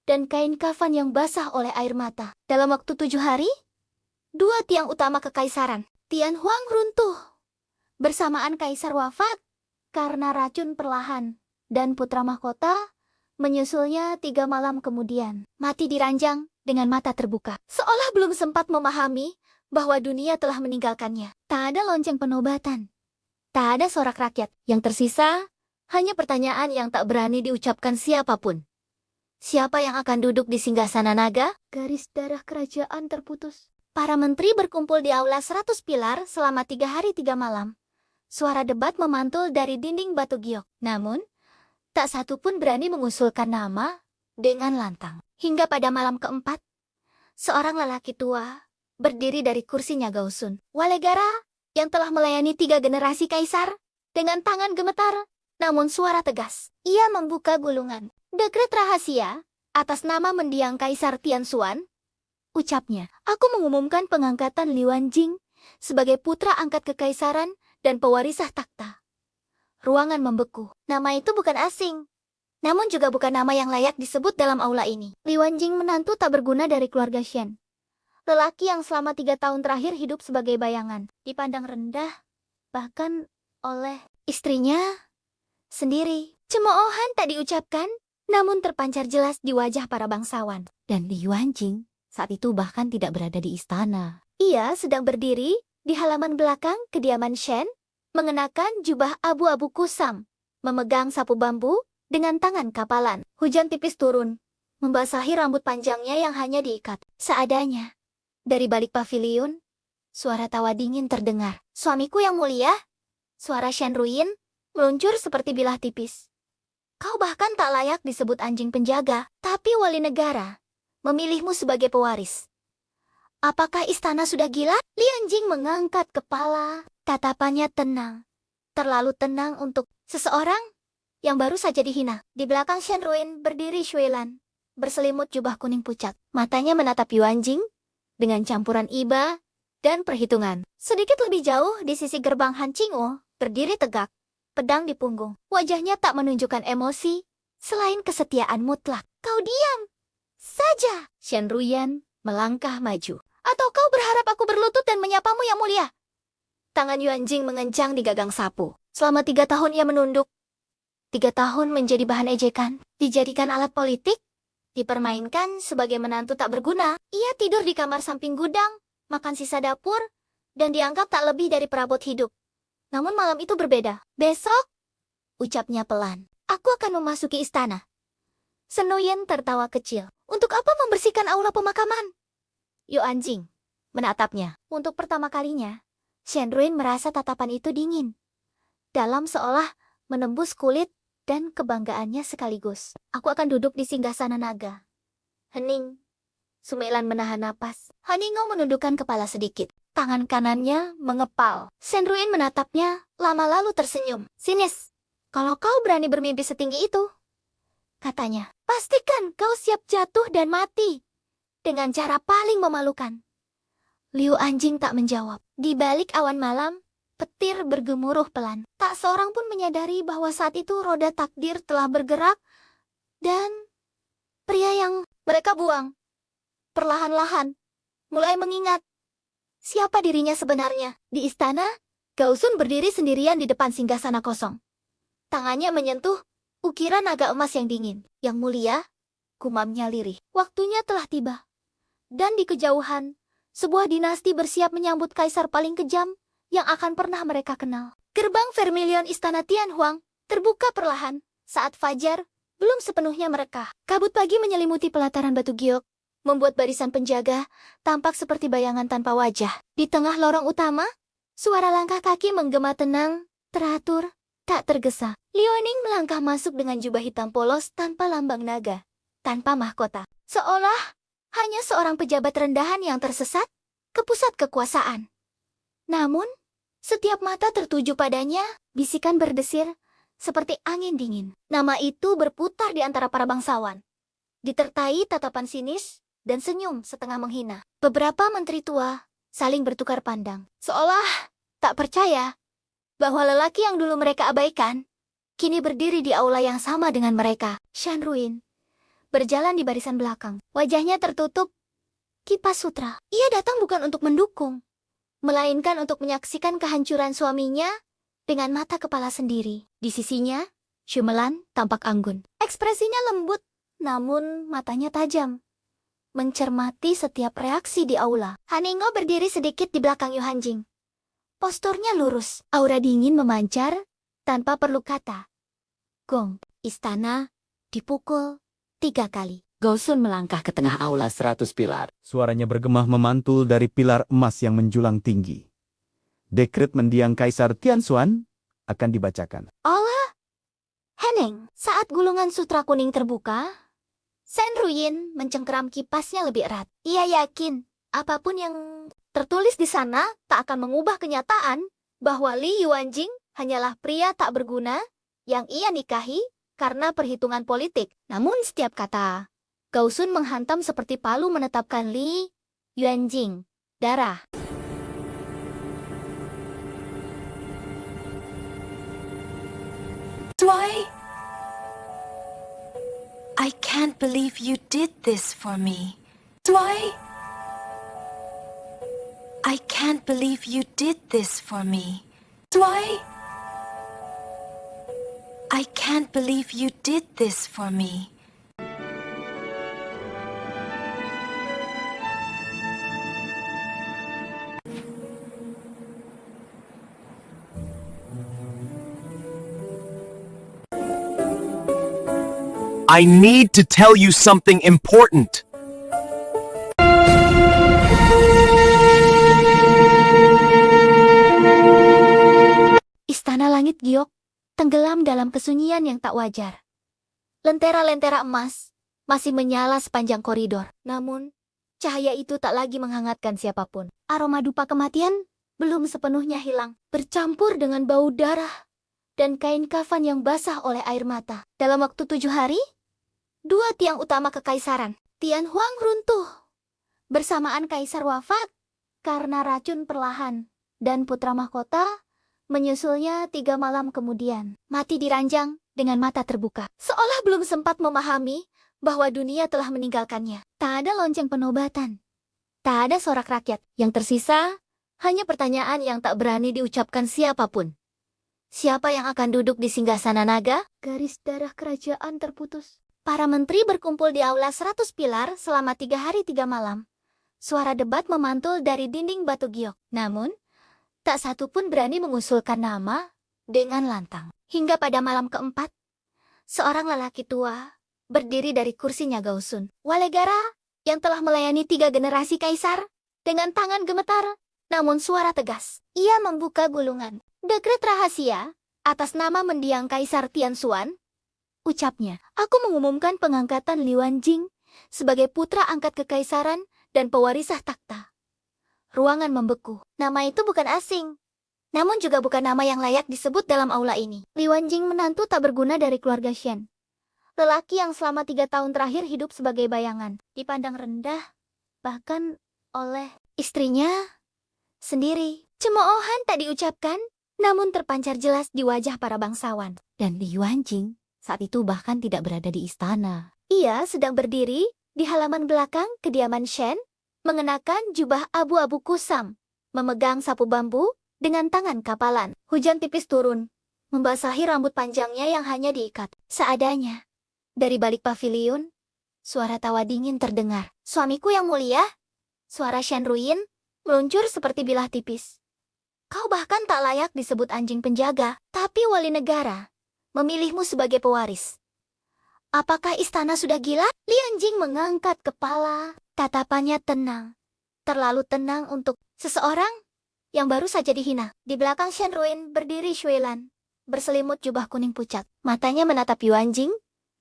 dan kain kafan yang basah oleh air mata. Dalam waktu 7 hari, 2 tiang utama kekaisaran, Tian Huang runtuh. Bersamaan kaisar wafat karena racun perlahan, dan putra mahkota menyusulnya 3 malam kemudian. Mati diranjang dengan mata terbuka, seolah belum sempat memahami bahwa dunia telah meninggalkannya. Tak ada lonceng penobatan, tak ada sorak rakyat. Yang tersisa hanya pertanyaan yang tak berani diucapkan siapapun. Siapa yang akan duduk di singgasana naga? Garis darah kerajaan terputus. Para menteri berkumpul di aula 100 pilar selama 3 hari 3 malam. Suara debat memantul dari dinding batu giok. Namun, tak satu pun berani mengusulkan nama dengan lantang. Hingga pada malam keempat, seorang lelaki tua berdiri dari kursinya Gausun. Walegara yang telah melayani 3 generasi kaisar dengan tangan gemetar, namun suara tegas. Ia membuka gulungan. Dekret rahasia atas nama mendiang Kaisar Tianxuan. Ucapnya, aku mengumumkan pengangkatan Li Yuanjing sebagai putra angkat kekaisaran dan pewarisah takhta. Ruangan membeku. Nama itu bukan asing, namun juga bukan nama yang layak disebut dalam aula ini. Li Yuanjing menantu tak berguna dari keluarga Shen. Lelaki yang selama 3 tahun terakhir hidup sebagai bayangan, dipandang rendah, bahkan oleh istrinya sendiri. Cemoohan tak diucapkan, namun terpancar jelas di wajah para bangsawan. Dan Li Yuanjing saat itu bahkan tidak berada di istana. Ia sedang berdiri di halaman belakang kediaman Shen, mengenakan jubah abu-abu kusam, memegang sapu bambu dengan tangan kapalan. Hujan tipis turun, membasahi rambut panjangnya yang hanya diikat seadanya. Dari balik paviliun, suara tawa dingin terdengar. Suamiku yang mulia, suara Shen Ruyin meluncur seperti bilah tipis. Kau bahkan tak layak disebut anjing penjaga, tapi wali negara memilihmu sebagai pewaris. Apakah istana sudah gila? Li Yuanjing mengangkat kepala, tatapannya tenang. Terlalu tenang untuk seseorang yang baru saja dihina. Di belakang Shen Ruyin berdiri Shuilan, berselimut jubah kuning pucat. Matanya menatap Yuanjing dengan campuran iba dan perhitungan. Sedikit lebih jauh di sisi gerbang Han Qingwu, berdiri tegak, pedang di punggung. Wajahnya tak menunjukkan emosi, selain kesetiaan mutlak. Kau diam saja. Shen Ruyan melangkah maju. Atau kau berharap aku berlutut dan menyapamu yang mulia? Tangan Yuanjing mengencang di gagang sapu. Selama 3 tahun ia menunduk. 3 tahun menjadi bahan ejekan, dijadikan alat politik, dipermainkan sebagai menantu tak berguna. Ia tidur di kamar samping gudang, makan sisa dapur, dan dianggap tak lebih dari perabot hidup. Namun malam itu berbeda. Besok, ucapnya pelan, aku akan memasuki istana. Shen Ruyan tertawa kecil. Untuk apa membersihkan aula pemakaman? Yuanjing menatapnya. Untuk pertama kalinya, Shen Ruyan merasa tatapan itu dingin, dalam seolah menembus kulit dan kebanggaannya sekaligus. Aku akan duduk di singgasana naga. Hening. Sumailan menahan napas. Haningo menundukkan kepala sedikit. Tangan kanannya mengepal. Shen Ruyan menatapnya, lama lalu tersenyum. Sinis, kalau kau berani bermimpi setinggi itu, katanya, pastikan kau siap jatuh dan mati dengan cara paling memalukan. Liu Anjing tak menjawab. Di balik awan malam, Petir bergemuruh pelan. Tak seorang pun menyadari bahwa saat itu roda takdir telah bergerak dan pria yang mereka buang perlahan-lahan mulai mengingat siapa dirinya sebenarnya. Di istana, Gausun berdiri sendirian di depan singgasana kosong. Tangannya menyentuh ukiran naga emas yang dingin. Yang mulia, gumamnya lirih. Waktunya telah tiba. Dan di kejauhan, sebuah dinasti bersiap menyambut kaisar paling kejam yang akan pernah mereka kenal. Gerbang Vermilion Istana Tianhuang terbuka perlahan saat fajar belum sepenuhnya merekah. Kabut pagi menyelimuti pelataran batu giok, membuat barisan penjaga tampak seperti bayangan tanpa wajah. Di tengah lorong utama, suara langkah kaki menggema tenang, teratur, tak tergesa. Liuaning melangkah masuk dengan jubah hitam polos tanpa lambang naga, tanpa mahkota. Seolah hanya seorang pejabat rendahan yang tersesat ke pusat kekuasaan. Namun, setiap mata tertuju padanya, bisikan berdesir seperti angin dingin. Nama itu berputar di antara para bangsawan, ditertai tatapan sinis dan senyum setengah menghina. Beberapa menteri tua saling bertukar pandang, seolah tak percaya bahwa lelaki yang dulu mereka abaikan, kini berdiri di aula yang sama dengan mereka. Shan Ruin berjalan di barisan belakang, wajahnya tertutup kipas sutra. Ia datang bukan untuk mendukung, melainkan untuk menyaksikan kehancuran suaminya dengan mata kepala sendiri. Di sisinya, Shumelan tampak anggun. Ekspresinya lembut, namun matanya tajam, mencermati setiap reaksi di aula. Haningo berdiri sedikit di belakang Yu Hanjing. Posturnya lurus, aura dingin memancar tanpa perlu kata. Gong, istana dipukul 3 kali. Gausun melangkah ke tengah aula 100 pilar. Suaranya bergema memantul dari pilar emas yang menjulang tinggi. Dekret mendiang Kaisar Tianxuan akan dibacakan. Allah! Heneng, saat gulungan sutra kuning terbuka, Shen Ruyin mencengkeram kipasnya lebih erat. Ia yakin apapun yang tertulis di sana tak akan mengubah kenyataan bahwa Li Yuanjing hanyalah pria tak berguna yang ia nikahi karena perhitungan politik. Namun setiap kata Gausun menghantam seperti palu menetapkan Li Yuanjing darah. I can't believe you did this for me. I can't believe you did this for me. I can't believe you did this for me. I need to tell you something important. Istana langit giok tenggelam dalam kesunyian yang tak wajar. Lentera-lentera emas masih menyala sepanjang koridor. Namun, cahaya itu tak lagi menghangatkan siapapun. Aroma dupa kematian belum sepenuhnya hilang, bercampur dengan bau darah dan kain kafan yang basah oleh air mata. Dalam waktu 7 hari, 2 tiang utama kekaisaran, Tianhuang runtuh. Bersamaan kaisar wafat karena racun perlahan, dan putra mahkota menyusulnya 3 malam kemudian. Mati diranjang dengan mata terbuka, seolah belum sempat memahami bahwa dunia telah meninggalkannya. Tak ada lonceng penobatan, tak ada sorak rakyat. Yang tersisa hanya pertanyaan yang tak berani diucapkan siapapun. Siapa yang akan duduk di singgasana naga? Garis darah kerajaan terputus. Para menteri berkumpul di aula 100 pilar selama 3 hari 3 malam. Suara debat memantul dari dinding batu giok. Namun, tak satu pun berani mengusulkan nama dengan lantang. Hingga pada malam keempat, seorang lelaki tua berdiri dari kursinya Gausun. Walegara yang telah melayani 3 generasi kaisar, dengan tangan gemetar, namun suara tegas. Ia membuka gulungan. Dekret rahasia atas nama mendiang Kaisar Tianxuan. Ucapnya, aku mengumumkan pengangkatan Li Yuanjing sebagai putra angkat kekaisaran dan pewarisah takhta. Ruangan membeku. Nama itu bukan asing, namun juga bukan nama yang layak disebut dalam aula ini. Li Yuanjing menantu tak berguna dari keluarga Shen. Lelaki yang selama 3 tahun terakhir hidup sebagai bayangan, dipandang rendah, bahkan oleh istrinya sendiri. Cemoohan tak diucapkan, namun terpancar jelas di wajah para bangsawan. Dan Li Yuanjing saat itu bahkan tidak berada di istana. Ia sedang berdiri di halaman belakang kediaman Shen, mengenakan jubah abu-abu kusam, memegang sapu bambu dengan tangan kapalan. Hujan tipis turun, membasahi rambut panjangnya yang hanya diikat seadanya. Dari balik paviliun, suara tawa dingin terdengar. Suamiku yang mulia, suara Shen Ruyin meluncur seperti bilah tipis. Kau bahkan tak layak disebut anjing penjaga, tapi wali negara memilihmu sebagai pewaris. Apakah istana sudah gila? Li Anjing mengangkat kepala, tatapannya tenang. Terlalu tenang untuk seseorang yang baru saja dihina. Di belakang Shen Ruyin berdiri Shuilan, berselimut jubah kuning pucat. Matanya menatap Yuanjing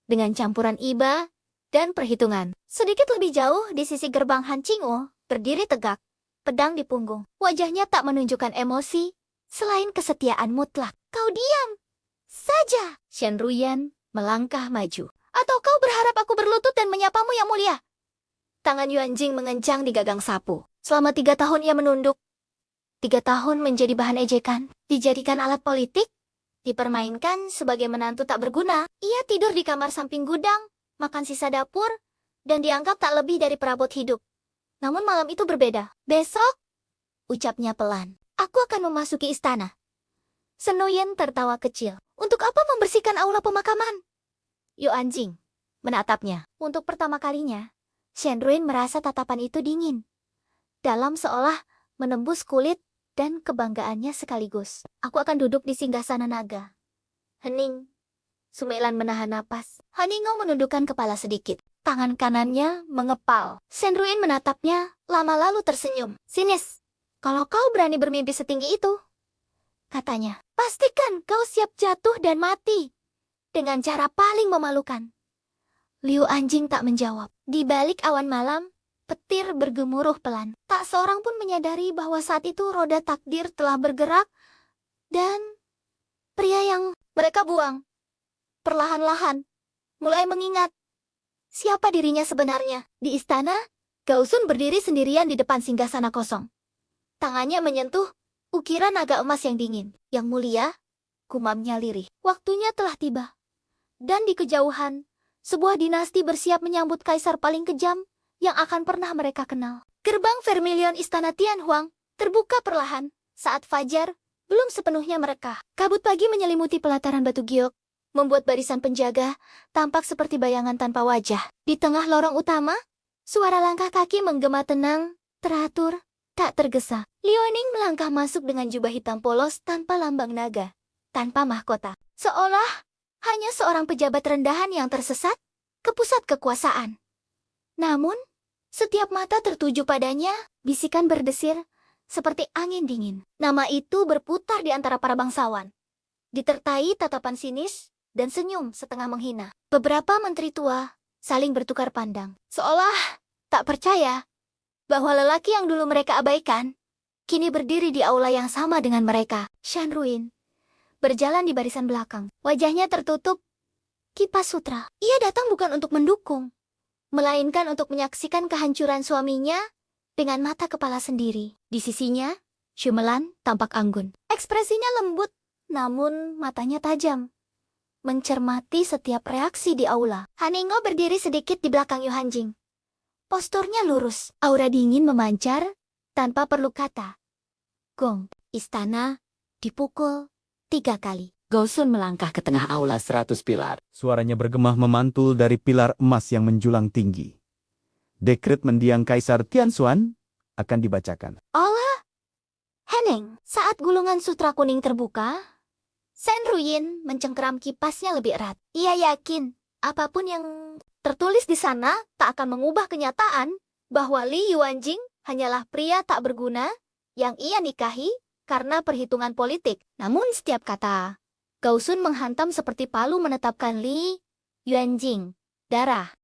dengan campuran iba dan perhitungan. Sedikit lebih jauh di sisi gerbang Han Qingwu, berdiri tegak, pedang di punggung. Wajahnya tak menunjukkan emosi, selain kesetiaan mutlak. Kau diam saja. Shen Ruyan melangkah maju. Atau kau berharap aku berlutut dan menyapamu yang mulia? Tangan Yuanjing mengencang di gagang sapu. Selama 3 tahun ia menunduk. 3 tahun menjadi bahan ejekan, dijadikan alat politik, dipermainkan sebagai menantu tak berguna. Ia tidur di kamar samping gudang, makan sisa dapur, dan dianggap tak lebih dari perabot hidup. Namun malam itu berbeda. Besok, ucapnya pelan, aku akan memasuki istana. Shen Ruyan tertawa kecil. Untuk apa membersihkan aula pemakaman? Yuanjing menatapnya. Untuk pertama kalinya, Shen Ruyan merasa tatapan itu dingin, dalam seolah menembus kulit dan kebanggaannya sekaligus. Aku akan duduk di singgasana naga. Hening. Sumailan menahan napas. Haningo menundukkan kepala sedikit. Tangan kanannya mengepal. Shen Ruyan menatapnya, lama lalu tersenyum. Sinis, kalau kau berani bermimpi setinggi itu, katanya, pastikan kau siap jatuh dan mati dengan cara paling memalukan. Liu Anjing tak menjawab. Di balik awan malam, petir bergemuruh pelan. Tak seorang pun menyadari bahwa saat itu roda takdir telah bergerak, dan pria yang mereka buang perlahan-lahan mulai mengingat siapa dirinya sebenarnya. Di istana, Gao Sun berdiri sendirian di depan singgasana kosong. Tangannya menyentuh ukiran naga emas yang dingin. Yang mulia, gumamnya lirih. Waktunya telah tiba. Dan di kejauhan, sebuah dinasti bersiap menyambut kaisar paling kejam yang akan pernah mereka kenal. Gerbang Vermilion Istana Tianhuang terbuka perlahan saat fajar belum sepenuhnya merekah. Kabut pagi menyelimuti pelataran batu giok, membuat barisan penjaga tampak seperti bayangan tanpa wajah. Di tengah lorong utama, suara langkah kaki menggema tenang, teratur, tak tergesa. Liuaning melangkah masuk dengan jubah hitam polos tanpa lambang naga, tanpa mahkota. Seolah hanya seorang pejabat rendahan yang tersesat ke pusat kekuasaan. Namun, setiap mata tertuju padanya, bisikan berdesir seperti angin dingin. Nama itu berputar di antara para bangsawan, ditertai tatapan sinis dan senyum setengah menghina. Beberapa menteri tua saling bertukar pandang, seolah tak percaya bahwa lelaki yang dulu mereka abaikan kini berdiri di aula yang sama dengan mereka. Shen Ruyin berjalan di barisan belakang. Wajahnya tertutup kipas sutra. Ia datang bukan untuk mendukung, melainkan untuk menyaksikan kehancuran suaminya dengan mata kepala sendiri. Di sisinya, Shumelan tampak anggun. Ekspresinya lembut, namun matanya tajam, mencermati setiap reaksi di aula. Haningo berdiri sedikit di belakang Yuanjing. Posturnya lurus, aura dingin memancar tanpa perlu kata. Gong, istana dipukul 3 kali. Gao Sun melangkah ke tengah aula 100 pilar. Suaranya bergema memantul dari pilar emas yang menjulang tinggi. Dekret mendiang Kaisar Tianxuan akan dibacakan. Allah! Hening, saat gulungan sutra kuning terbuka, Shen Ruyin mencengkeram kipasnya lebih erat. Ia yakin, apapun yang tertulis di sana tak akan mengubah kenyataan bahwa Li Yuanjing hanyalah pria tak berguna yang ia nikahi karena perhitungan politik. Namun setiap kata Gao Sun menghantam seperti palu menetapkan Li Yuanjing darah.